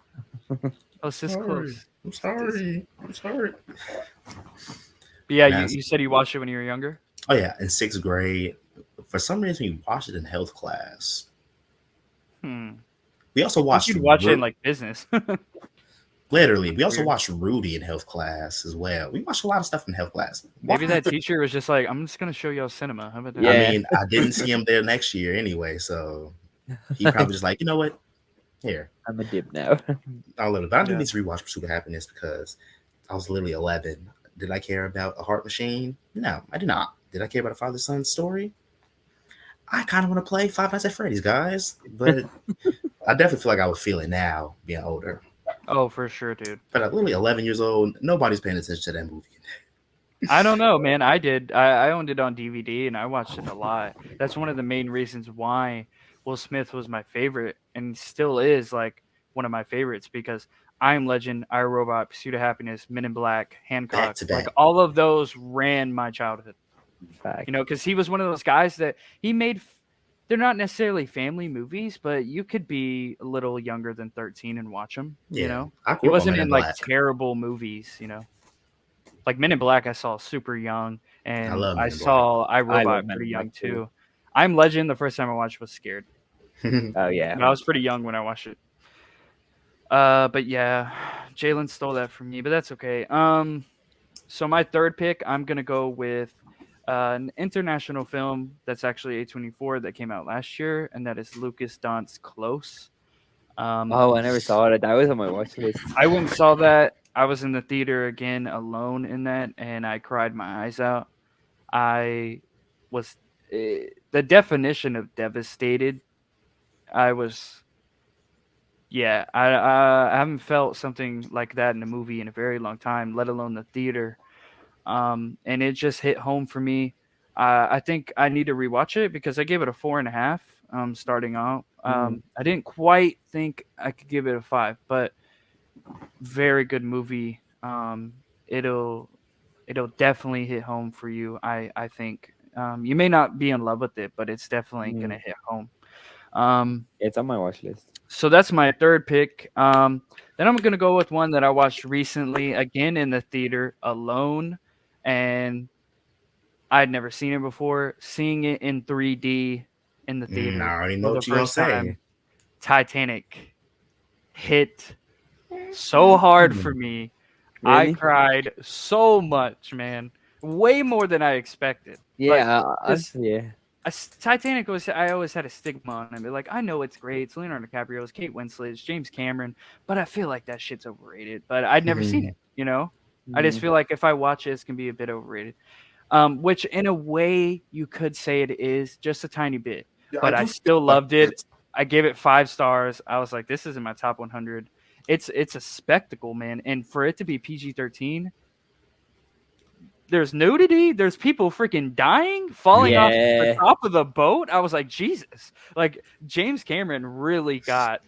Oh, it's this close. I'm sorry. But yeah, Nah, you said you watched it when you were younger. Oh yeah, in 6th grade. For some reason, we watched it in health class. We also watched. You'd watch it in like business. Literally, we also Weird. watched Rudy in health class as well. We watched a lot of stuff in health class. Maybe that teacher was just like, I'm just gonna show y'all cinema. How about that? Yeah. I mean, I didn't see him there next year anyway, so he probably just like, you know what? Here, I'm a dip now. I'll let it. But I do Yeah. need to rewatch Pursuit of Happiness because I was literally 11. Did I care about a heart machine? No, I did not. Did I care about a father-son story? I kind of want to play Five Nights at Freddy's, guys, but I definitely feel like I would feel it now, being older. Oh, for sure, dude. But at literally 11 years old, nobody's paying attention to that movie. I don't know, man. I did. I owned it on DVD and I watched it a lot. That's one of the main reasons why Will Smith was my favorite and still is like one of my favorites because I Am Legend, I, Robot, Pursuit of Happiness, Men in Black, Hancock, Back to back. like all of those ran my childhood. Fact. You know, because he was one of those guys that he made they're not necessarily family movies, but you could be a little younger than 13 and watch them. You Yeah, know, I he grew up on wasn't Men in in like Black. terrible movies. You know, like Men in Black, I saw super young, I and love I Men in Black. saw I love iRobot Men pretty in Black young too. too. I'm Legend. The first time I watched was scared, Oh yeah, but I was pretty young when I watched it. But yeah, Jalen stole that from me, but that's okay. So my third pick, I'm gonna go with an international film that's actually A24 that came out last year, and that is Lucas Dant's Close. Oh, I never saw it. That was on my watch list. I went and saw that. I was in the theater again alone in that, and I cried my eyes out. I was the definition of devastated. I was, yeah, I haven't felt something like that in a movie in a very long time, let alone the theater. And it just hit home for me. I think I need to rewatch it because I gave it a 4.5. Starting out, I didn't quite think I could give it a 5, but very good movie. It'll it'll definitely hit home for you. I think you may not be in love with it, but it's definitely gonna Mm. hit home. Um, It's on my watch list. so that's my third pick. Then I'm gonna go with one that I watched recently, again in the theater alone, and I'd never seen it before. Seeing it in 3D in the I theater already know for the what you're gonna first time, say. Titanic hit so hard for Mm. me. I Really? cried so much, man. Way more than I expected. Like, Yeah, because yeah. Titanic was, I always had a stigma on it. Like, I know it's great. It's Leonardo DiCaprio, it's Kate Winslet, it's James Cameron, but I feel like that shit's overrated. But I'd never seen it, you know? I just Mm. feel like if I watch it, it's gonna be a bit overrated. Which in a way you could say it is just a tiny bit, Yeah, I but I do feel still like loved it. it. I gave it 5 stars. I was like, this is in my top 100. It's a spectacle, man, and for it to be PG-13, there's nudity, there's people freaking dying, falling off the Yeah. top of the boat. I was like, Jesus, like James Cameron really got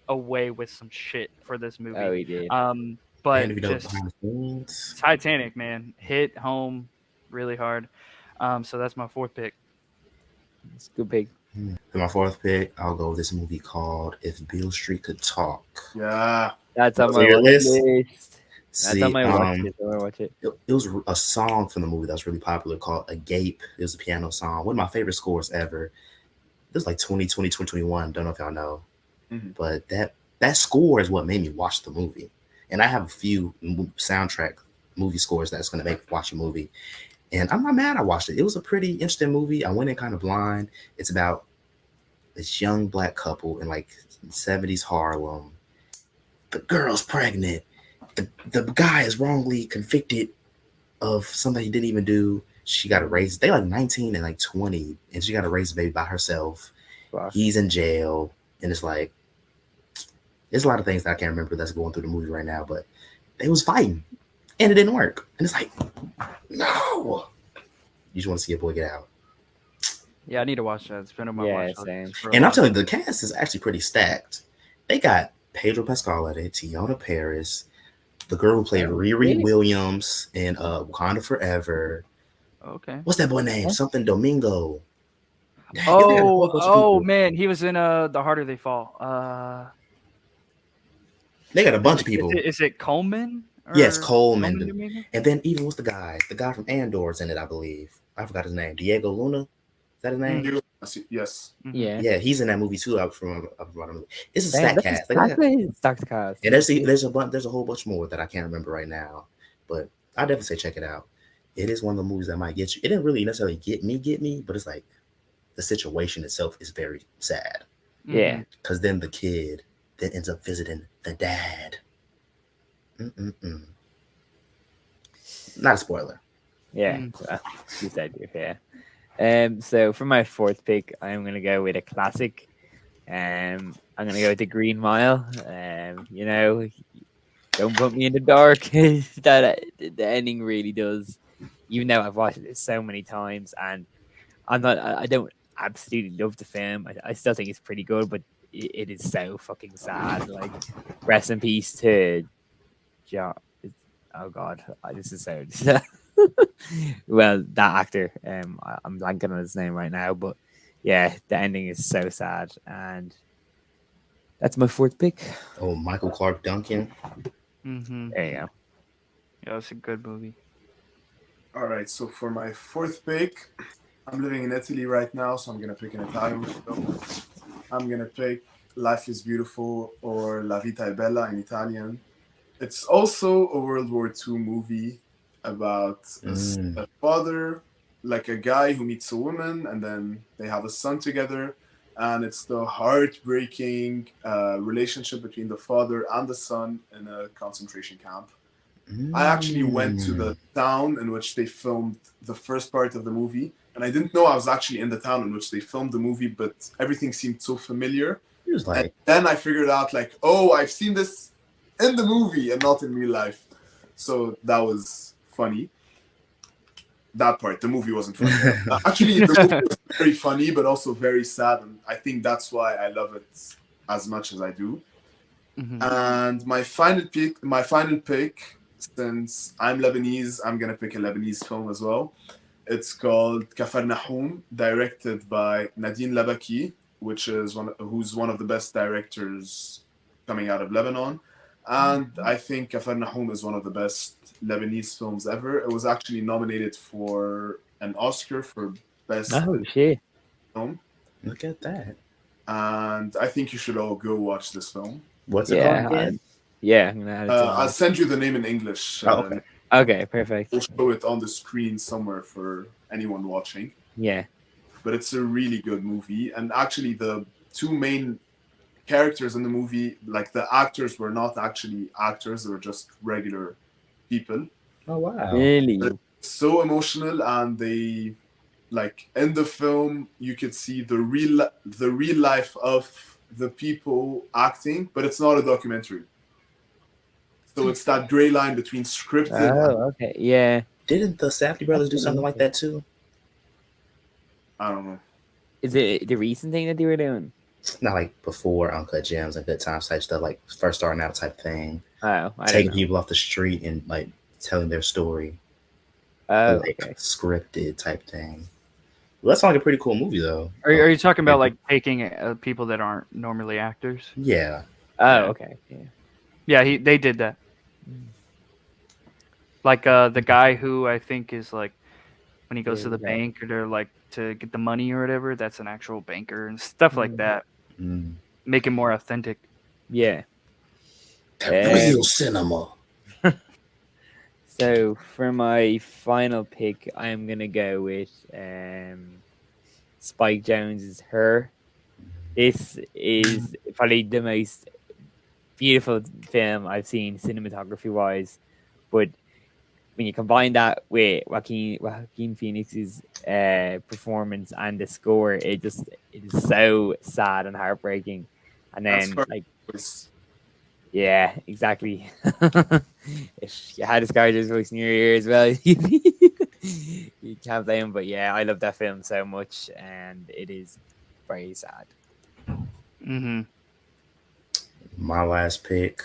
away with some shit for this Oh, movie. he did. And But if you know just behind the scenes, Titanic, man, hit home really hard. So that's my fourth pick. It's a good pick. for my fourth pick, I'll go with this movie called If Beale Street Could Talk. Yeah. That's on So my your watch list? list. That's on See, my watch list. I want to watch it. it was a song from the movie that was really popular called Agape. It was a piano song. One of my favorite scores ever. It was like 2020, 2021. Don't know if y'all know. Mhm. But that score is what made me watch the movie. And I have a few soundtrack movie scores that's going to make me watch a movie. And I'm not mad I watched it. It was a pretty interesting movie. I went in kind of blind. It's about this young black couple in like 70s Harlem. The girl's pregnant. The guy is wrongly convicted of something he didn't even do. She got to raise. They like 19 and like 20, and she got to raise a baby by herself. Fuck. He's in jail, and it's like there's a lot of things that I can't remember that's going through the movie right now. But they was fighting, and it didn't work. And it's like, no, you just want to see a boy get out. Yeah, I need to watch that. It's been on my Yeah, watch same. list for a And I'm while. telling you, the cast is actually pretty stacked. They got Pedro Pascal at it, Tiana Paris, the girl who played Oh, Riri really? Williams in Wakanda Forever. Okay. What's that boy name? Huh? Something Domingo. Dang, they got a whole bunch of Oh people. man, he was in The Harder They Fall. They got a Is bunch it of people. is it Coleman Yes, or Coleman. Coleman Domingo? And then even what's the guy? The guy from Andor's in it, I believe. I forgot his name. Diego Luna. Is that his name? Yes. Mhm. Yeah. Yeah, he's in that movie too. It's a Damn, stat that's cast. exactly Dr. Cast. Yeah, there's a whole bunch more that I can't remember right now. But I definitely say check it out. It is one of the movies that might get you. It didn't really necessarily get me, but it's like the situation itself is very sad. Yeah. Mhm. Because then the kid then ends up visiting the dad. Mm-mm-mm. Not a spoiler. Yeah. Mm. Well, you said it, yeah. So for my fourth pick, I'm gonna go with a classic. I'm gonna go with the Green Mile. You know, don't put me in the dark. That the ending really does. Even though I've watched it so many times, and I don't absolutely love the film. I still think it's pretty good, but it is so fucking sad. Like, rest in peace to John. Oh God, this is so. Well, that actor. I'm blanking on his name right now, but yeah, the ending is so sad, and that's my fourth pick. Oh, Michael Clark Duncan. Mm-hmm. There you go. Yeah, it's a good movie. All right, so for my fourth pick, I'm living in Italy right now, so I'm gonna pick an Italian film. I'm gonna pick Life is Beautiful or La Vita è Bella in Italian. It's also a World War II movie about a father, like a guy who meets a woman, and then they have a son together. And it's the heartbreaking relationship between the father and the son in a concentration camp. I actually went to the town in which they filmed the first part of the movie, and I didn't know I was actually in the town in which they filmed the movie, but everything seemed so familiar. He was And like, then I figured out, like, oh, I've seen this in the movie and not in real life. So that was funny. That part, the movie wasn't funny. Actually, the movie was very funny, but also very sad, and I think that's why I love it as much as I do. Mm-hmm. And my final pick, since I'm Lebanese, I'm gonna pick a Lebanese film as well. It's called Kafarnahoum, directed by Nadine Labaki, who's one of the best directors coming out of Lebanon. And I think Kafarnahoum is one of the best Lebanese films ever. It was actually nominated for an Oscar for best Oh shit! film, look at that. and I think you should all go watch this film. What's it Yeah, called again? yeah. I'm gonna add it to I'll send you the name in English. Oh, okay. Okay, perfect. We'll show it on the screen somewhere for anyone watching. Yeah, But it's a really good movie. And actually, the two main characters in the movie, like the actors, were not actually actors; they were just regular people. Oh, wow. really. So emotional, and they, like, in the film, you could see the real life of the people acting, but it's not a documentary. So it's that gray line between scripted. Oh, okay. Yeah. Didn't the Safdie brothers do something like that too? I don't know. Is it the recent thing that they were doing? Not like before Uncut Gems and Good Times type stuff, like first starting out type thing. Oh, I Taking don't know. people off the street and like telling their story. Oh, Like okay. scripted type thing. Well, that sounds like a pretty cool movie though. Are you talking about like taking people that aren't normally actors? Yeah. Oh, okay. Yeah. Yeah, they did that. Like the guy who I think is like when he goes to the Yeah. bank or they're like to get the money or whatever, that's an actual banker and stuff like that. Mm. Make it more authentic. Yeah. Real cinema. So for my final pick, I'm gonna go with Spike Jonze's Her. This is probably the most beautiful film I've seen cinematography wise, but when you combine that with Joaquin Phoenix's performance and the score, it is so sad and heartbreaking. And That's then fair. like It's- yeah, exactly. If you had a Scarlet's voice in your ear as well, you can't blame him. But yeah, I love that film so much, and it is very sad. Mm-hmm. My last pick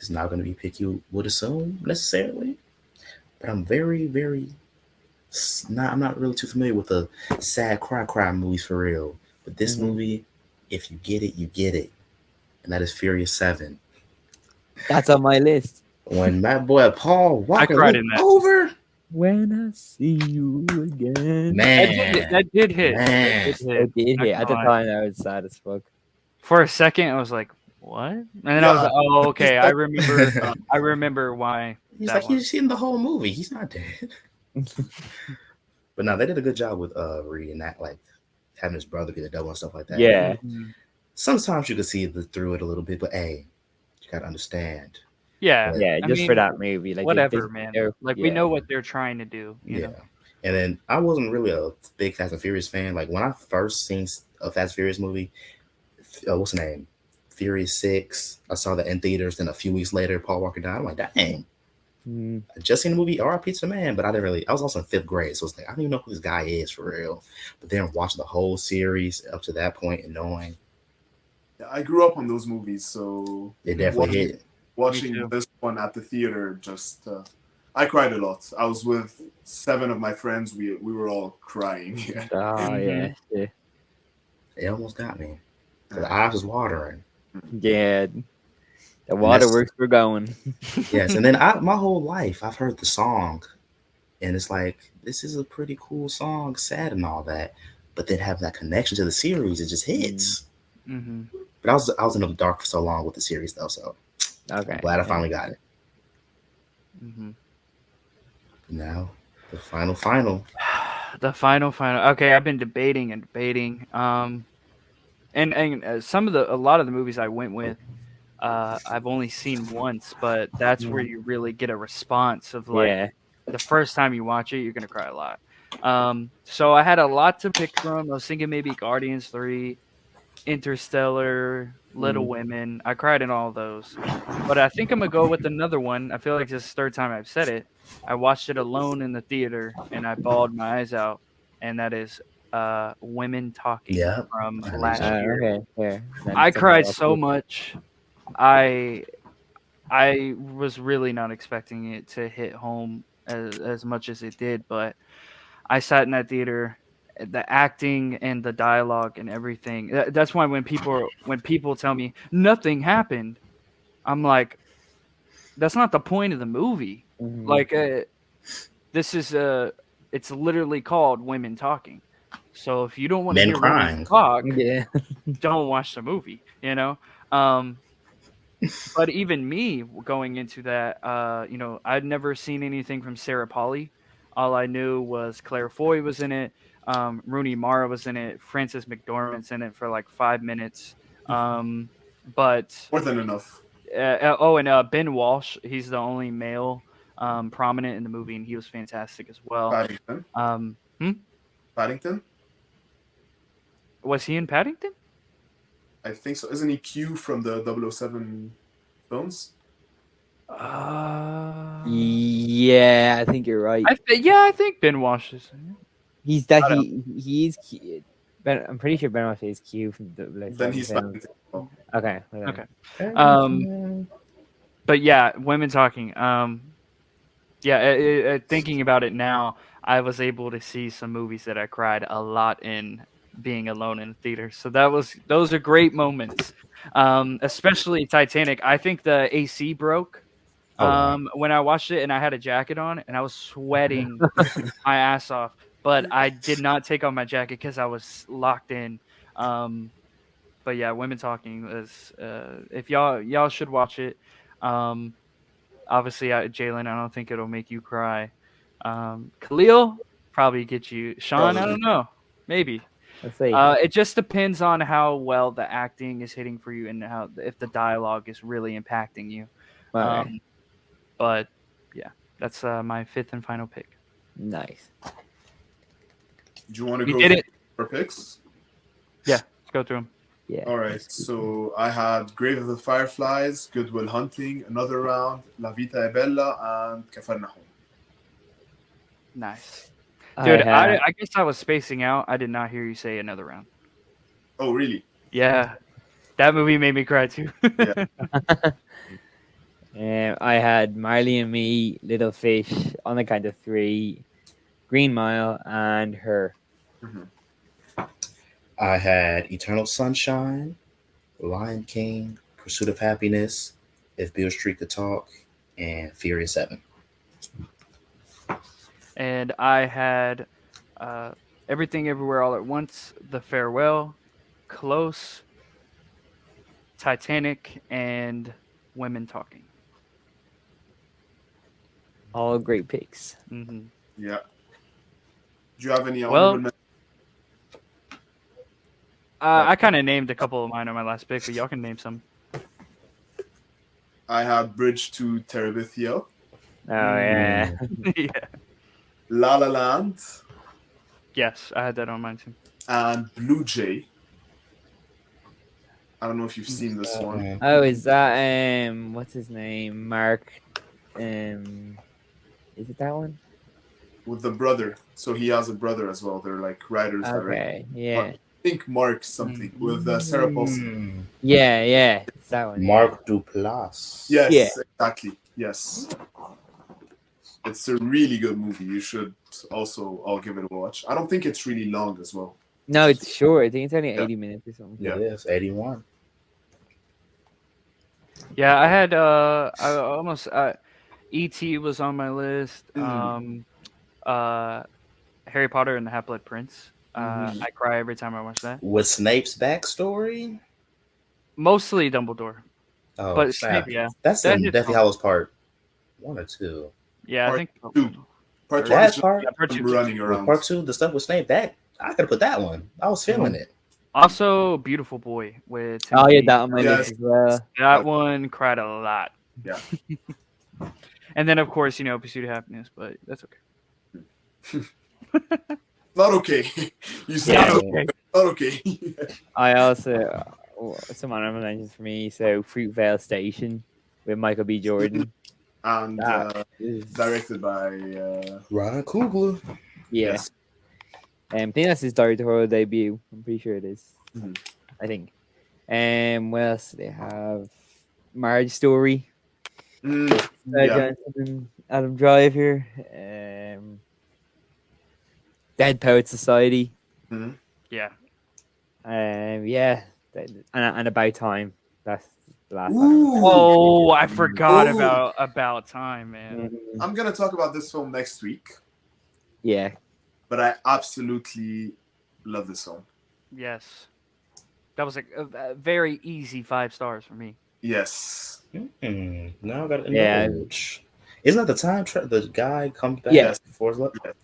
is not going to be pick you would assume necessarily, but I'm very, very I'm not really too familiar with the sad cry movies for real. But this movie, if you get it, you get it, and that is Furious 7. That's on my list. When my boy Paul Walker cried looked in that. over, When I see you again, man, That did hit. man. That did hit. it did Not hit. At the gonna lie. time, I was sad as fuck. For a second, I was like, "What?" And then I was Yeah. like, "Oh, okay. I remember. I remember why." He's that like, one. he's seen the whole movie. He's not dead. But no, they did a good job with reenact, like having his brother be the devil and stuff like that. Yeah, Mhm. Sometimes you can see through it a little bit, but hey, you gotta understand. Yeah. yeah. I Just mean, for that movie, like whatever, man. Like we yeah. know what they're trying to do. You Yeah. know? And then I wasn't really a big Fast and Furious fan. Like when I first seen a Fast and Furious movie, what's the name? Furious 6. I saw that in theaters. Then a few weeks later, Paul Walker died. I'm like, dang. I just seen the movie R.I.P. to the Man, but I didn't really. I was also in 5th grade, so it's like I don't even know who this guy is for real. But then watching the whole series up to that point and knowing Yeah, I grew up on those movies, so it definitely hit. Me watching too. this one at the theater, just I cried a lot. I was with 7 of my friends. We were all crying. Oh yeah, yeah. It almost got me. The eyes was watering. Yeah, the And waterworks were going. yes, and then my whole life I've heard the song, and it's like this is a pretty cool song, sad and all that, but then have that connection to the series, it just hits. Mm-hmm. But I was in the dark for so long with the series though, so Okay, I'm glad I finally got it. Mm-hmm. Now the final. The final. Okay, I've been debating and debating. And a lot of the movies I went with, I've only seen once, but that's where you really get a response of like yeah. the first time you watch it, you're gonna cry a lot. So I had a lot to pick from. I was thinking maybe Guardians 3, Interstellar, Little Women. I cried in all of those, but I think I'm gonna go with another one. I feel like this is the third time I've said it. I watched it alone in the theater and I bawled my eyes out, and that is Women Talking Yeah. from I know last year. Okay, fair. Then I something cried else so too. much. I I was really not expecting it to hit home as much as it did, but I sat in that theater, the acting and the dialogue and everything. That's why when people tell me nothing happened, I'm like, that's not the point of the movie. Mhm. Like this is it's literally called Women Talking. So if you don't want to Men hear women crying. talk, Yeah. don't watch the movie, you know? Um, but even me going into that, I'd never seen anything from Sarah Polly. All I knew was Claire Foy was in it. Rooney Mara was in it. Frances McDormand's in it for like 5 minutes. But More than enough. and Ben Walsh, he's the only male prominent in the movie, and he was fantastic as well. Paddington. Um, Paddington. was he in Paddington? I think so. Isn't he Q from the 007 films? Yeah, I think you're right. I think Ben Walsh is. He's that he's Ben, I'm pretty sure Ben Affleck is Q from the Then he's film. Paddington. Oh. Okay. Okay. But yeah, Women Talking. Thinking about it now, I was able to see some movies that I cried a lot in being alone in the theater. So those are great moments. Especially Titanic. I think the AC broke when I watched it, and I had a jacket on, and I was sweating my ass off. But I did not take off my jacket because I was locked in. But yeah, Women Talking is if y'all should watch it. Obviously, Jalen, I don't think it'll make you cry. Khalil probably get you. Sean, I Probably. don't know, maybe. Let's see. It just depends on how well the acting is hitting for you and how if the dialogue is really impacting you. Okay. But yeah, that's my fifth and final pick. Nice. Do you want to We go did it. for picks? Yeah, let's go through them. Yeah. All right. So I had Grave of the Fireflies, Good Will Hunting, Another Round, La Vita è Bella, and Cafarnaum. Nice. Dude, I I guess I was spacing out. I did not hear you say Another Round. Oh, really? Yeah, that movie made me cry too. I had Marley and Me, Little Fish, On the Count of Three, Green Mile, and Her. I had Eternal Sunshine, Lion King, Pursuit of Happiness, If Beale Street Could Talk, and Furious 7. And I had Everything Everywhere All at Once, The Farewell, Close, Titanic, and Women Talking. All great picks. Mm-hmm. Yeah. Do you have any Well, honorable mentions? I kind of named a couple of mine on my last pick, but y'all can name some. I had Bridge to Terabithia, Oh yeah. Yeah. La La Land, Yes, I had that on mine too. and Blue Jay. I don't know if you've seen this one. Oh, is that what's his name? Mark. Is it that one? With the brother. So he has a brother as well. They're like writers. Directors. Okay. Yeah. I think Mark something with Sarah Paulson. Yeah. It's that one. Mark Duplass. Yes, Yeah. exactly. Yes. It's a really good movie. You should also all give it a watch. I don't think it's really long as well. No, it's short. I think it's only 80 minutes or something. Yeah. It is 81. Yeah, I had I almost E.T. was on my list. Uh Harry Potter and the Half-Blood Prince. Mhm. I cry every time I watch that. With Snape's backstory? Mostly Dumbledore, Oh, but Snape, snap. yeah, That's that in hits Deathly home. Hallows Part 1 or 2. Yeah, I Part think two. Part third. one is That just part, Yeah, part two him too. running well, around. Part 2, the stuff with Snape, that, I could have put that one. I was feeling it. Also, Beautiful Boy with Oh, yeah, Timothy. that on my Yes. list as well. That one cried a lot. Yeah. And then, of course, Pursuit of Happiness, but that's okay. Not okay. You said Yeah. Okay. not okay. I also some honorable mentions for me. So Fruitvale Station with Michael B. Jordan. And That is directed by Ryan Coogler. yeah. yes. I think that's his directorial debut. I'm pretty sure it is. Mhm. I think. What else do they have? Marriage Story. Yeah. Johnson and Adam Driver. Dead Poet Society. Mhm. Yeah. Yeah, and About Time. That's the last time. Ooh. Oh, I forgot Oh. about time, man. I'm gonna talk about this film next week, Yeah, but I absolutely love this film. Yes. That was a very easy 5 stars for me. Yes. Now I got to yeah, indulge. Isn't that the the guy comes back yeah, before his life? Yes.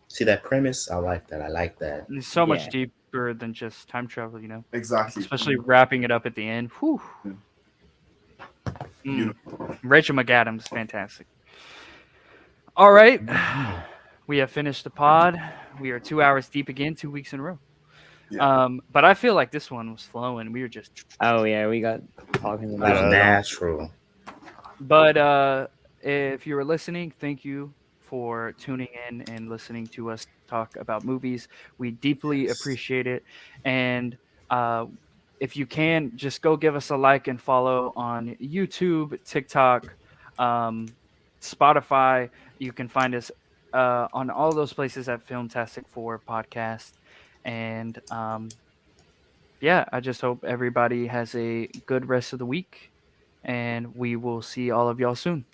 See that premise? I like that. I like that. And it's so much yeah. deeper than just time travel. Exactly. Especially wrapping it up at the end. Whew. Mm. Beautiful. Rachel McAdams, fantastic. All right. We have finished the pod. We are 2 hours deep again, 2 weeks in a row. Yeah. But I feel like this one was flowing. We were just Oh yeah, we got talking It about was it. natural. But if you were listening, thank you for tuning in and listening to us talk about movies. We deeply appreciate it. And uh, if you can, just go give us a like and follow on YouTube, TikTok, um, Spotify. You can find us on all those places at Filmtastic4 Podcast. And yeah, I just hope everybody has a good rest of the week. And we will see all of y'all soon.